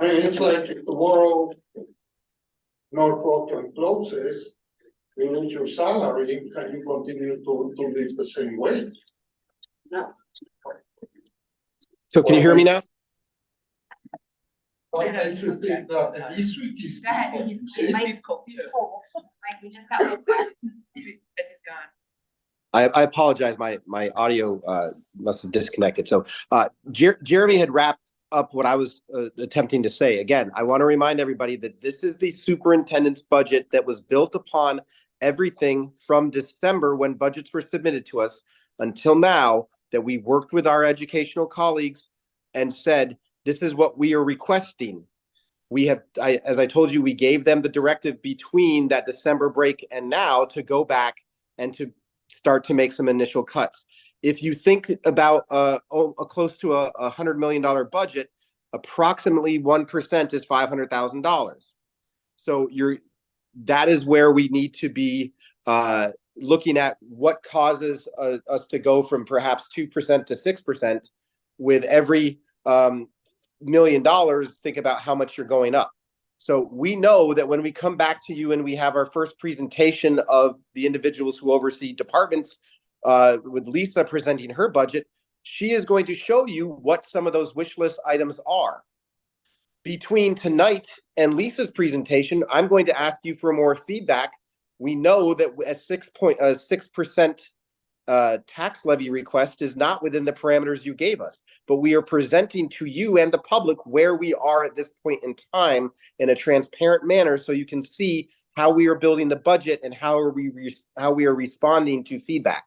mean, it's like if tomorrow North closes, you lose your salary and you continue to live the same way. No. So can you hear me now? I should think that the district is. Mike, you just got one. He's gone. I apologize. My audio must have disconnected. So Jeremy had wrapped up what I was attempting to say. Again, I want to remind everybody that this is the superintendent's budget that was built upon everything from December when budgets were submitted to us until now, that we worked with our educational colleagues and said, this is what we are requesting. We have, as I told you, we gave them the directive between that December break and now to go back and to start to make some initial cuts. If you think about a close to a $100 million budget, approximately 1% is $500,000. So that is where we need to be looking at what causes us to go from perhaps 2% to 6%. With every $1 million, think about how much you're going up. So we know that when we come back to you and we have our first presentation of the individuals who oversee departments, with Lisa presenting her budget, she is going to show you what some of those wish list items are. Between tonight and Lisa's presentation, I'm going to ask you for more feedback. We know that at 6% tax levy request is not within the parameters you gave us, but we are presenting to you and the public where we are at this point in time in a transparent manner, so you can see how we are building the budget and how we are responding to feedback.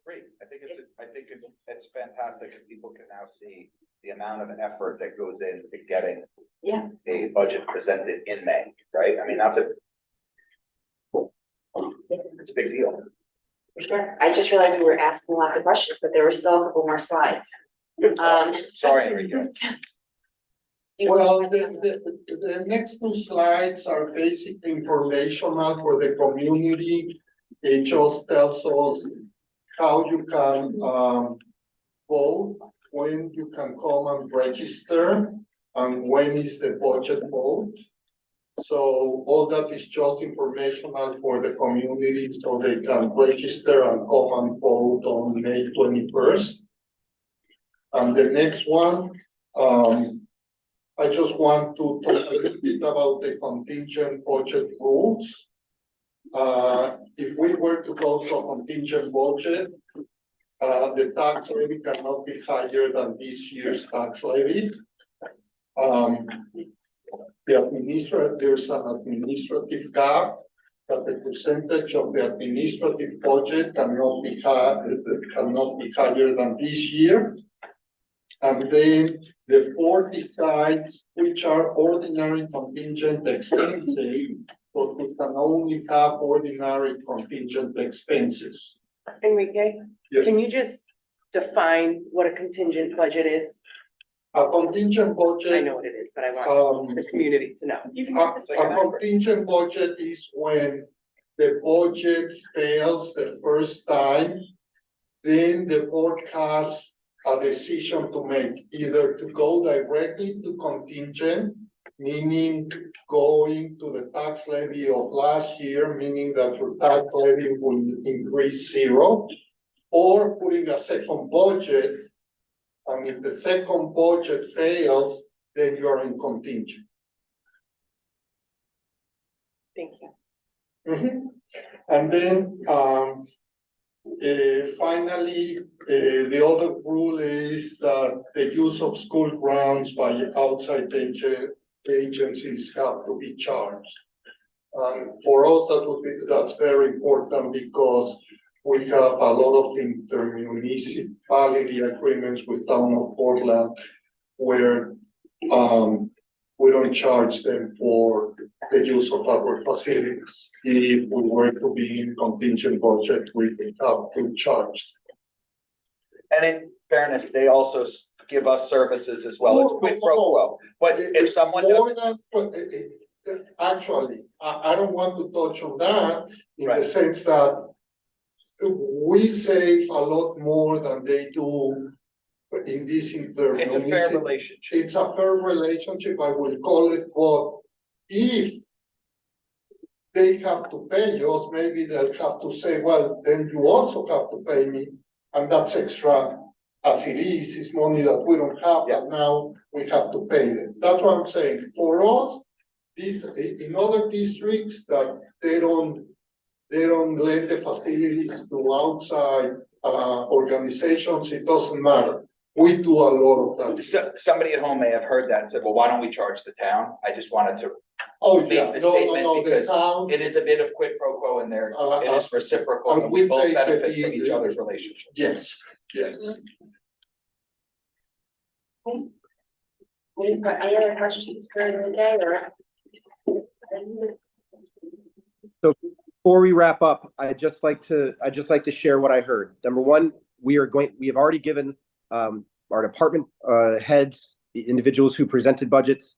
Great. I think it's fantastic if people can now see the amount of effort that goes into getting a budget presented in May, right? I mean, it's a big deal. Sure. I just realized we were asking lots of questions, but there were still a couple more slides. Sorry, Enrique. Well, the next two slides are basic informational for the community. It just tells us how you can vote, when you can come and register, and when is the budget vote. So all that is just informational for the community, so they can register and come and vote on May 21st. And the next one, I just want to talk a little bit about the contingent budget rules. If we were to go to a contingent budget, the tax levy cannot be higher than this year's tax levy. There's an administrative cap that the percentage of the administrative budget cannot be higher than this year. And then the board decides which are ordinary contingent expenses, but we can only have ordinary contingent expenses. Enrique, Yes. can you just define what a contingent budget is? A contingent budget. I know what it is, but I want the community to know. A contingent budget is when the budget fails the first time, then the board has a decision to make, either to go directly to contingent, meaning going to the tax levy of last year, meaning that your tax levy will increase 0, or putting a second budget. And if the second budget fails, then you are in contingent. Thank you. And then finally, the other rule is that the use of school grounds by outside agencies have to be charged. For us, that's very important, because we have a lot of intermunicipality agreements with town of Portland where we don't charge them for the use of our facilities. If we were to be in contingent budget, we would have to charge. And in fairness, they also give us services as well. It's quid pro quo. But if someone doesn't. Actually, I don't want to touch on that in Right. the sense that we save a lot more than they do in this interview. It's a fair relationship. It's a fair relationship, I will call it, but if they have to pay us, maybe they'll have to say, well, then you also have to pay me, and that's extra. As it is, it's money that we don't have, but now we have to pay them. That's what I'm saying. For us, in other districts that they don't let the facilities to outside organizations, it doesn't matter. We do a lot of that. So, somebody at home may have heard that and said, well, why don't we charge the town? I just wanted to make the statement because it is a bit of quid pro quo in there. It is reciprocal, and we both benefit from each other's relationships. Yes, yes. Any other questions for the day, or? So before we wrap up, I'd just like to share what I heard. Number one, we have already given our department heads, the individuals who presented budgets,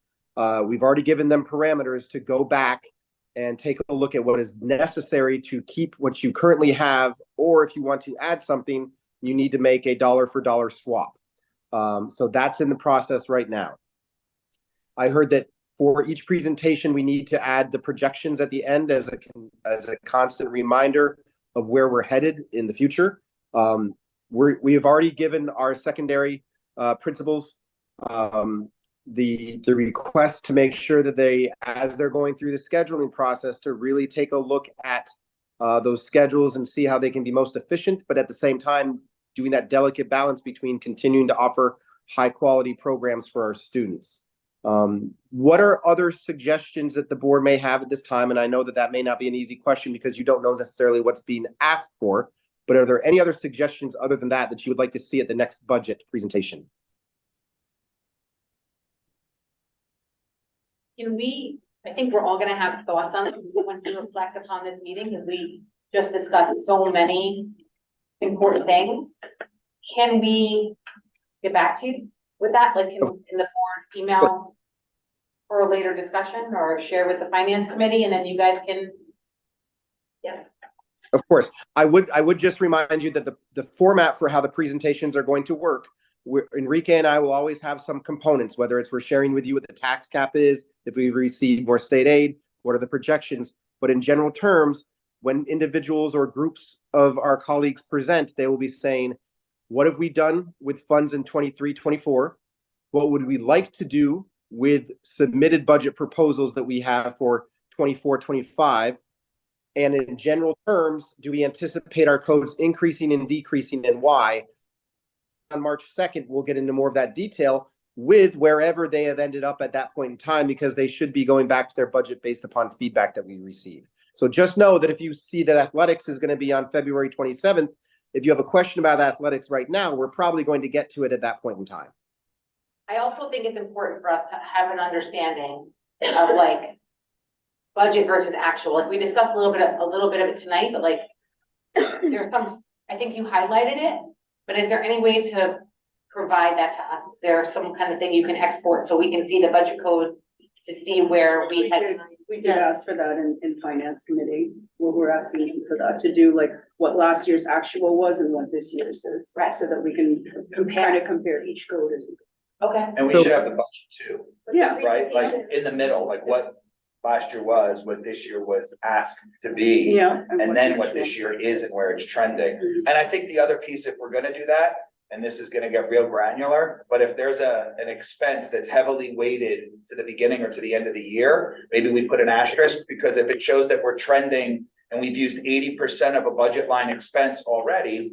we've already given them parameters to go back and take a look at what is necessary to keep what you currently have, or if you want to add something, you need to make a dollar for dollar swap. So that's in the process right now. I heard that For each presentation, we need to add the projections at the end as a constant reminder of where we're headed in the future. We have already given our secondary principals the request to make sure that they, as they're going through the scheduling process, to really take a look at those schedules and see how they can be most efficient, but at the same time doing that delicate balance between continuing to offer high quality programs for our students. What are other suggestions that the board may have at this time? And I know that that may not be an easy question because you don't know necessarily what's being asked for, but are there any other suggestions other than that you would like to see at the next budget presentation? I think we're all gonna have thoughts on it once we reflect upon this meeting, because we just discussed so many important things. Can we get back to you with that? Like, can the board email for a later discussion or share with the finance committee, and then you guys can? Yeah. Of course, I would just remind you that the format for how the presentations are going to work, Enrique and I will always have some components, whether it's we're sharing with you what the tax cap is, if we receive more state aid, what are the projections. But in general terms, when individuals or groups of our colleagues present, they will be saying, what have we done with funds in 23-24? What would we like to do with submitted budget proposals that we have for 24-25? And in general terms, do we anticipate our codes increasing and decreasing, and why? On March 2nd, we'll get into more of that detail with wherever they have ended up at that point in time, because they should be going back to their budget based upon feedback that we receive. So just know that if you see that athletics is going to be on February 27th, if you have a question about athletics right now, we're probably going to get to it at that point in time. I also think it's important for us to have an understanding of like budget versus actual. Like we discussed a little bit of it tonight, but like there's some, I think you highlighted it, but is there any way to provide that to us? Is there some kind of thing you can export so we can see the budget code to see where we had? We did ask for that in finance committee, where we're asking you for that, to do like what last year's actual was and what this year's is. Right. So that we can compare each code as we go. Okay. And we should have the budget too. Yeah. Right, like in the middle, like what last year was, what this year was asked to be. Yeah. And then what this year is and where it's trending. Mhm. And I think the other piece, if we're gonna do that, and this is gonna get real granular, but if there's an expense that's heavily weighted to the beginning or to the end of the year, maybe we put an asterisk, because if it shows that we're trending and we've used 80% of a budget line expense already,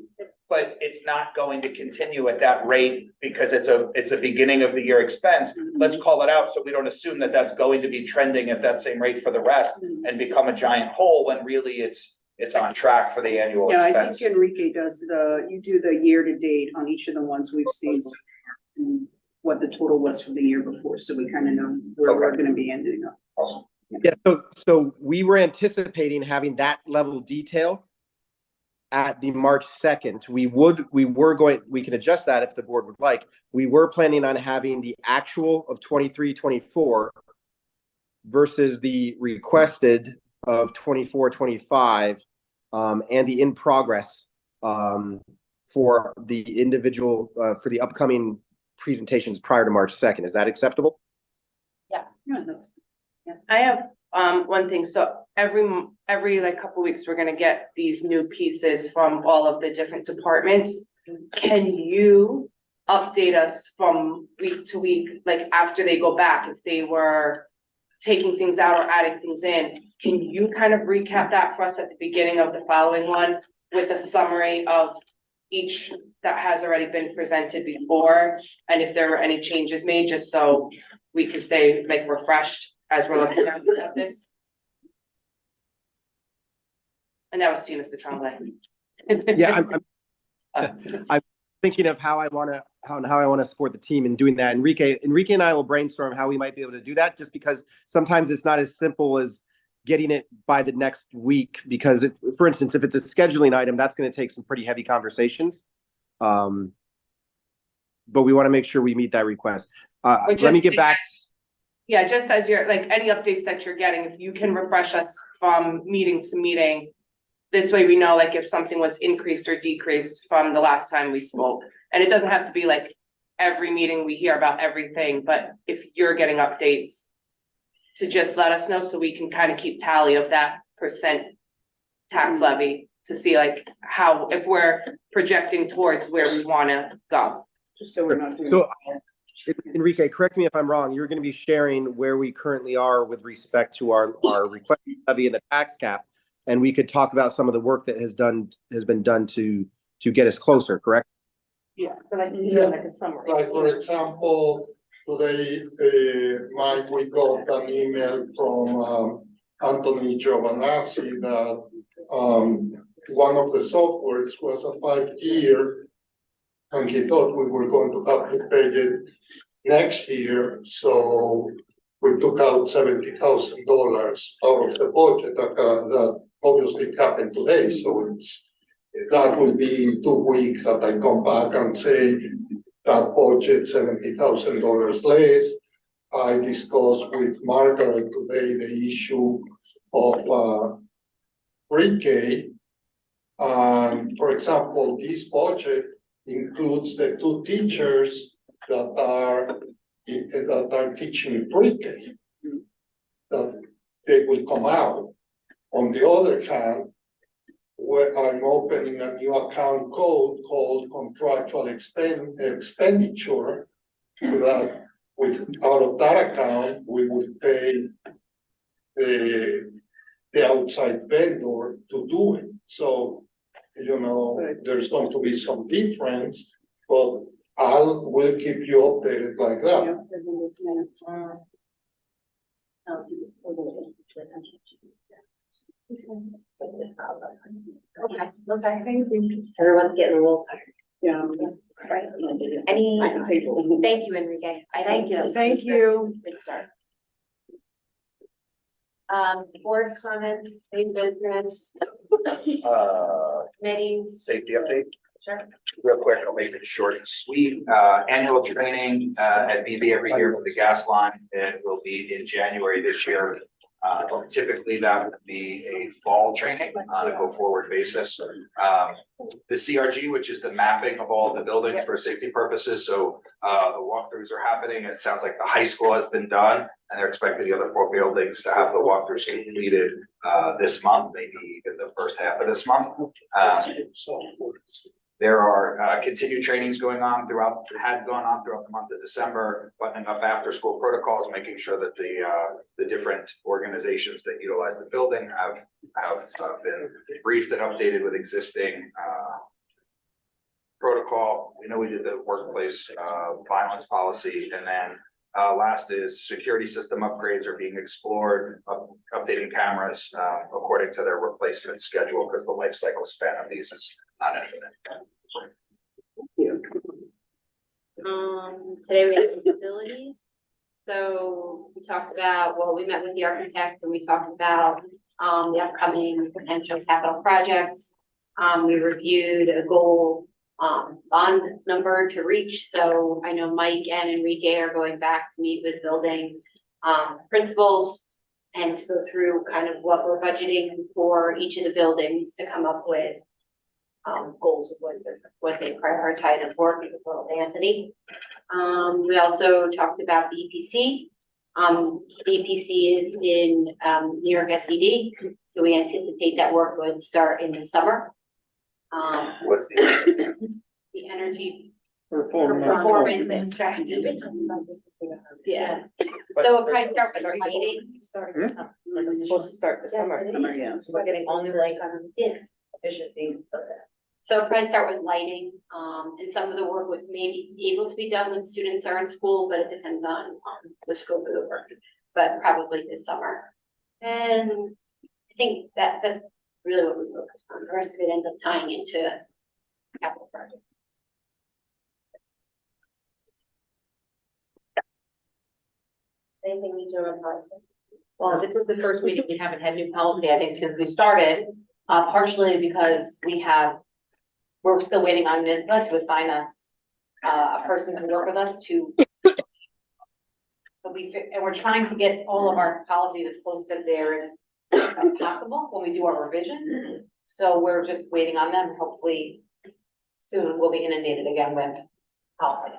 but it's not going to continue at that rate because it's a beginning of the year expense, let's call it out so we don't assume that that's going to be trending at that same rate for the rest and become a giant hole when really it's on track for the annual Yeah, I expense. think Enrique does you do the year to date on each of the ones we've seen so far, and what the total was for the year before, so we kind of know where we're gonna be ending up. Awesome. Yeah, so we were anticipating having that level of detail at the March 2nd. We can adjust that if the board would like. We were planning on having the actual of 23-24 versus the requested of 24-25, and the in progress for the individual for the upcoming presentations prior to March 2nd. Is that acceptable? Yeah. Yeah, that's. I have one thing, so every like couple weeks, we're gonna get these new pieces from all of the different departments. Can you update us from week to week, like after they go back, if they were taking things out or adding things in? Can you kind of recap that for us at the beginning of the following one with a summary of each that has already been presented before, and if there were any changes made, just so we can stay like refreshed as we're looking at this? And that was Tina's de Tremblay. Yeah, I'm thinking of how I want to support the team in doing that. Enrique and I will brainstorm how we might be able to do that, just because sometimes it's not as simple as getting it by the next week, because for instance, if it's a scheduling item, that's going to take some pretty heavy conversations. But we want to make sure we meet that request. Let me get back. Yeah, just as you're like any updates that you're getting, if you can refresh us from meeting to meeting. This way we know like if something was increased or decreased from the last time we spoke. And it doesn't have to be like every meeting we hear about everything, but if you're getting updates to just let us know so we can kind of keep tally of that percent tax levy to see like how, if we're projecting towards where we wanna go. Just so we're not doing. So, Enrique, correct me if I'm wrong, you're gonna be sharing where we currently are with respect to our request levy and the tax cap. And we could talk about some of the work that has been done to get us closer, correct? Yeah. But I can do like a summary. Like, for example, today, Mike, we got an email from, Anthony Giovanazzi that, one of the softwares was a 5-year, and he thought we were going to have to pay it next year, so we took out $70,000 out of the budget that obviously happened today, so that will be in 2 weeks that I come back and say that budget $70,000 less. I discussed with Margaret today the issue of pre-K. And for example, this budget includes the 2 teachers that are teaching pre-K, that they will come out. On the other hand, where I'm opening a new account code called contractual expenditure, so that out of that account, we would pay the outside vendor to do it. So, there's going to be some difference, but we'll keep you updated like that. Okay, thank you. Everyone's getting a little tired. Yeah. Right. Thank you, Enrique. Thank you. Good start. Board comments, big business, committees. Safety update. Sure. Real quick, I'll make it short and sweet. Annual training at BB every year for the gas line. It will be in January this year. Typically that would be a fall training on a go forward basis. The CRG, which is the mapping of all the buildings for safety purposes. So the walkthroughs are happening. It sounds like the high school has been done and they're expecting the other 4 buildings to have the walkthroughs completed this month, maybe even the first half of this month. There are continued trainings going on throughout the month of December, buttoning up after school protocols, making sure that the different organizations that utilize the building have been briefed and updated with existing protocol. We know we did the workplace violence policy, and then last is security system upgrades are being explored, updating cameras according to their replacement schedule, because the life cycle span of these is not infinite. Today we have facilities. So we talked about, we met with the architect and we talked about the upcoming potential capital projects. We reviewed a goal bond number to reach. So I know Mike and Enrique are going back to meet with building principals and to go through kind of what we're budgeting for each of the buildings to come up with goals of what they prioritize as work, as well as Anthony. We also talked about the EPC. The EPC is in New York SED, so we anticipate that work would start in the summer. What's the energy Performance extractive. Yeah. So we'll probably start with lighting. It's supposed to start this summer. Yeah. We're getting all new lights. Efficiency. So we'll probably start with lighting, and some of the work would maybe be able to be done when students are in school, but it depends on the scope of the work, but probably this summer. And I think that's really what we focused on. The rest of it ends up tying into capital project. Anything you do on policy? Well, this was the first meeting we haven't had new policy, I think, since we started, partially because we're still waiting on NISBA to assign us a person to work with us to. And we're trying to get all of our policies as close to theirs as possible when we do our revisions. So we're just waiting on them. Hopefully soon we'll be inundated again with policy.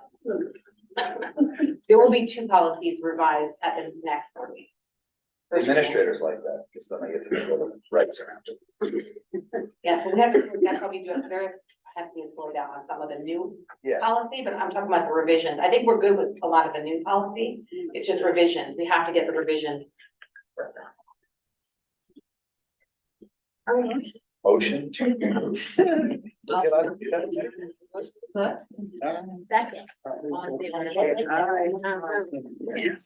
There will be 2 policies revised at the next board meeting. Administrators like that, because then they get to make all the rights around it. Yes, but we have to, that's how we do it. There has to be a slowdown on some of the new Yeah. policy, but I'm talking about the revisions. I think we're good with a lot of the new policy. It's just revisions. We have to get the revision. Motion to. Second. Yes.